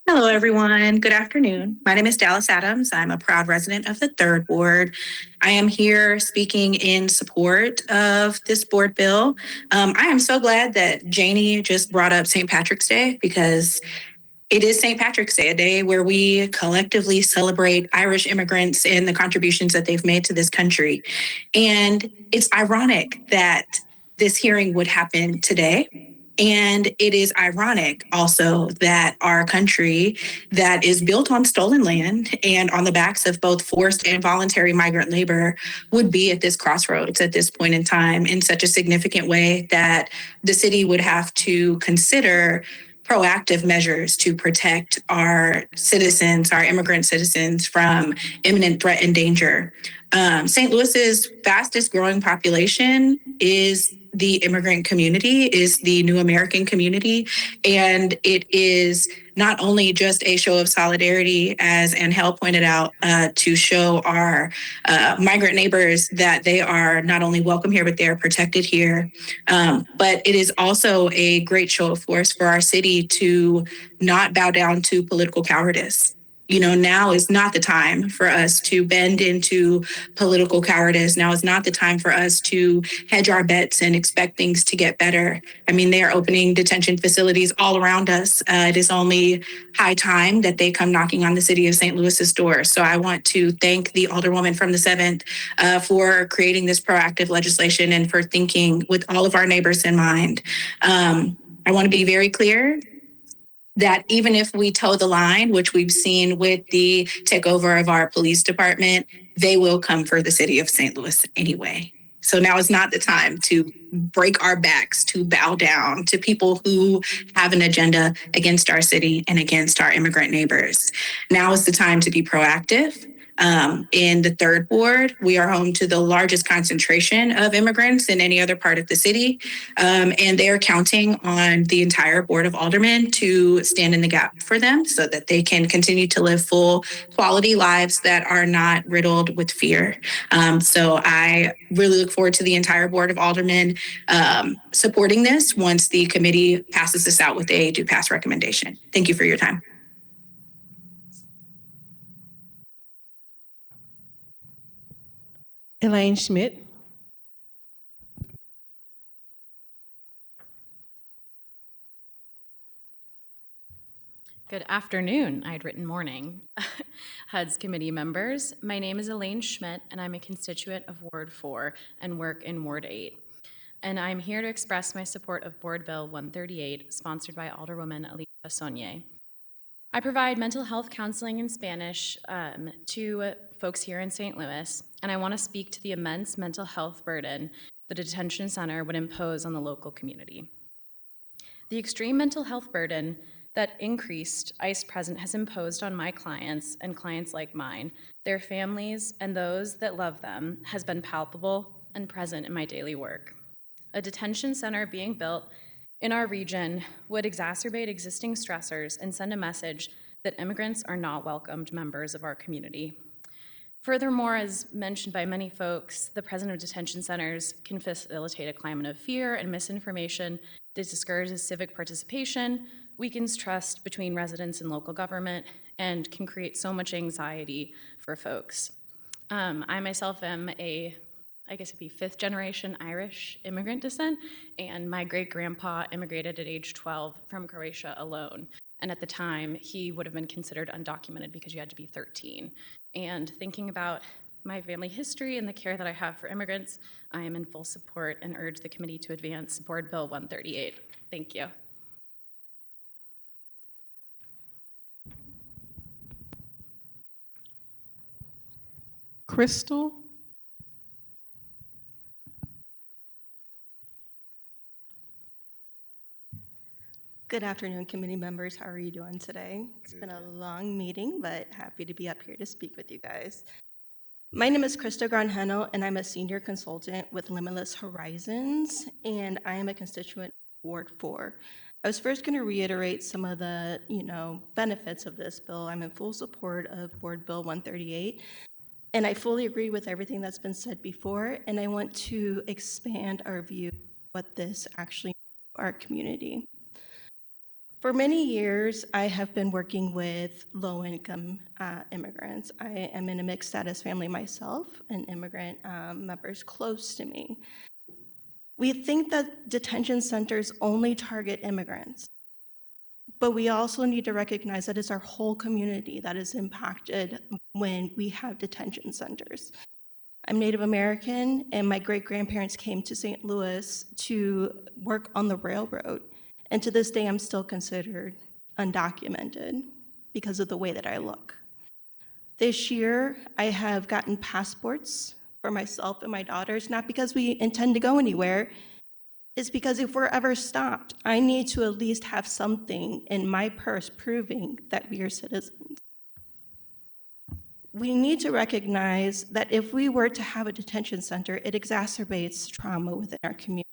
Hello, everyone. Good afternoon. My name is Dallas Adams. I'm a proud resident of the 3rd Ward. I am here speaking in support of this board bill. I am so glad that Janie just brought up St. Patrick's Day, because it is St. Patrick's Day, a day where we collectively celebrate Irish immigrants and the contributions that they've made to this country. And it's ironic that this hearing would happen today, And it is ironic also that our country that is built on stolen land and on the backs of both forced and voluntary migrant labor would be at this crossroads at this point in time in such a significant way that the city would have to consider proactive measures to protect our citizens, our immigrant citizens, from imminent threat and danger. St. Louis's fastest growing population is the immigrant community, is the new American community. And it is not only just a show of solidarity, as Angel pointed out, to show our migrant neighbors that they are not only welcome here, but they are protected here. But it is also a great show of force for our city to not bow down to political cowardice. You know, now is not the time for us to bend into political cowardice. Now is not the time for us to hedge our bets and expect things to get better. I mean, they are opening detention facilities all around us. It is only high time that they come knocking on the city of St. Louis's door. So I want to thank the Alderwoman from the 7th for creating this proactive legislation and for thinking with all of our neighbors in mind. I want to be very clear that even if we toe the line, which we've seen with the takeover of our police department, they will come for the city of St. Louis anyway. So now is not the time to break our backs, to bow down to people who have an agenda against our city and against our immigrant neighbors. Now is the time to be proactive. In the 3rd Ward, we are home to the largest concentration of immigrants in any other part of the city. And they are counting on the entire Board of Aldermen to stand in the gap for them so that they can continue to live full, quality lives that are not riddled with fear. So I really look forward to the entire Board of Aldermen supporting this once the committee passes this out with a due pass recommendation. Thank you for your time. Elaine Schmidt. Good afternoon. I'd written morning. HUD's committee members, my name is Elaine Schmidt, and I'm a constituent of Ward 4 and work in Ward 8. And I'm here to express my support of Board Bill 138, sponsored by Alderwoman Alisha Sonnier. I provide mental health counseling in Spanish to folks here in St. Louis, and I want to speak to the immense mental health burden the detention center would impose on the local community. The extreme mental health burden that increased ICE presence has imposed on my clients and clients like mine, their families, and those that love them has been palpable and present in my daily work. A detention center being built in our region would exacerbate existing stressors and send a message that immigrants are not welcomed members of our community. Furthermore, as mentioned by many folks, the presence of detention centers can facilitate a climate of fear and misinformation that discourages civic participation, weakens trust between residents and local government, and can create so much anxiety for folks. I myself am I guess it'd be 5th generation Irish immigrant descent, and my great-grandpa immigrated at age 12 from Croatia alone. And at the time, he would have been considered undocumented because you had to be 13. And thinking about my family history and the care that I have for immigrants, I am in full support and urge the committee to advance Board Bill 138. Thank you. Crystal. Good afternoon, committee members. How are you doing today? It's been a long meeting, but happy to be up here to speak with you guys. My name is Krista Granjeno, and I'm a senior consultant with Limitless Horizons, and I am a constituent of Ward 4. I was first going to reiterate some of the, benefits of this bill. I'm in full support of Board Bill 138, and I fully agree with everything that's been said before, and I want to expand our view of what this actually means for our community. For many years, I have been working with low-income immigrants. I am in a mixed status family myself, and immigrant members close to me. We think that detention centers only target immigrants, but we also need to recognize that it's our whole community that is impacted when we have detention centers. I'm Native American, and my great-grandparents came to St. Louis to work on the railroad. And to this day, I'm still considered undocumented because of the way that I look. This year, I have gotten passports for myself and my daughters, not because we intend to go anywhere. It's because if we're ever stopped, I need to at least have something in my purse proving that we are citizens. We need to recognize that if we were to have a detention center, it exacerbates trauma within our community.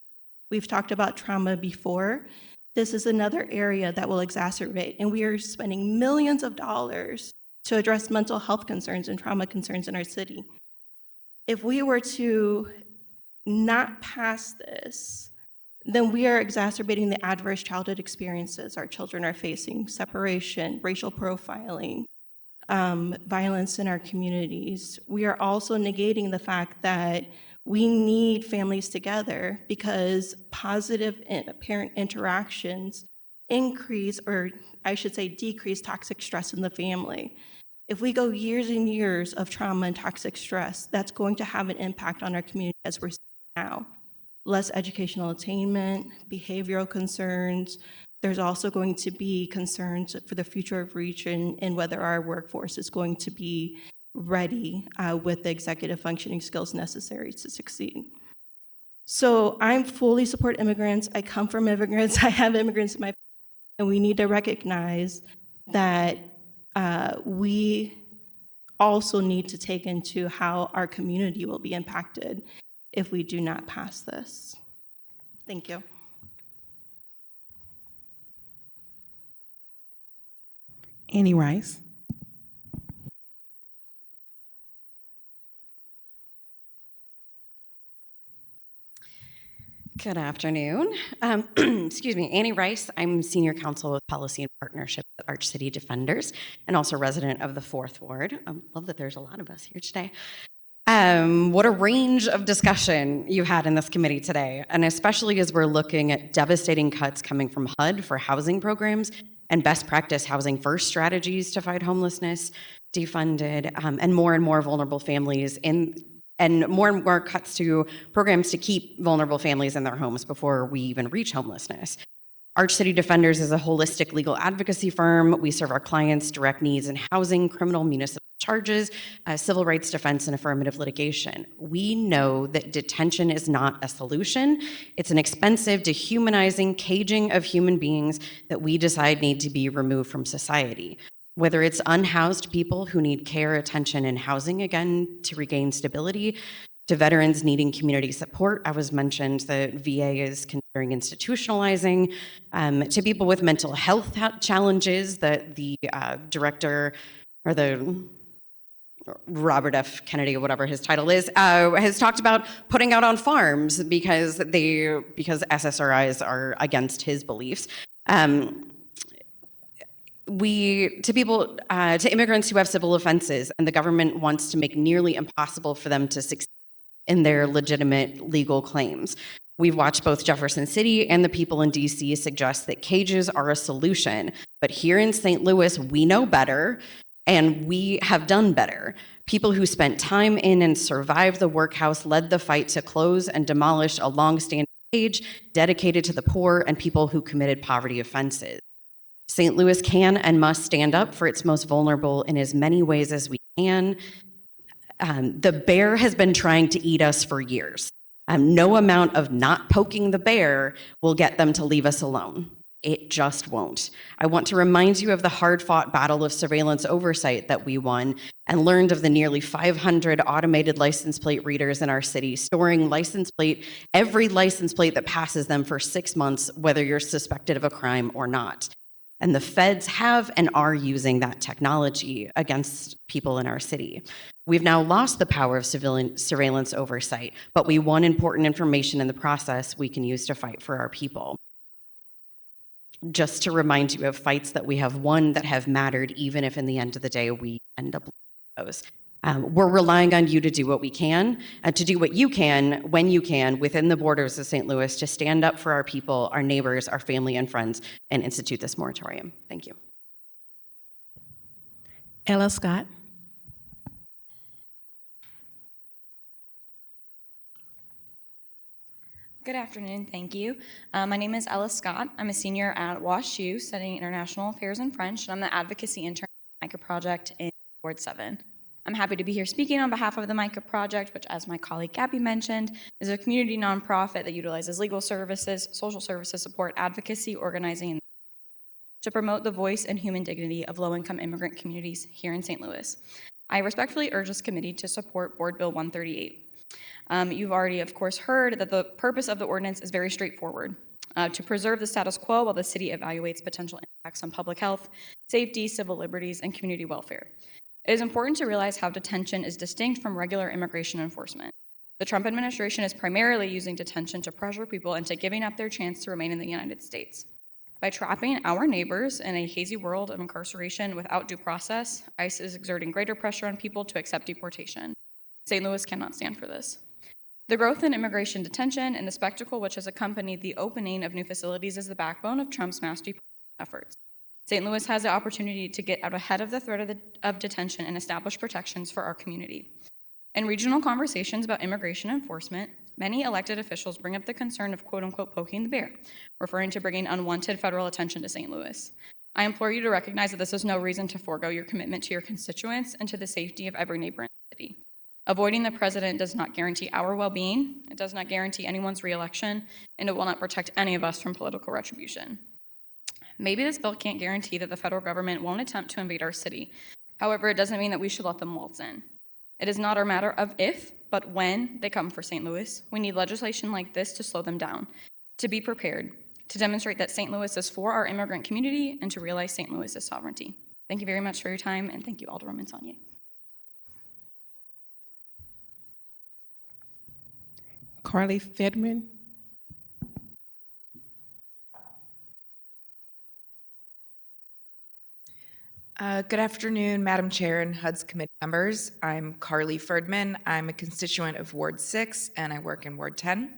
We've talked about trauma before. This is another area that will exacerbate, and we are spending millions of dollars to address mental health concerns and trauma concerns in our city. If we were to not pass this, then we are exacerbating the adverse childhood experiences our children are facing: separation, racial profiling, violence in our communities. We are also negating the fact that we need families together because positive parent interactions increase, or I should say decrease, toxic stress in the family. If we go years and years of trauma and toxic stress, that's going to have an impact on our community as we're seeing now. Less educational attainment, behavioral concerns. There's also going to be concerns for the future of region and whether our workforce is going to be ready with the executive functioning skills necessary to succeed. So I fully support immigrants. I come from immigrants. I have immigrants in my family, and we need to recognize that we also need to take into how our community will be impacted if we do not pass this. Thank you. Annie Rice. Good afternoon. Excuse me, Annie Rice. I'm Senior Counsel with Policy and Partnerships at Arch City Defenders and also resident of the 4th Ward. I love that there's a lot of us here today. What a range of discussion you had in this committee today, and especially as we're looking at devastating cuts coming from HUD for housing programs and best practice housing first strategies to fight homelessness, defunded, and more vulnerable families and more cuts to programs to keep vulnerable families in their homes before we even reach homelessness. Arch City Defenders is a holistic legal advocacy firm. We serve our clients' direct needs in housing, criminal, municipal charges, civil rights defense, and affirmative litigation. We know that detention is not a solution. It's an expensive, dehumanizing caging of human beings that we decide need to be removed from society. Whether it's unhoused people who need care, attention, and housing, again, to regain stability, to veterans needing community support. I was mentioned that VA is considering institutionalizing, to people with mental health challenges that the director, or the Robert F. Kennedy, or whatever his title is, has talked about putting out on farms because SSRIs are against his beliefs. To immigrants who have civil offenses, and the government wants to make nearly impossible for them to succeed in their legitimate legal claims. We've watched both Jefferson City and the people in DC suggest that cages are a solution, but here in St. Louis, we know better, and we have done better. People who spent time in and survived the workhouse led the fight to close and demolish a long-standing cage dedicated to the poor and people who committed poverty offenses. St. Louis can and must stand up for its most vulnerable in as many ways as we can. The bear has been trying to eat us for years. No amount of not poking the bear will get them to leave us alone. It just won't. I want to remind you of the hard-fought battle of surveillance oversight that we won and learned of the nearly 500 automated license plate readers in our city, storing every license plate that passes them for 6 months, whether you're suspected of a crime or not. And the feds have and are using that technology against people in our city. We've now lost the power of civilian surveillance oversight, but we won important information in the process we can use to fight for our people. Just to remind you of fights that we have won that have mattered, even if in the end of the day we end up losing those. We're relying on you to do what we can, to do what you can, when you can, within the borders of St. Louis, to stand up for our people, our neighbors, our family and friends, and institute this moratorium. Thank you. Ella Scott. Good afternoon, thank you. My name is Ella Scott. I'm a senior at WashU studying international affairs and French, and I'm the advocacy intern at the MICA project in Ward 7. I'm happy to be here speaking on behalf of the MICA project, which, as my colleague Gabby mentioned, is a community nonprofit that utilizes legal services, social services support, advocacy, organizing, to promote the voice and human dignity of low-income immigrant communities here in St. Louis. I respectfully urge this committee to support Board Bill 138. You've already, of course, heard that the purpose of the ordinance is very straightforward: to preserve the status quo while the city evaluates potential impacts on public health, safety, civil liberties, and community welfare. It is important to realize how detention is distinct from regular immigration enforcement. The Trump administration is primarily using detention to pressure people into giving up their chance to remain in the United States. By trapping our neighbors in a hazy world of incarceration without due process, ICE is exerting greater pressure on people to accept deportation. St. Louis cannot stand for this. The growth in immigration detention and the spectacle which has accompanied the opening of new facilities is the backbone of Trump's mass deportation efforts. St. Louis has the opportunity to get out ahead of the threat of detention and establish protections for our community. In regional conversations about immigration enforcement, many elected officials bring up the concern of quote-unquote poking the bear, referring to bringing unwanted federal attention to St. Louis. I implore you to recognize that this is no reason to forego your commitment to your constituents and to the safety of every neighbor in the city. Avoiding the president does not guarantee our well-being, it does not guarantee anyone's reelection, and it will not protect any of us from political retribution. Maybe this bill can't guarantee that the federal government won't attempt to invade our city. However, it doesn't mean that we should let them waltz in. It is not a matter of if, but when they come for St. Louis. We need legislation like this to slow them down, to be prepared, to demonstrate that St. Louis is for our immigrant community, and to realize St. Louis' sovereignty. Thank you very much for your time, and thank you, Alderwoman Sonnier. Carly Fedman. Good afternoon, Madam Chair and HUD's committee members. I'm Carly Ferdman. I'm a constituent of Ward 6 and I work in Ward 10.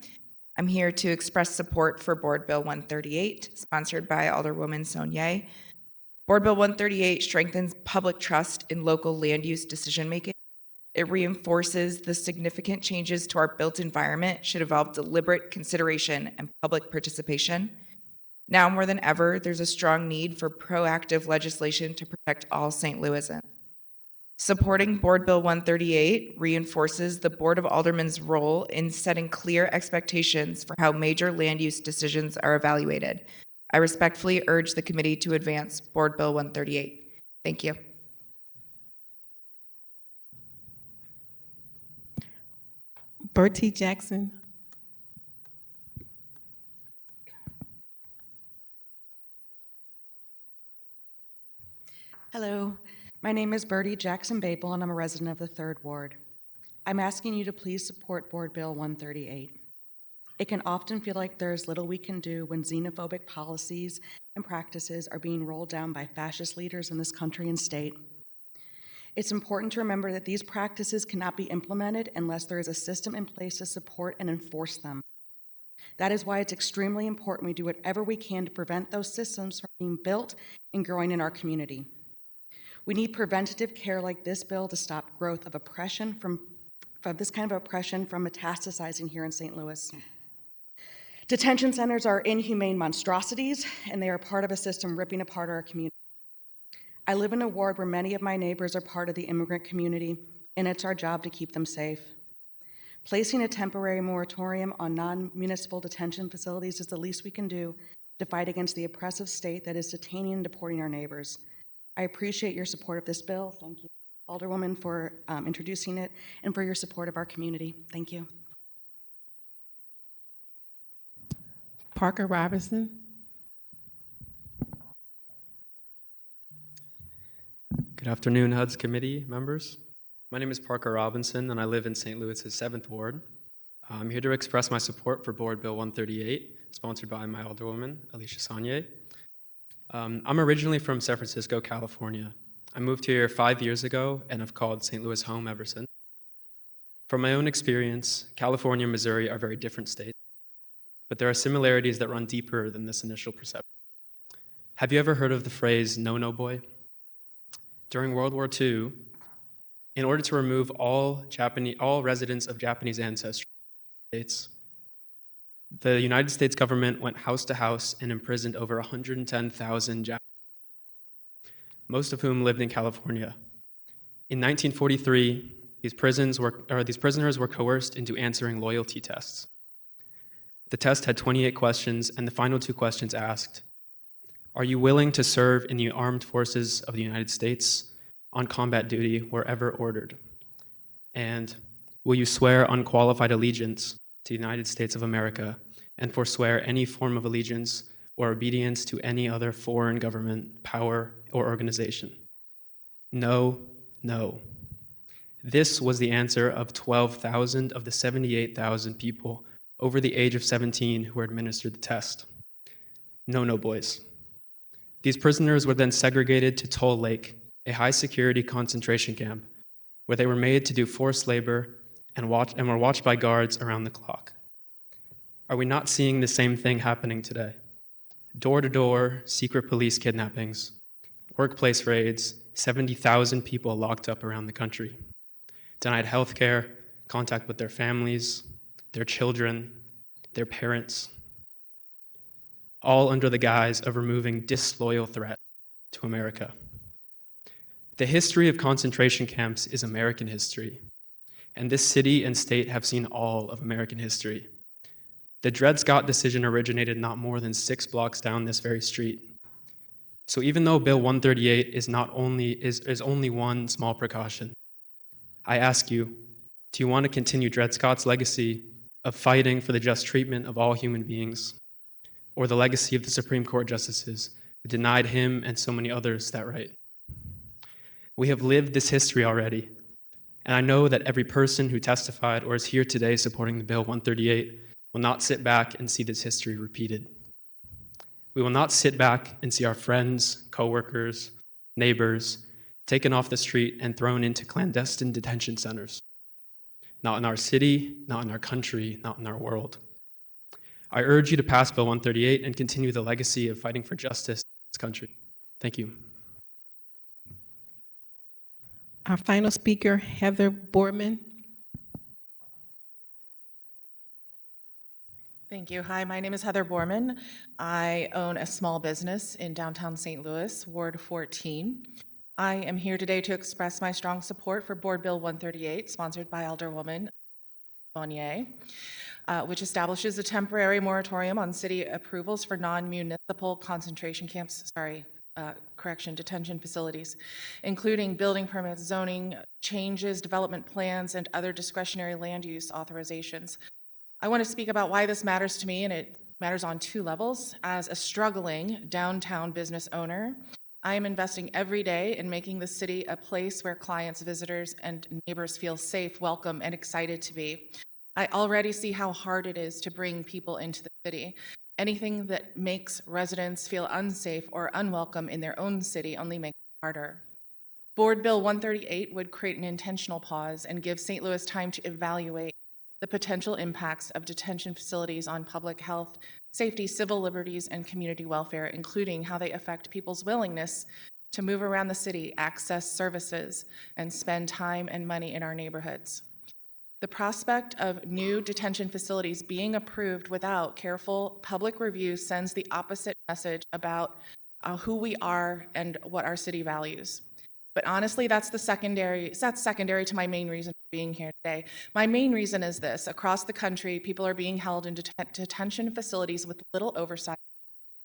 I'm here to express support for Board Bill 138, sponsored by Alderwoman Sonnier. Board Bill 138 strengthens public trust in local land use decision-making. It reinforces the significant changes to our built environment should involve deliberate consideration and public participation. Now more than ever, there's a strong need for proactive legislation to protect all St. Louisans. Supporting Board Bill 138 reinforces the Board of Aldermen's role in setting clear expectations for how major land use decisions are evaluated. I respectfully urge the committee to advance Board Bill 138. Thank you. Bertie Jackson. Hello, my name is Bertie Jackson Babel, and I'm a resident of the 3rd Ward. I'm asking you to please support Board Bill 138. It can often feel like there is little we can do when xenophobic policies and practices are being rolled down by fascist leaders in this country and state. It's important to remember that these practices cannot be implemented unless there is a system in place to support and enforce them. That is why it's extremely important we do whatever we can to prevent those systems from being built and growing in our community. We need preventative care like this bill to stop growth of oppression from this kind of oppression from metastasizing here in St. Louis. Detention centers are inhumane monstrosities, and they are part of a system ripping apart our community. I live in a ward where many of my neighbors are part of the immigrant community, and it's our job to keep them safe. Placing a temporary moratorium on non-municipal detention facilities is the least we can do to fight against the oppressive state that is detaining and deporting our neighbors. I appreciate your support of this bill. Thank you, Alderwoman, for introducing it and for your support of our community. Thank you. Parker Robinson. Good afternoon, HUD's committee members. My name is Parker Robinson, and I live in St. Louis's 7th Ward. I'm here to express my support for Board Bill 138, sponsored by my Alderwoman, Alisha Sonnier. I'm originally from San Francisco, California. I moved here 5 years ago and have called St. Louis home ever since. From my own experience, California and Missouri are very different states, but there are similarities that run deeper than this initial perception. Have you ever heard of the phrase "no boy"? During World War II, in order to remove all residents of Japanese ancestry in the States, The United States government went house to house and imprisoned over 110,000 Japanese, most of whom lived in California. In 1943, these prisoners were coerced into answering loyalty tests. The test had 28 questions, and the final two questions asked, are you willing to serve in the armed forces of the United States on combat duty wherever ordered? And will you swear unqualified allegiance to the United States of America and forswear any form of allegiance or obedience to any other foreign government, power, or organization? No, no. This was the answer of 12,000 of the 78,000 people over the age of 17 who were administered the test. No, no, boys. These prisoners were then segregated to Toll Lake, a high-security concentration camp, where they were made to do forced labor and were watched by guards around the clock. Are we not seeing the same thing happening today? Door-to-door secret police kidnappings, workplace raids, 70,000 people locked up around the country, denied health care, contact with their families, their children, their parents, all under the guise of removing disloyal threats to America. The history of concentration camps is American history, and this city and state have seen all of American history. The Dred Scott decision originated not more than 6 blocks down this very street. So even though Bill 138 is only one small precaution, I ask you, do you want to continue Dred Scott's legacy of fighting for the just treatment of all human beings, or the legacy of the Supreme Court justices who denied him and so many others that right? We have lived this history already, and I know that every person who testified or is here today supporting the Bill 138 will not sit back and see this history repeated. We will not sit back and see our friends, coworkers, neighbors taken off the street and thrown into clandestine detention centers. Not in our city, not in our country, not in our world. I urge you to pass Bill 138 and continue the legacy of fighting for justice in this country. Thank you. Our final speaker, Heather Boardman. Thank you. Hi, my name is Heather Boardman. I own a small business in downtown St. Louis, Ward 14. I am here today to express my strong support for Board Bill 138, sponsored by Alderwoman Sonnier, which establishes a temporary moratorium on city approvals for non-municipal concentration camps, detention facilities, including building permits, zoning changes, development plans, and other discretionary land use authorizations. I want to speak about why this matters to me, and it matters on 2 levels. As a struggling downtown business owner, I am investing every day in making the city a place where clients, visitors, and neighbors feel safe, welcome, and excited to be. I already see how hard it is to bring people into the city. Anything that makes residents feel unsafe or unwelcome in their own city only makes it harder. Board Bill 138 would create an intentional pause and give St. Louis time to evaluate the potential impacts of detention facilities on public health, safety, civil liberties, and community welfare, including how they affect people's willingness to move around the city, access services, and spend time and money in our neighborhoods. The prospect of new detention facilities being approved without careful public review sends the opposite message about who we are and what our city values. But honestly, that's secondary to my main reason for being here today. My main reason is this: across the country, people are being held in detention facilities with little oversight,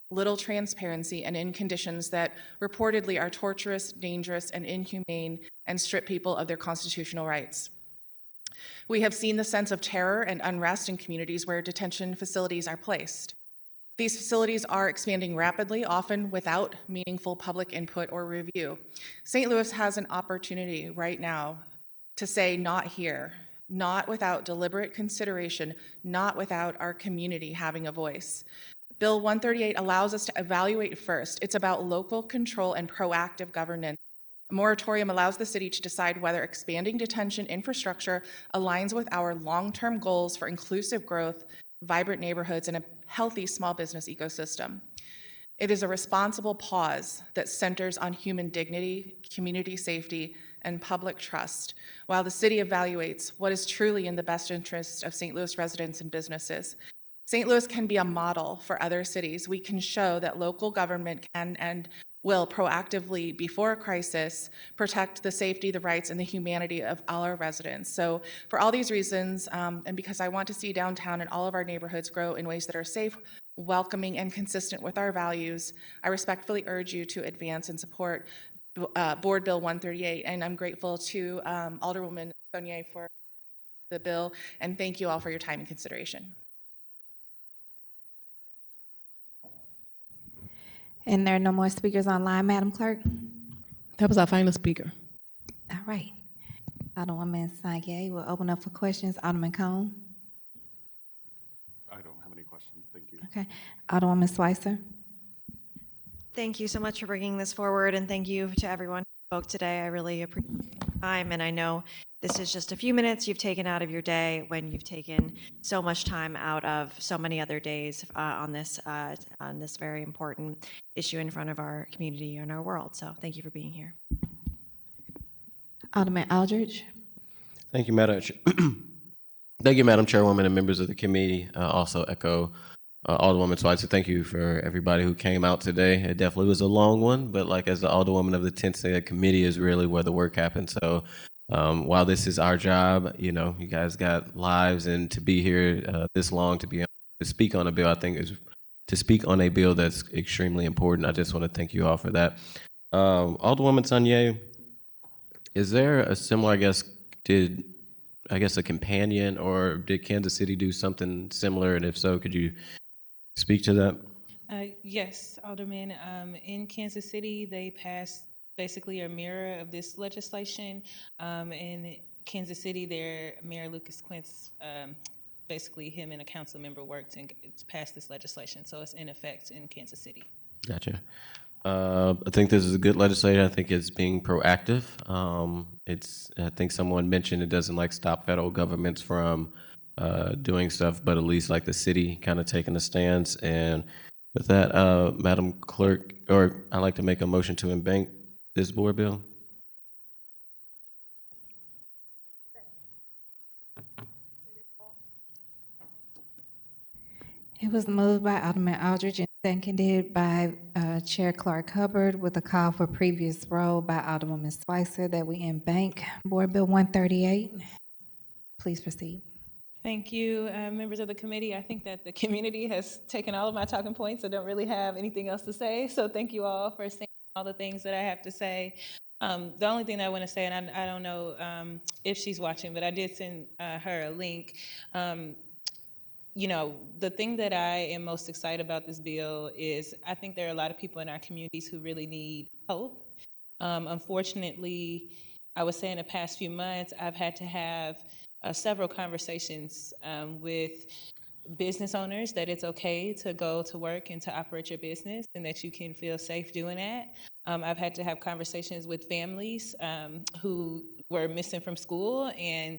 little transparency, and in conditions that reportedly are torturous, dangerous, and inhumane, and strip people of their constitutional rights. We have seen the sense of terror and unrest in communities where detention facilities are placed. These facilities are expanding rapidly, often without meaningful public input or review. St. Louis has an opportunity right now to say not here, not without deliberate consideration, not without our community having a voice. Bill 138 allows us to evaluate first. It's about local control and proactive governance. A moratorium allows the city to decide whether expanding detention infrastructure aligns with our long-term goals for inclusive growth, vibrant neighborhoods, and a healthy small business ecosystem. It is a responsible pause that centers on human dignity, community safety, and public trust, while the city evaluates what is truly in the best interest of St. Louis residents and businesses. St. Louis can be a model for other cities. We can show that local government can and will proactively, before a crisis, protect the safety, the rights, and the humanity of all our residents. So for all these reasons, and because I want to see downtown and all of our neighborhoods grow in ways that are safe, welcoming, and consistent with our values, I respectfully urge you to advance and support Board Bill 138. And I'm grateful to Alderwoman Sonnier for the bill, and thank you all for your time and consideration. And there are no more speakers online, Madam Clerk? That was our final speaker. All right. Alderwoman Sonnier will open up for questions. Alderman Cohn? I don't have any questions, thank you. Okay. Alderwoman Schweitzer? Thank you so much for bringing this forward, and thank you to everyone who spoke today. I really appreciate your time, and I know this is just a few minutes you've taken out of your day when you've taken so much time out of so many other days on this very important issue in front of our community and our world. So thank you for being here. Alderman Aldridge? Thank you, Madam. Thank you, Madam Chairwoman, and members of the committee. Also echo Alderwoman Schweitzer. Thank you for everybody who came out today. It definitely was a long one, but like as the Alderwoman of the 10th said, committee is really where the work happens. So while this is our job, you know, you guys got lives, and to be here this long to speak on a bill, I think is to speak on a bill that's extremely important. I just want to thank you all for that. Alderwoman Sonnier, is there a similar, a companion, or did Kansas City do something similar? And if so, could you speak to that? Yes, Alderman. In Kansas City, they passed basically a mirror of this legislation. In Kansas City, their Mayor Lucas Quince, basically him and a council member worked and passed this legislation. So it's in effect in Kansas City. Gotcha. I think this is a good legislation. I think it's being proactive. I think someone mentioned it doesn't stop federal governments from doing stuff, but at least the city kind of taking a stance. And with that, Madam Clerk, or I'd like to make a motion to embank this board bill. It was moved by Alderman Aldridge and seconded by Chair ClarkHubbard with a call for previous roll by Alderwoman Schweitzer that we embank Board Bill 138. Please proceed. Thank you, members of the committee. I think that the community has taken all of my talking points. I don't really have anything else to say. So thank you all for saying all the things that I have to say. The only thing that I want to say, and I don't know if she's watching, but I did send her a link. You know, the thing that I am most excited about this bill is I think there are a lot of people in our communities who really need hope. Unfortunately, I would say in the past few months, I've had to have several conversations with business owners that it's okay to go to work and to operate your business and that you can feel safe doing that. I've had to have conversations with families who were missing from school, and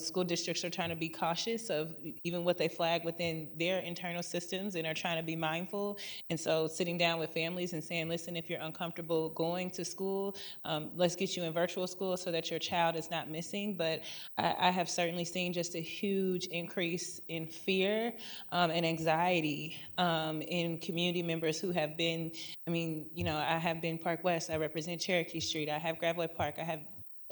school districts are trying to be cautious of even what they flag within their internal systems and are trying to be mindful. And so sitting down with families and saying, listen, if you're uncomfortable going to school, let's get you in virtual school so that your child is not missing. But I have certainly seen just a huge increase in fear and anxiety in community members who have been, I have been Park West, I represent Cherokee Street, I have Gravois Park,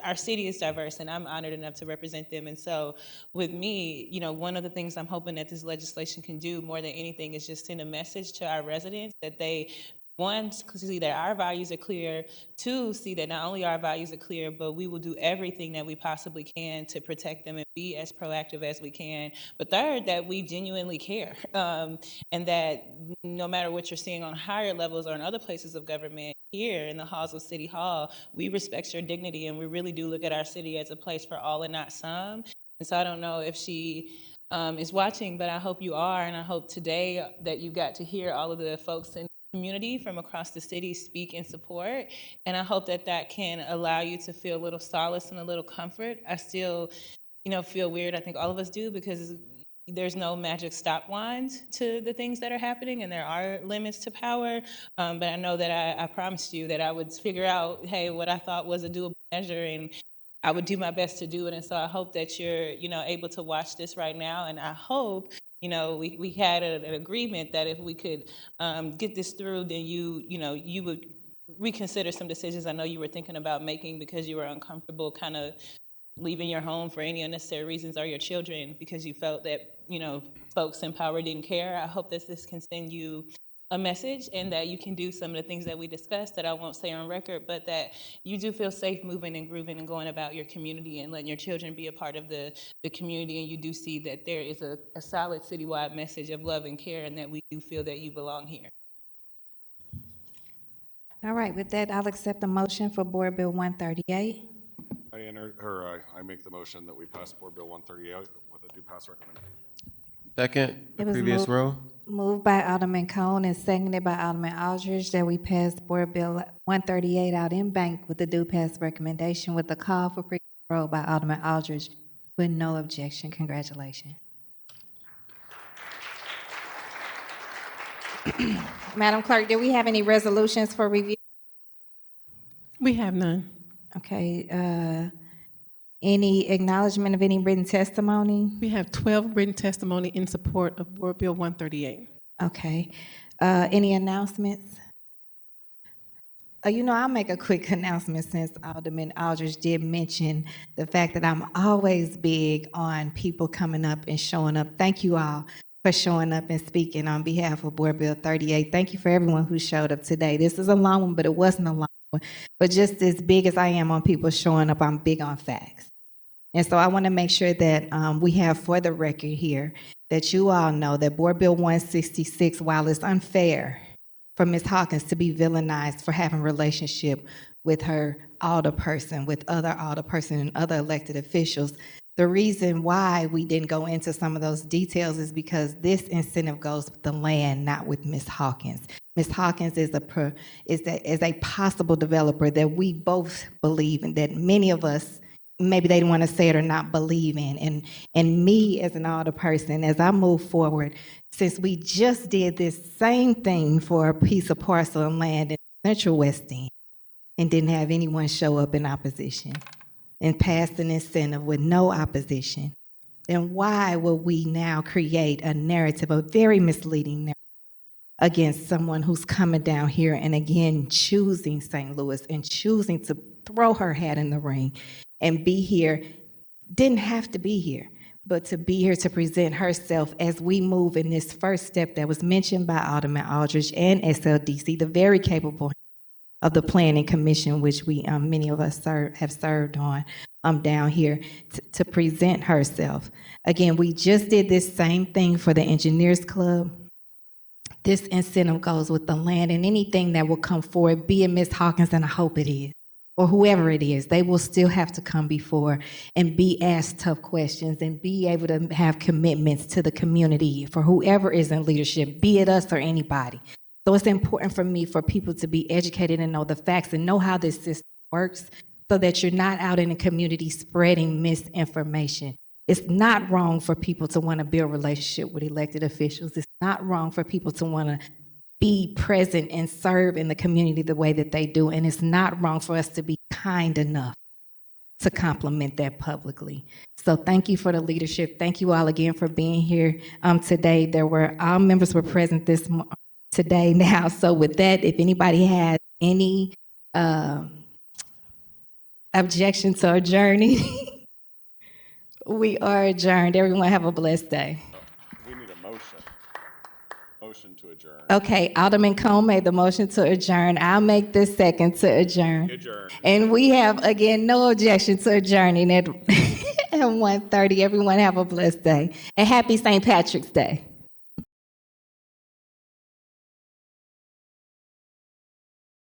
our city is diverse, and I'm honored enough to represent them. And so with me, one of the things I'm hoping that this legislation can do more than anything is just send a message to our residents that they, one, see that our values are clear, two, see that not only our values are clear, but we will do everything that we possibly can to protect them and be as proactive as we can. But third, that we genuinely care, and that no matter what you're seeing on higher levels or in other places of government, here in the halls of City Hall, we respect your dignity, and we really do look at our city as a place for all and not some. And so I don't know if she is watching, but I hope you are, and I hope today that you got to hear all of the folks in community from across the city speak in support, and I hope that that can allow you to feel a little solace and a little comfort. I still, feel weird. I think all of us do, because there's no magic stop wand to the things that are happening, and there are limits to power. But I know that I promised you that I would figure out, hey, what I thought was a doable measure, and I would do my best to do it. And so I hope that you're, able to watch this right now, and I hope You know, we had an agreement that if we could get this through, then you would reconsider some decisions I know you were thinking about making because you were uncomfortable kind of leaving your home for any unnecessary reasons, or your children because you felt that, folks in power didn't care. I hope that this can send you a message and that you can do some of the things that we discussed that I won't say on record, but that you do feel safe moving and grooving and going about your community and letting your children be a part of the community. And you do see that there is a solid citywide message of love and care, and that we do feel that you belong here. All right, with that, I'll accept the motion for Board Bill 138. I make the motion that we pass Board Bill 138 with a due pass recommendation. Second, the It was previous row. Moved by Alderman Cohn and seconded by Alderman Aldridge that we pass Board Bill 138 out in bank with the due pass recommendation with the call for previous row by Alderman Aldridge with no objection. Congratulations. Madam Clerk, do we have any resolutions for review? We have none. Okay. Any acknowledgement of any written testimony? We have 12 written testimony in support of Board Bill 138. Okay. Any announcements? I'll make a quick announcement since Alderman Aldridge did mention the fact that I'm always big on people coming up and showing up. Thank you all for showing up and speaking on behalf of Board Bill 38. Thank you for everyone who showed up today. This is a long one, but it wasn't a long one. But just as big as I am on people showing up, I'm big on facts. And so I want to make sure that we have for the record here that you all know that Board Bill 166, while it's unfair for Ms. Hawkins to be villainized for having a relationship with her alderperson, with other alderperson and other elected officials, the reason why we didn't go into some of those details is because this incentive goes with the land, not with Ms. Hawkins. Ms. Hawkins is a possible developer that we both believe in, that many of us, maybe they didn't want to say it or not believe in. And me as an alderperson, as I move forward, since we just did this same thing for a piece of parcel of land in Central West End and didn't have anyone show up in opposition and passed an incentive with no opposition, then why will we now create a narrative, a very misleading narrative, against someone who's coming down here and again choosing St. Louis and choosing to throw her hat in the ring and be here, didn't have to be here, but to be here to present herself as we move in this first step that was mentioned by Alderman Aldridge and SLDC, the very capable of the Planning Commission, which we many of us have served on down here, to present herself. Again, we just did this same thing for the Engineers Club. This incentive goes with the land, and anything that will come forward, be it Ms. Hawkins, and I hope it is, or whoever it is, they will still have to come before and be asked tough questions and be able to have commitments to the community for whoever is in leadership, be it us or anybody. So it's important for me for people to be educated and know the facts and know how this system works so that you're not out in the community spreading misinformation. It's not wrong for people to want to build a relationship with elected officials. It's not wrong for people to want to be present and serve in the community the way that they do. And it's not wrong for us to be kind enough to compliment that publicly. So thank you for the leadership. Thank you all again for being here today. All members were present today now. So with that, if anybody has any objection to adjourning, we are adjourned. Everyone have a blessed day. We need a motion to adjourn. Okay, Alderman Cohn made the motion to adjourn. I'll make the second to adjourn. And we have, again, no objection to adjourning at 1:30. Everyone have a blessed day. And happy St. Patrick's Day.